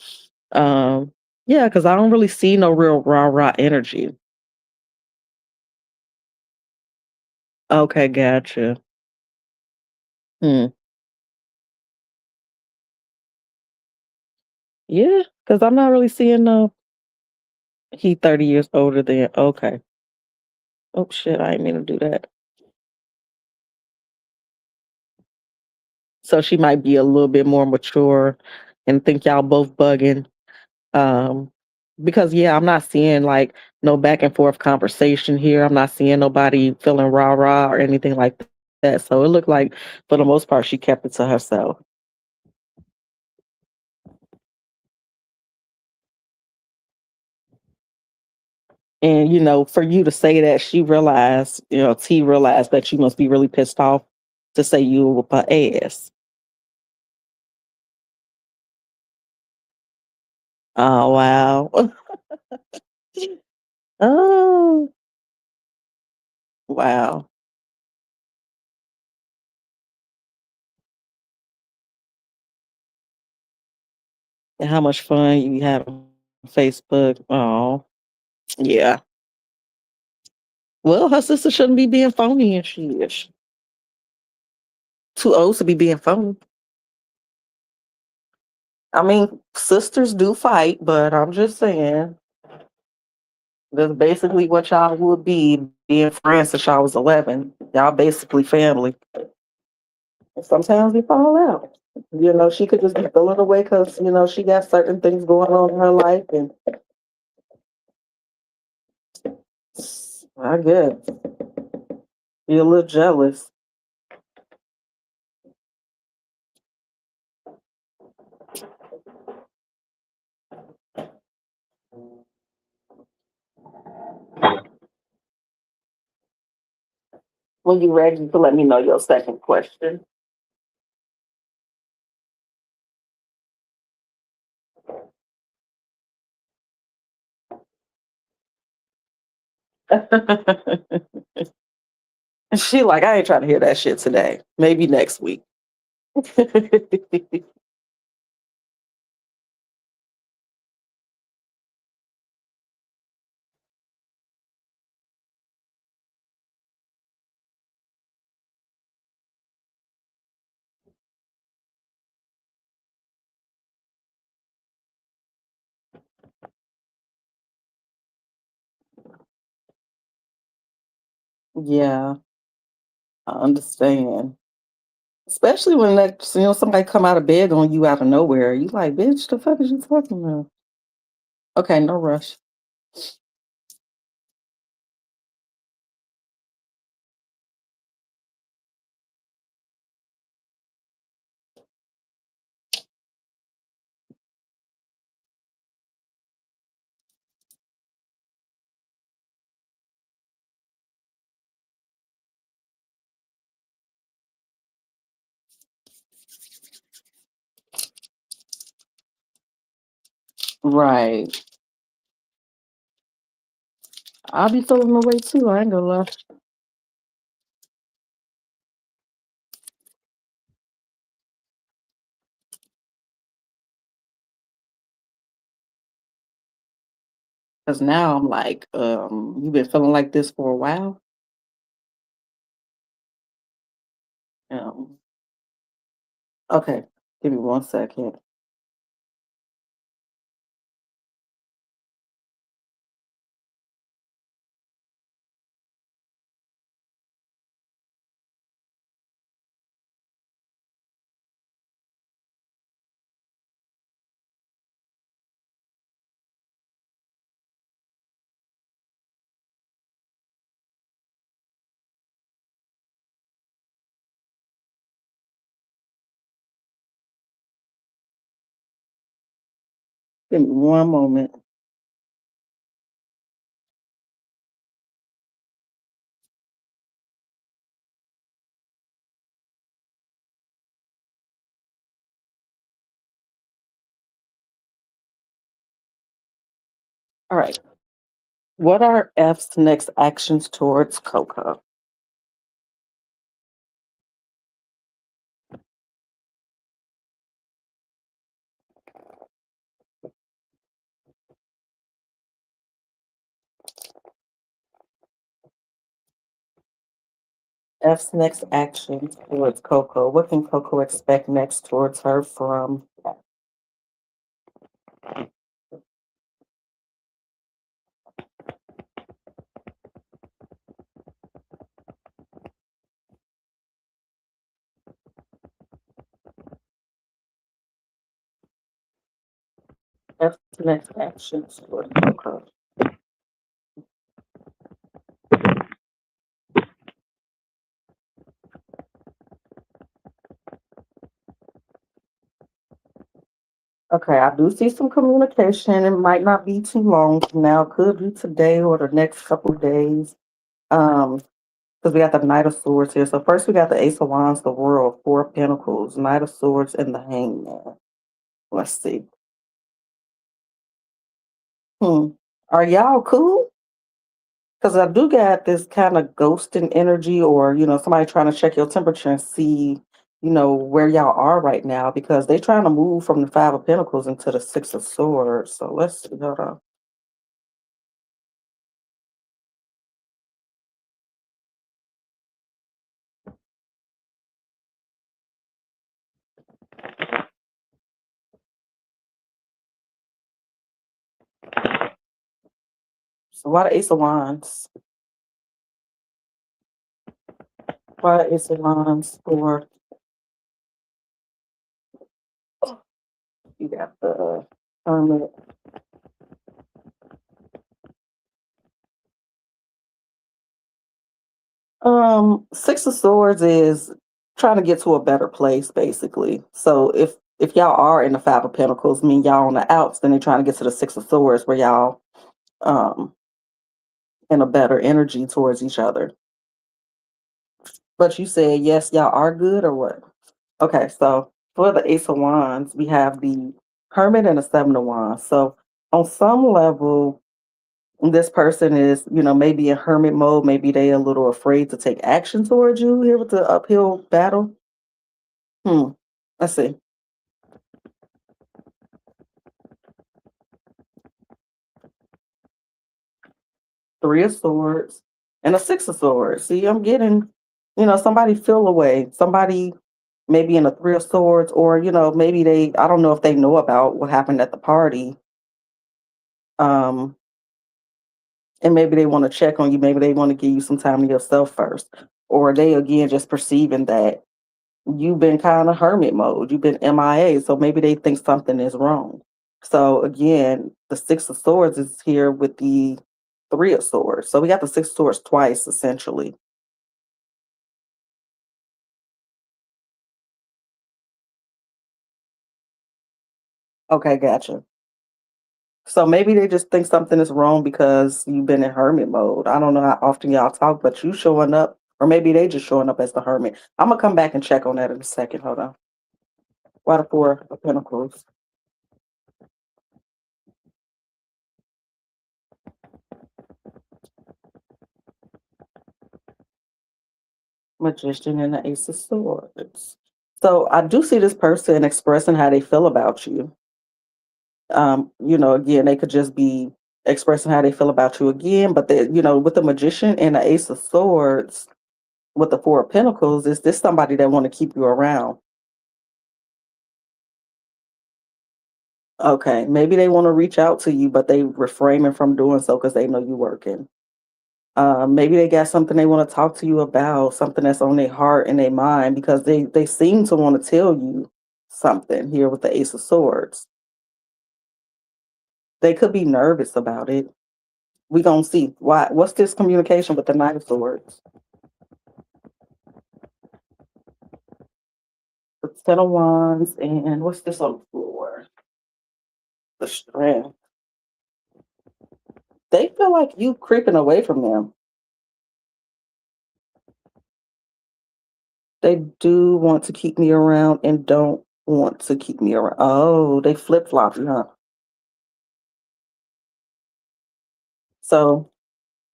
um, yeah, because I don't really see no real rah rah energy. Okay, gotcha. Hmm. Yeah, because I'm not really seeing no. He 30 years older than. Okay. Oh shit, I didn't mean to do that. So she might be a little bit more mature and think y'all both bugging. Um, because yeah, I'm not seeing like no back and forth conversation here. I'm not seeing nobody feeling rah rah or anything like that. So it looked like for the most part she kept it to herself. And for you to say that she realized, T realized that you must be really pissed off to say you were her ass. Oh wow. Oh wow. And how much fun you have on Facebook. Oh, yeah. Well, her sister shouldn't be being phony and she is too old to be being phony. I mean, sisters do fight, but I'm just saying that's basically what y'all would be being friends since y'all was 11. Y'all basically family. And sometimes they fall out. She could just be feeling away because, she got certain things going on in her life. And I guess be a little jealous. When you ready, you can let me know your second question. She like, I ain't trying to hear that shit today. Maybe next week. Yeah, I understand. Especially when somebody come out of bed on you out of nowhere. You like, bitch, the fuck is you talking about? Okay, no rush. Right. I'll be feeling the way too. I ain't gonna lie. Cause now I'm like, you've been feeling like this for a while. Um, okay. Give me 1 second. Give me one moment. All right. What are F's next actions towards Coco? F's next action towards Coco. What can Coco expect next towards her from F? F's next action towards Coco. Okay, I do see some communication. It might not be too long from now. Could be today or the next couple of days. Um, because we got the Knight of Swords here. So first we got the Ace of Wands, the World, Four of Pentacles, Knight of Swords, and the Hangman. Let's see. Hmm. Are y'all cool? Because I do got this kind of ghosting energy, or somebody trying to check your temperature and see, where y'all are right now, because they trying to move from the Five of Pentacles into the Six of Swords. So let's see. Hold on. So why the Ace of Wands? Why the Ace of Wands for you got the Hermit. Six of Swords is trying to get to a better place, basically. So if y'all are in the Five of Pentacles, mean y'all on the outs, then they're trying to get to the Six of Swords where y'all um in a better energy towards each other. But you said yes, y'all are good or what? Okay, so for the Ace of Wands, we have the Hermit and the Seven of Wands. So on some level, this person is, maybe in hermit mode. Maybe they a little afraid to take action towards you here with the uphill battle. Hmm. Let's see. Three of Swords and a Six of Swords. See, I'm getting, somebody feel away. Somebody maybe in a Three of Swords, or maybe I don't know if they know about what happened at the party. Um, and maybe they want to check on you. Maybe they want to give you some time to yourself first, or they again just perceiving that you've been kind of hermit mode. You've been MIA, so maybe they think something is wrong. So again, the Six of Swords is here with the Three of Swords. So we got the Six of Swords twice, essentially. Okay, gotcha. So maybe they just think something is wrong because you've been in hermit mode. I don't know how often y'all talk, but you showing up, or maybe they just showing up as the hermit. I'm gonna come back and check on that in a second. Hold on. Why the Four of Pentacles? Magician and the Ace of Swords. So I do see this person expressing how they feel about you. Again, they could just be expressing how they feel about you again, but with the Magician and the Ace of Swords, with the Four of Pentacles, is this somebody that want to keep you around? Okay, maybe they want to reach out to you, but they refraining from doing so because they know you working. Maybe they got something they want to talk to you about, something that's on their heart and their mind because they seem to want to tell you something here with the Ace of Swords. They could be nervous about it. We gonna see why. What's this communication with the Knight of Swords? The Ten of Wands, and what's this on the floor? The Strength. They feel like you creeping away from them. They do want to keep me around and don't want to keep me around. Oh, they flip flop, huh? So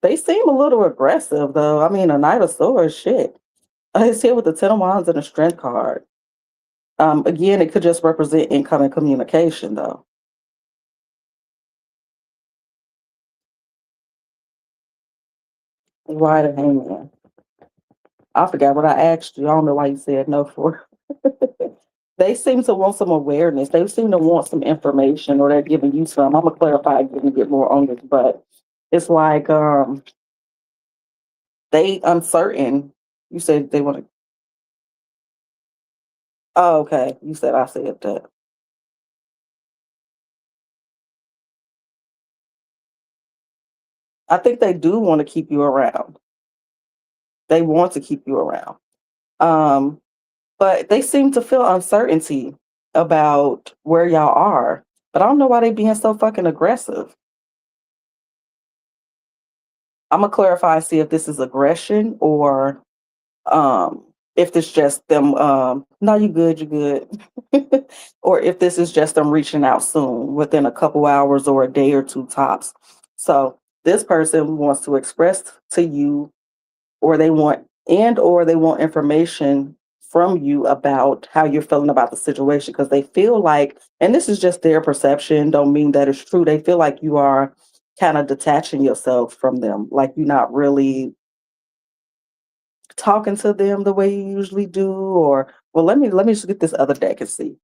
they seem a little aggressive, though. I mean, a Knight of Swords, shit. It's here with the Ten of Wands and a Strength card. Again, it could just represent incoming communication, though. Why the Hangman? I forgot what I asked you. I don't know why you said no for. They seem to want some awareness. They seem to want some information, or they're giving you some. I'm gonna clarify again and get more on this, but it's like they uncertain. You said they want to. Oh, okay. You said I said that. I think they do want to keep you around. They want to keep you around. Um, but they seem to feel uncertainty about where y'all are. But I don't know why they being so fucking aggressive. I'm gonna clarify and see if this is aggression or if it's just them no, you good, you good. Or if this is just them reaching out soon within a couple hours or a day or two tops. So this person wants to express to you, or they want or they want information from you about how you're feeling about the situation because they feel like, and this is just their perception, don't mean that it's true, they feel like you are kind of detaching yourself from them, like you're not really talking to them the way you usually do. Or well, let me just get this other deck and see.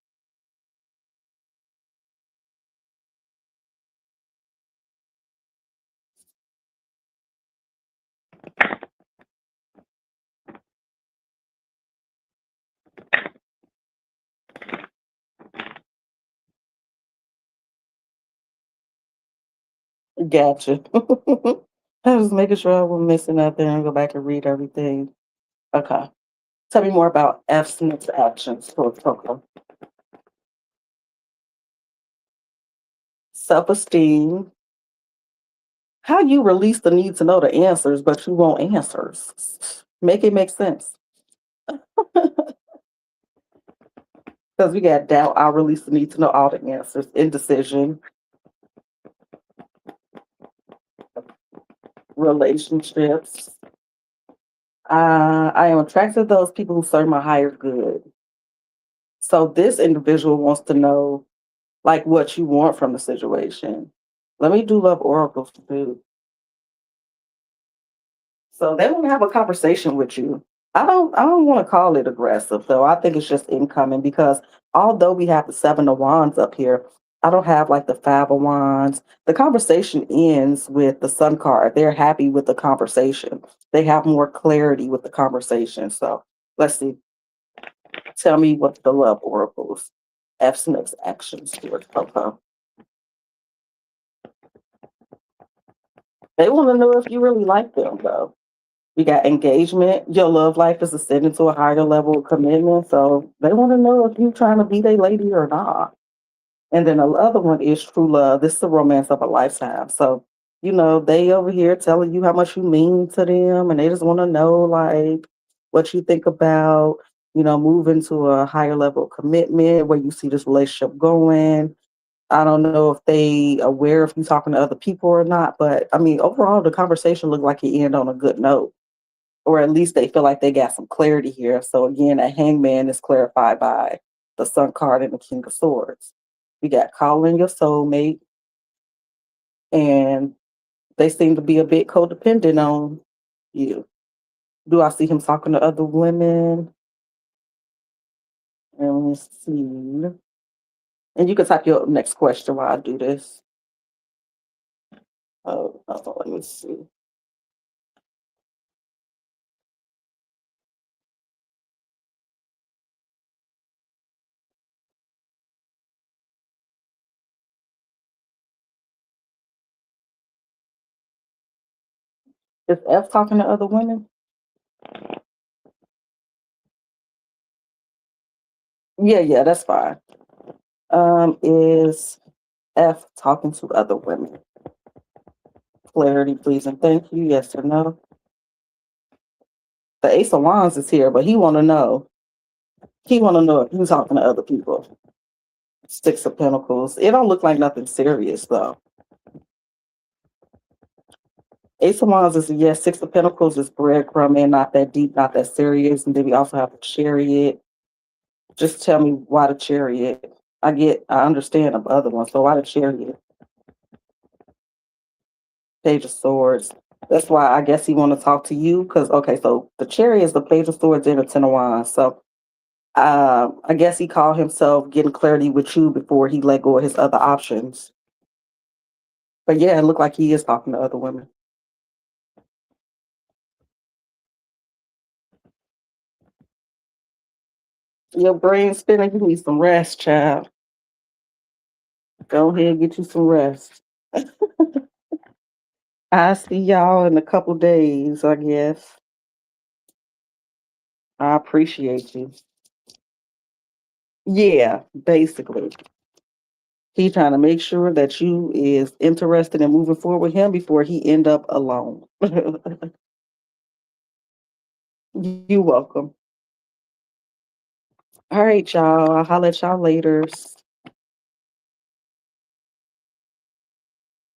Gotcha. I was making sure I wasn't missing nothing and go back and read everything. Okay. Tell me more about F. Smith's actions towards Coco. Self-esteem. How you release the need to know the answers, but you want answers. Make it make sense. Because we got doubt, I'll release the need to know all the answers. Indecision, relationships. I am attracted to those people who serve my higher good. So this individual wants to know like what you want from the situation. Let me do love oracles too. So they want to have a conversation with you. I don't want to call it aggressive though. I think it's just incoming because although we have the seven of wands up here, I don't have like the five of wands. The conversation ends with the sun card. They're happy with the conversation. They have more clarity with the conversation. So let's see. Tell me what the love oracles F Smith's actions towards Coco. They want to know if you really like them though. We got engagement. Your love life is ascending to a higher level of commitment. So they want to know if you're trying to be their lady or not. And then the other one is true love. This is the romance of a lifetime. So, they over here telling you how much you mean to them and they just want to know like what you think about, moving to a higher level of commitment, where you see this relationship going. I don't know if they aware if you talking to other people or not, but I mean overall the conversation looked like it ended on a good note, or at least they feel like they got some clarity here. So again, a hangman is clarified by the sun card and the king of swords. We got calling your soulmate, and they seem to be a bit codependent on you. Do I see him talking to other women? And let's see. And you can type your next question while I do this. Let me see. Is F talking to other women? Yeah, yeah, that's fine. Is F talking to other women? Clarity, please, and thank you. Yes or no? The Ace of Wands is here, but he want to know. He want to know if he's talking to other people. Six of Pentacles. It don't look like nothing serious though. Ace of Wands is a yes. Six of Pentacles is breadcrumbing, not that deep, not that serious. And then we also have the Chariot. Just tell me why the Chariot. I understand the other one. So why the Chariot? Page of Swords. That's why I guess he want to talk to you. Because, okay, so the Chariot is the Page of Swords and the Ten of Wands. So I guess he called himself getting clarity with you before he let go of his other options. But yeah, it looked like he is talking to other women. Your brain spinning, you need some rest, child. Go ahead and get you some rest. I see y'all in a couple days, I guess. I appreciate you. Yeah, basically. He trying to make sure that you is interested in moving forward with him before he end up alone. You welcome. All right, y'all. I'll holler at y'all later.